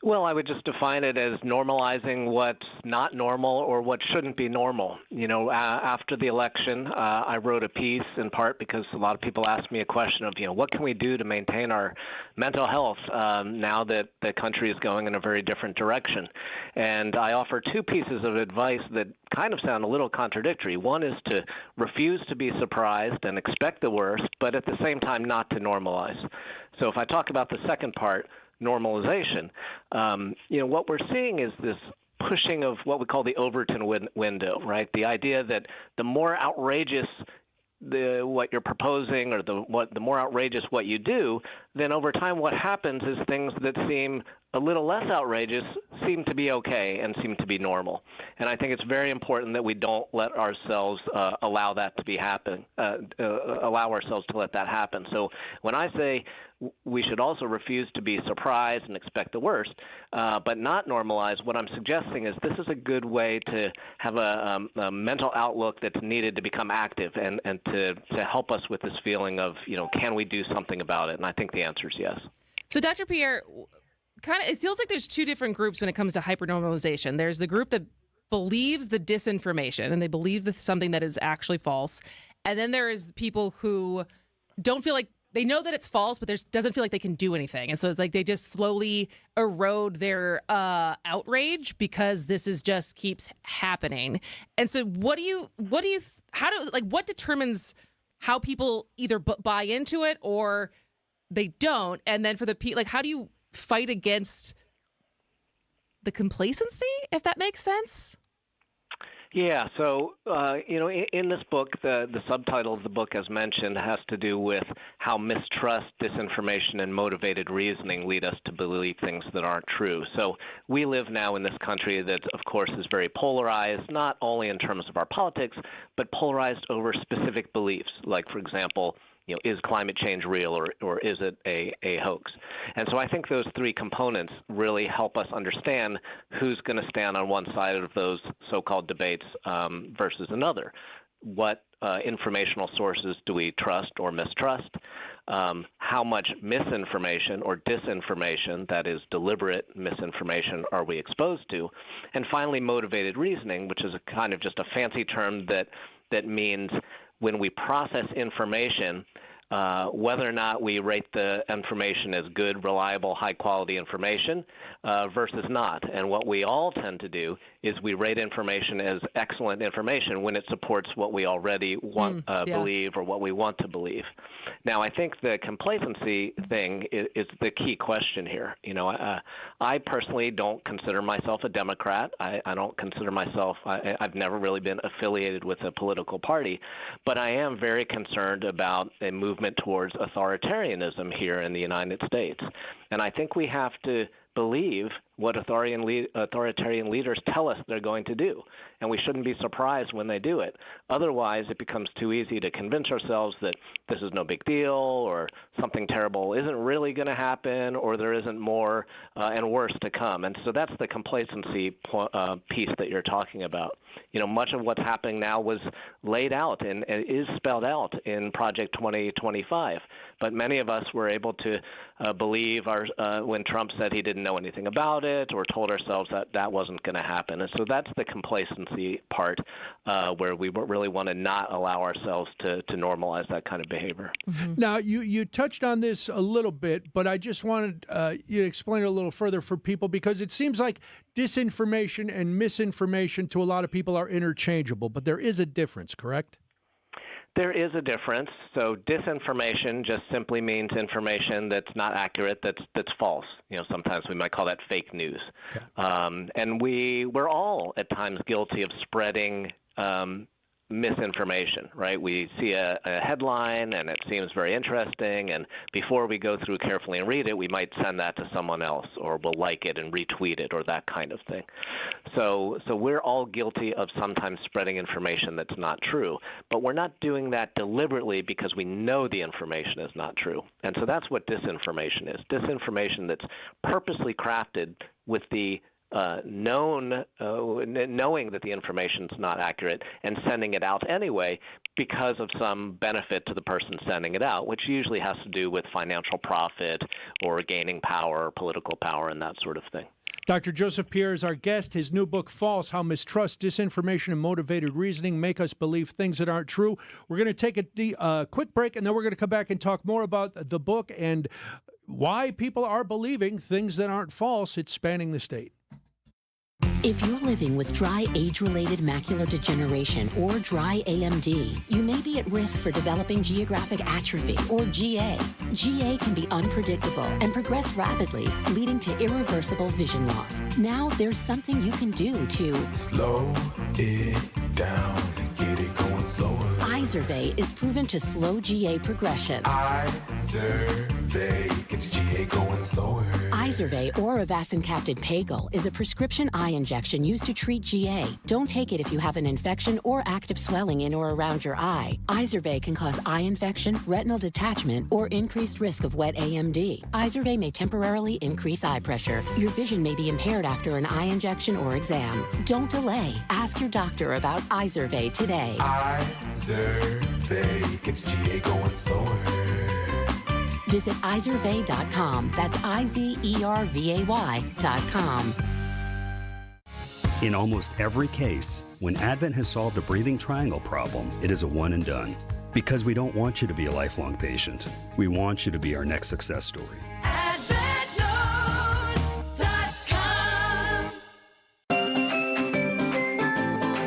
Well, I would just define it as normalizing what's not normal or what shouldn't be normal. You know, after the election, I wrote a piece in part because a lot of people asked me a question of, what can we do to maintain our mental health now that the country is going in a very different direction? And I offer two pieces of advice that kind of sound a little contradictory. One is to refuse to be surprised and expect the worst, but at the same time not to normalize. So if I talk about the second part, normalization, what we're seeing is this pushing of what we call the Overton window, right? The idea that the more outrageous what you're proposing or the more outrageous what you do, then over time what happens is things that seem a little less outrageous seem to be okay and seem to be normal. And I think it's very important that we don't let ourselves allow that to be happen, allow ourselves to let that happen. So when I say we should also refuse to be surprised and expect the worst, but not normalize, what I'm suggesting is this is a good way to have a mental outlook that's needed to become active and to help us with this feeling of, can we do something about it? And I think the answer is yes. So Dr. Pierre, it feels like there's two different groups when it comes to hypernormalization. There's the group that believes the disinformation and they believe something that is actually false. And then there is people who don't feel like they know that it's false, but doesn't feel like they can do anything. And so it's like they just slowly erode their outrage because this just keeps happening. And so what determines how people either buy into it or they don't? And then for how do you fight against the complacency, if that makes sense? Yeah, so, in this book, the subtitle of the book, as mentioned, has to do with how mistrust, disinformation, and motivated reasoning lead us to believe things that aren't true. So we live now in this country that, of course, is very polarized, not only in terms of our politics, but polarized over specific beliefs, like, for example, is climate change real or is it a hoax? And so I think those three components really help us understand who's going to stand on one side of those so-called debates versus another. What informational sources do we trust or mistrust? How much misinformation or disinformation, that is deliberate misinformation, are we exposed to? And finally, motivated reasoning, which is a kind of just a fancy term that means when we process information, whether or not we rate the information as good, reliable, high-quality information versus not. And what we all tend to do is we rate information as excellent information when it supports what we already believe or what we want to believe. Now, I think the complacency thing is the key question here. I personally don't consider myself a Democrat. I don't consider myself – I've never really been affiliated with a political party, but I am very concerned about a movement towards authoritarianism here in the United States. And I think we have to believe what authoritarian leaders tell us they're going to do, and we shouldn't be surprised when they do it. Otherwise, it becomes too easy to convince ourselves that this is no big deal or something terrible isn't really going to happen or there isn't more and worse to come. And so that's the complacency piece that you're talking about. Much of what's happening now was laid out and is spelled out in Project 2025. But many of us were able to believe when Trump said he didn't know anything about it or told ourselves that wasn't going to happen. And so that's the complacency part where we really want to not allow ourselves to normalize that kind of behavior. Mm-hmm. Now, you touched on this a little bit, but I just wanted you to explain it a little further for people because it seems like disinformation and misinformation to a lot of people are interchangeable, but there is a difference, correct? There is a difference. So disinformation just simply means information that's not accurate, that's false. Sometimes we might call that fake news. Okay. And we're all at times guilty of spreading misinformation, right? We see a headline and it seems very interesting, and before we go through carefully and read it, we might send that to someone else, or we'll like it and retweet it, or that kind of thing. So we're all guilty of sometimes spreading information that's not true, but we're not doing that deliberately because we know the information is not true. And so that's what disinformation is. Disinformation that's purposely crafted with the knowing that the information is not accurate and sending it out anyway because of some benefit to the person sending it out, which usually has to do with financial profit or gaining power, political power, and that sort of thing. Dr. Joseph Pierre is our guest. His new book, False, How Mistrust, Disinformation, and Motivated Reasoning Make Us Believe Things That Aren't True. We're going to take a quick break, and then we're going to come back and talk more about the book and why people are believing things that aren't false. It's spanning the state. If you're living with dry age-related macular degeneration or dry AMD, you may be at risk for developing geographic atrophy or GA. GA can be unpredictable and progress rapidly, leading to irreversible vision loss. Now there's something you can do to slow it down and get it going slower. Izervay is proven to slow GA progression. Izervay gets GA going slower. Izervay or avacincaptad pagel is a prescription eye injection used to treat GA. Don't take it if you have an infection or active swelling in or around your eye. Izervay can cause eye infection, retinal detachment, or increased risk of wet AMD. Izervay may temporarily increase eye pressure. Your vision may be impaired after an eye injection or exam. Don't delay. Ask your doctor about Izervay today. Izervay gets GA going slower. Visit Izervay.com. That's IZERVAY.com. In almost every case, when Advent has solved a breathing triangle problem, it is a one and done. Because we don't want you to be a lifelong patient. We want you to be our next success story.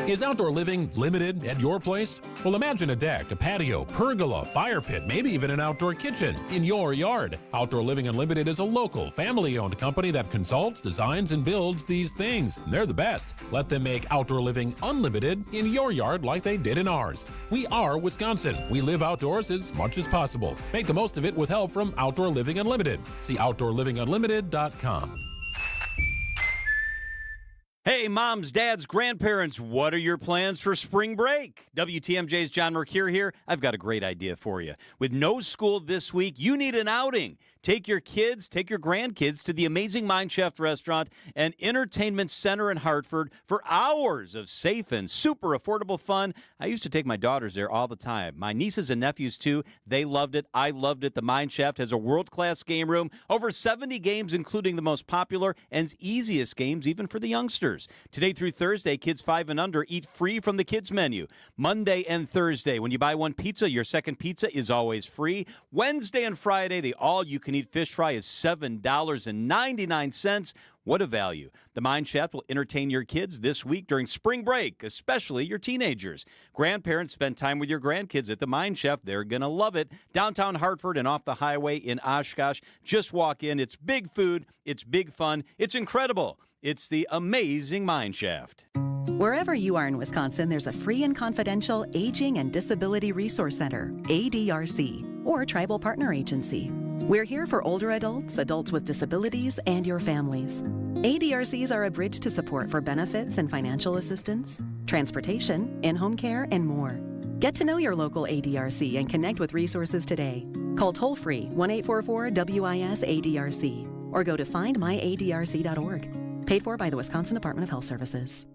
Is outdoor living limited at your place? Well, imagine a deck, a patio, pergola, fire pit, maybe even an outdoor kitchen in your yard. Outdoor Living Unlimited is a local, family-owned company that consults, designs, and builds these things. They're the best. Let them make Outdoor Living Unlimited in your yard like they did in ours. We are Wisconsin. We live outdoors as much as possible. Make the most of it with help from Outdoor Living Unlimited. See OutdoorLivingUnlimited.com. Hey, moms, dads, grandparents, what are your plans for spring break? WTMJ's John Mercure here. I've got a great idea for you. With no school this week, you need an outing. Take your kids, take your grandkids to the amazing Mind Chef restaurant and entertainment center in Hartford for hours of safe and super affordable fun. I used to take my daughters there all the time. My nieces and nephews, too. They loved it. I loved it. The Mind Chef has a world-class game room, over 70 games, including the most popular and easiest games, even for the youngsters. Today through Thursday, kids 5 and under eat free from the kids' menu. Monday and Thursday, when you buy one pizza, your second pizza is always free. Wednesday and Friday, the all-you-can-eat fish fry is $7.99. What a value. The Mind Chef will entertain your kids this week during spring break, especially your teenagers. Grandparents, spend time with your grandkids at the Mind Chef. They're going to love it. Downtown Hartford and off the highway in Oshkosh. Just walk in. It's big food. It's big fun. It's incredible. It's the amazing Mind Shaft. Wherever you are in Wisconsin, there's a free and confidential Aging and Disability Resource Center, ADRC, or Tribal Partner Agency. We're here for older adults, adults with disabilities, and your families. ADRCs are a bridge to support for benefits and financial assistance, transportation, in-home care, and more. Get to know your local ADRC and connect with resources today. Call toll-free 1-844-WIS-ADRC or go to findmyadrc.org. Paid for by the Wisconsin Department of Health Services.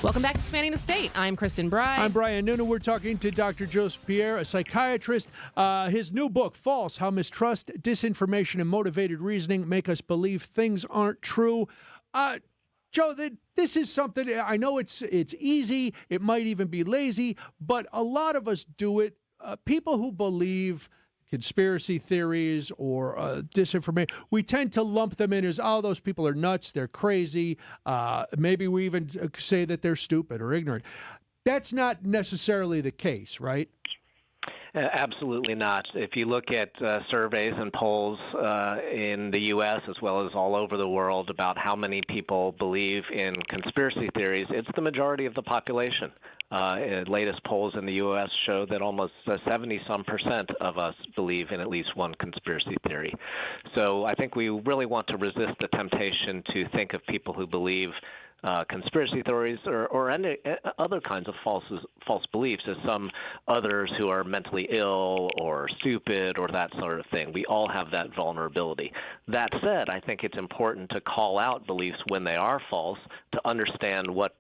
Welcome back to Spanning the State. I'm Kristin Brey. I'm Brian Noonan. We're talking to Dr. Joseph Pierre, a psychiatrist. His new book, False, How Mistrust, Disinformation, and Motivated Reasoning Make Us Believe Things Aren't True. Joe, this is something, I know it's easy, it might even be lazy, but a lot of us do it. People who believe conspiracy theories or disinformation, we tend to lump them in as, oh, those people are nuts, they're crazy. Maybe we even say that they're stupid or ignorant. That's not necessarily the case, right? Absolutely not. If you look at surveys and polls in the U.S. as well as all over the world about how many people believe in conspiracy theories, it's the majority of the population. Latest polls in the U.S. show that almost 70-some% of us believe in at least one conspiracy theory. So I think we really want to resist the temptation to think of people who believe conspiracy theories or any other kinds of false beliefs as some others who are mentally ill or stupid or that sort of thing. We all have that vulnerability. That said, I think it's important to call out beliefs when they are false, to understand what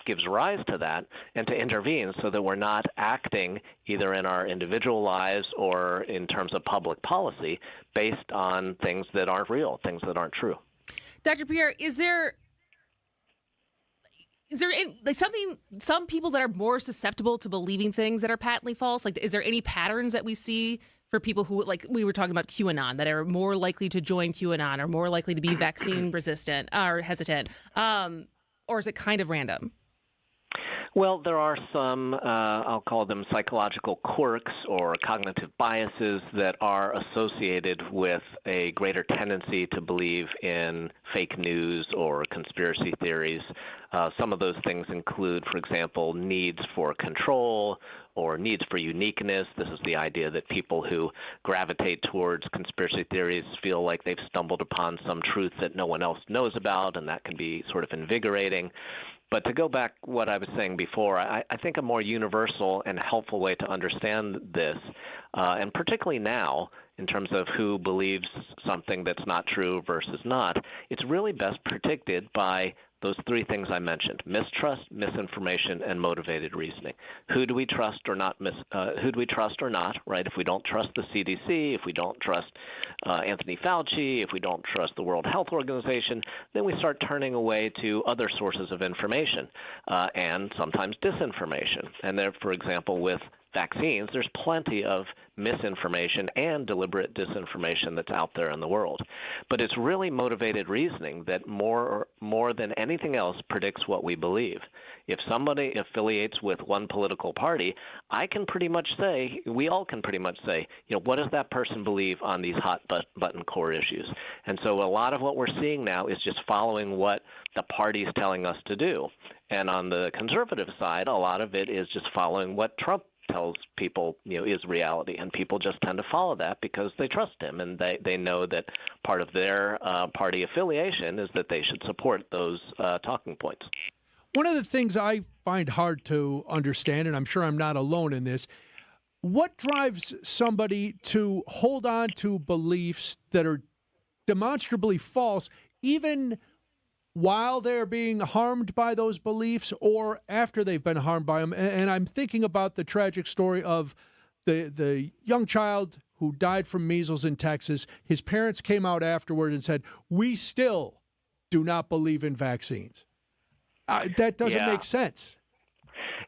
gives rise to that, and to intervene so that we're not acting either in our individual lives or in terms of public policy based on things that aren't real, things that aren't true. Dr. Pierre, is there like some people that are more susceptible to believing things that are patently false? Like, is there any patterns that we see for people who, like we were talking about QAnon, that are more likely to join QAnon or more likely to be vaccine resistant or hesitant? Or is it kind of random? Well, there are some, I'll call them psychological quirks or cognitive biases that are associated with a greater tendency to believe in fake news or conspiracy theories. Some of those things include, for example, needs for control or needs for uniqueness. This is the idea that people who gravitate towards conspiracy theories feel like they've stumbled upon some truth that no one else knows about, and that can be sort of invigorating. But to go back what I was saying before, I think a more universal and helpful way to understand this, and particularly now in terms of who believes something that's not true versus not, it's really best predicted by those three things I mentioned: mistrust, misinformation, and motivated reasoning. Who do we trust or not? Who do we trust or not? Right? If we don't trust the CDC, if we don't trust Anthony Fauci, if we don't trust the World Health Organization, then we start turning away to other sources of information and sometimes disinformation. And there, for example, with vaccines, there's plenty of misinformation and deliberate disinformation that's out there in the world. But it's really motivated reasoning that more than anything else predicts what we believe. If somebody affiliates with one political party, I can pretty much say, we all can pretty much say, what does that person believe on these hot button core issues? And so a lot of what we're seeing now is just following what the party's telling us to do. And on the conservative side, a lot of it is just following what Trump tells people is reality, and people just tend to follow that because they trust him, and they know that part of their party affiliation is that they should support those talking points. One of the things I find hard to understand, and I'm sure I'm not alone in this, what drives somebody to hold on to beliefs that are demonstrably false, even while they're being harmed by those beliefs or after they've been harmed by them? And I'm thinking about the tragic story of the young child who died from measles in Texas. His parents came out afterward and said, we still do not believe in vaccines. That doesn't make sense.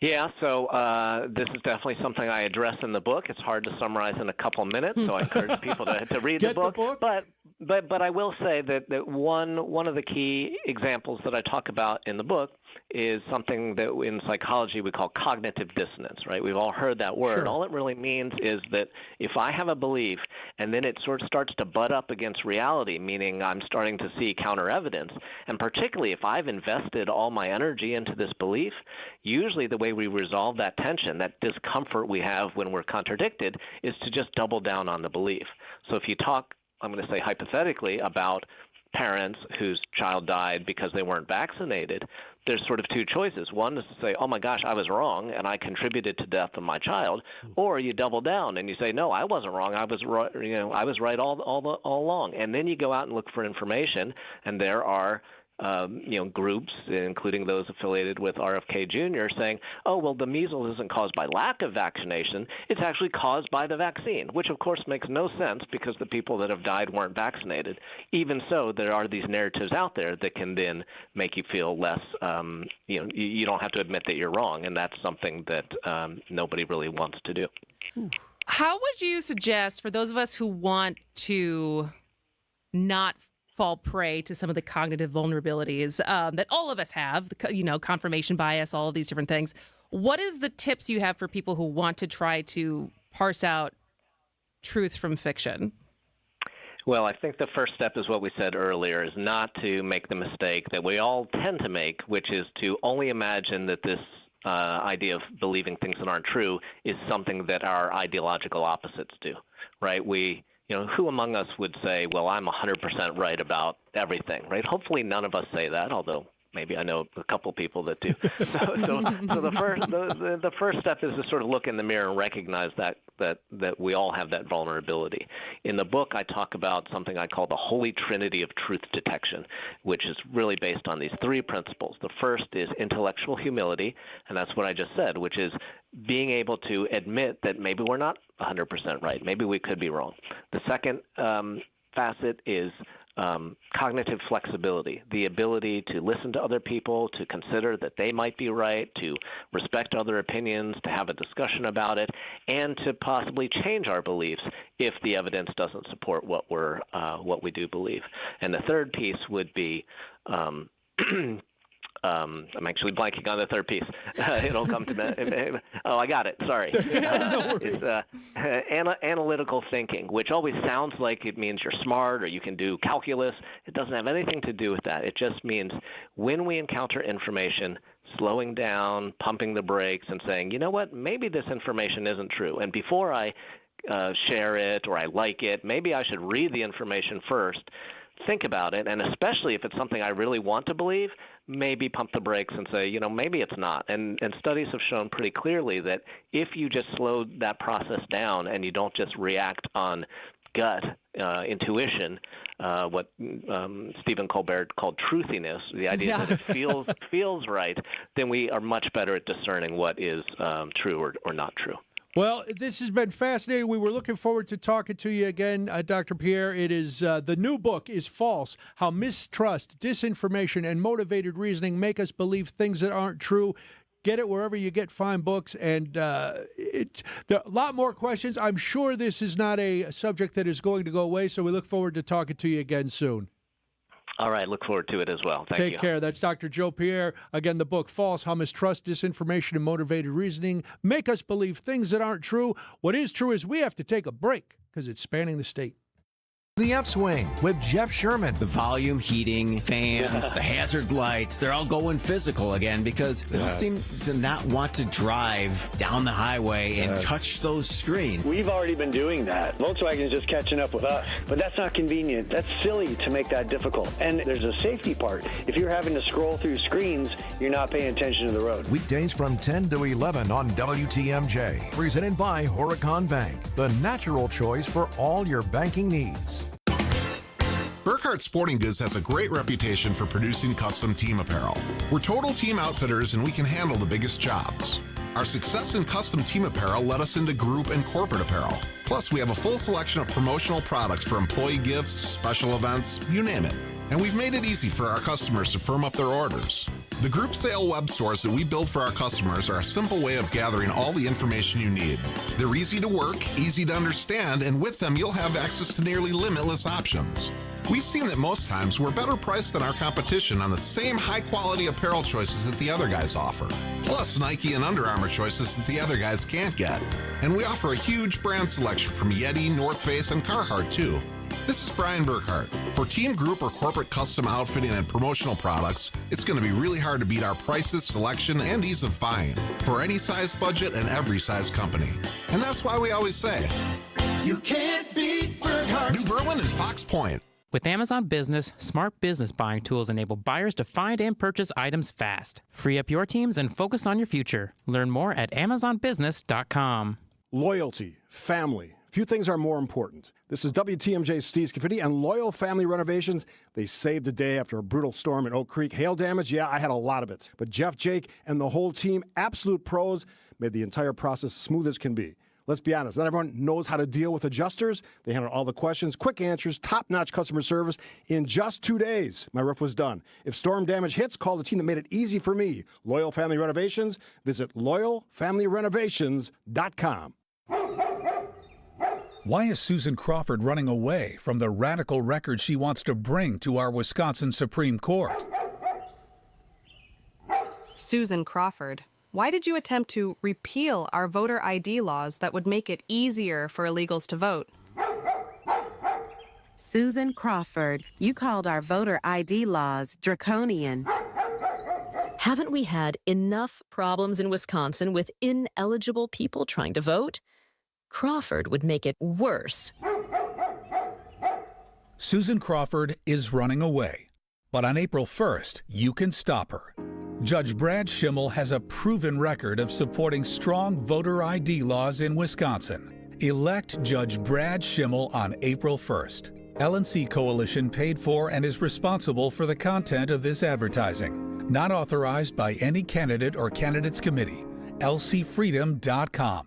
Yeah, so this is definitely something I address in the book. It's hard to summarize in a couple minutes, so I encourage people to read the book. But I will say that one of the key examples that I talk about in the book is something that in psychology we call cognitive dissonance, right? We've all heard that word. Sure. All it really means is that if I have a belief and then it sort of starts to butt up against reality, meaning I'm starting to see counter evidence, and particularly if I've invested all my energy into this belief, usually the way we resolve that tension, that discomfort we have when we're contradicted, is to just double down on the belief. So if you talk, I'm going to say hypothetically, about parents whose child died because they weren't vaccinated, there's sort of two choices. One is to say, oh my gosh, I was wrong and I contributed to death of my child, or you double down and you say, no, I wasn't wrong. I was right. I was right all along. And then you go out and look for information, and there are groups, including those affiliated with RFK Jr., saying, oh, well, the measles isn't caused by lack of vaccination. It's actually caused by the vaccine, which, of course, makes no sense because the people that have died weren't vaccinated. Even so, there are these narratives out there that can then make you feel less, you don't have to admit that you're wrong, and that's something that nobody really wants to do. How would you suggest, for those of us who want to not fall prey to some of the cognitive vulnerabilities that all of us have, confirmation bias, all of these different things, what is the tips you have for people who want to try to parse out truth from fiction? Well, I think the first step is what we said earlier, is not to make the mistake that we all tend to make, which is to only imagine that this idea of believing things that aren't true is something that our ideological opposites do, right? Who among us would say, well, I'm 100% right about everything, right? Hopefully none of us say that, although maybe I know a couple people that do. So the first step is to sort of look in the mirror and recognize that we all have that vulnerability. In the book, I talk about something I call the holy trinity of truth detection, which is really based on these three principles. The first is intellectual humility, and that's what I just said, which is being able to admit that maybe we're not 100% right. Maybe we could be wrong. The second facet is cognitive flexibility, the ability to listen to other people, to consider that they might be right, to respect other opinions, to have a discussion about it, and to possibly change our beliefs if the evidence doesn't support what we do believe. And the third piece would be I'm actually blanking on the third piece. It'll come to me. Oh, I got it. Sorry. It's analytical thinking, which always sounds like it means you're smart or you can do calculus. It doesn't have anything to do with that. It just means when we encounter information, slowing down, pumping the brakes, and saying, you know what, maybe this information isn't true. And before I share it or I like it, maybe I should read the information first, think about it, and especially if it's something I really want to believe, maybe pump the brakes and say, maybe it's not. And studies have shown pretty clearly that if you just slow that process down and you don't just react on gut intuition, what Stephen Colbert called truthiness, the idea that it feels right, then we are much better at discerning what is true or not true. Well, this has been fascinating. We were looking forward to talking to you again, Dr. Pierre. It is the new book is False: How Mistrust, Disinformation, and Motivated Reasoning Make Us Believe Things That Aren't True. Get it wherever you get fine books, and there are a lot more questions. I'm sure this is not a subject that is going to go away, so we look forward to talking to you again soon. All right, look forward to it as well. Thank you. Take care. That's Dr. Joe Pierre. Again, the book, False: How Mistrust, Disinformation, and Motivated Reasoning Make Us Believe Things That Aren't True. What is true is we have to take a break because it's spanning the state. The Upswing with Jeff Sherman. The volume, heating, fans, the hazard lights, they're all going physical again because they all seem to not want to drive down the highway and touch those screens. We've already been doing that. Volkswagen is just catching up with us, but that's not convenient. That's silly to make that difficult. And there's a safety part. If you're having to scroll through screens, you're not paying attention to the road. Weekdays from 10 to 11 on WTMJ. Presented by Horicon Bank, the natural choice for all your banking needs. Burkhardt Sporting Goods has a great reputation for producing custom team apparel. We're total team outfitters and we can handle the biggest jobs. Our success in custom team apparel led us into group and corporate apparel. Plus, we have a full selection of promotional products for employee gifts, special events, you name it. And we've made it easy for our customers to firm up their orders. The group sale web stores that we build for our customers are a simple way of gathering all the information you need. They're easy to work, easy to understand, and with them you'll have access to nearly limitless options. We've seen that most times we're better priced than our competition on the same high-quality apparel choices that the other guys offer. Plus Nike and Under Armour choices that the other guys can't get. And we offer a huge brand selection from Yeti, North Face, and Carhartt too. This is Brian Burkhardt. For team, group, or corporate custom outfitting and promotional products, it's going to be really hard to beat our prices, selection, and ease of buying for any size budget and every size company. And that's why we always say, you can't beat Burkhardt. New Berlin and Fox Point. With Amazon Business, smart business buying tools enable buyers to find and purchase items fast. Free up your teams and focus on your future. Learn more at amazonbusiness.com. Loyalty, family. Few things are more important. This is WTMJ's Steve Scafidi and Loyal Family Renovations. They saved the day after a brutal storm in Oak Creek. Hail damage, yeah, I had a lot of it. But Jeff, Jake, and the whole team, absolute pros, made the entire process smooth as can be. Let's be honest, not everyone knows how to deal with adjusters. They handle all the questions, quick answers, top-notch customer service. In just 2 days, my roof was done. If storm damage hits, call the team that made it easy for me. Loyal Family Renovations. Visit loyalfamilyrenovations.com. Why is Susan Crawford running away from the radical record she wants to bring to our Wisconsin Supreme Court? Susan Crawford, why did you attempt to repeal our voter ID laws that would make it easier for illegals to vote? Susan Crawford, you called our voter ID laws draconian. Haven't we had enough problems in Wisconsin with ineligible people trying to vote? Crawford would make it worse. Susan Crawford is running away, but on April 1st, you can stop her. Judge Brad Schimmel has a proven record of supporting strong voter ID laws in Wisconsin. Elect Judge Brad Schimmel on April 1st. LNC Coalition paid for and is responsible for the content of this advertising. Not authorized by any candidate or candidates committee. lcfreedom.com.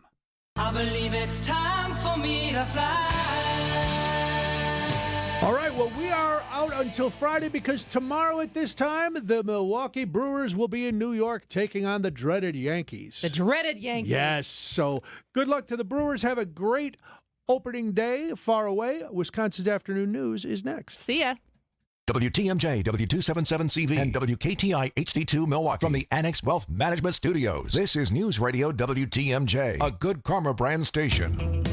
I believe it's time for me to fly. All right, well, we are out until Friday because tomorrow at this time, the Milwaukee Brewers will be in New York taking on the dreaded Yankees. The dreaded Yankees. Yes, so good luck to the Brewers. Have a great opening day far away. Wisconsin's Afternoon News is next. See ya. WTMJ, W277CV, and WKTI HD2 Milwaukee from the Annex Wealth Management Studios. This is News Radio WTMJ, a Good Karma brand station.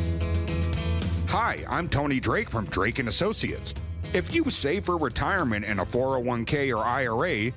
Hi, I'm Tony Drake from Drake & Associates. If you save for retirement in a 401k or IRA,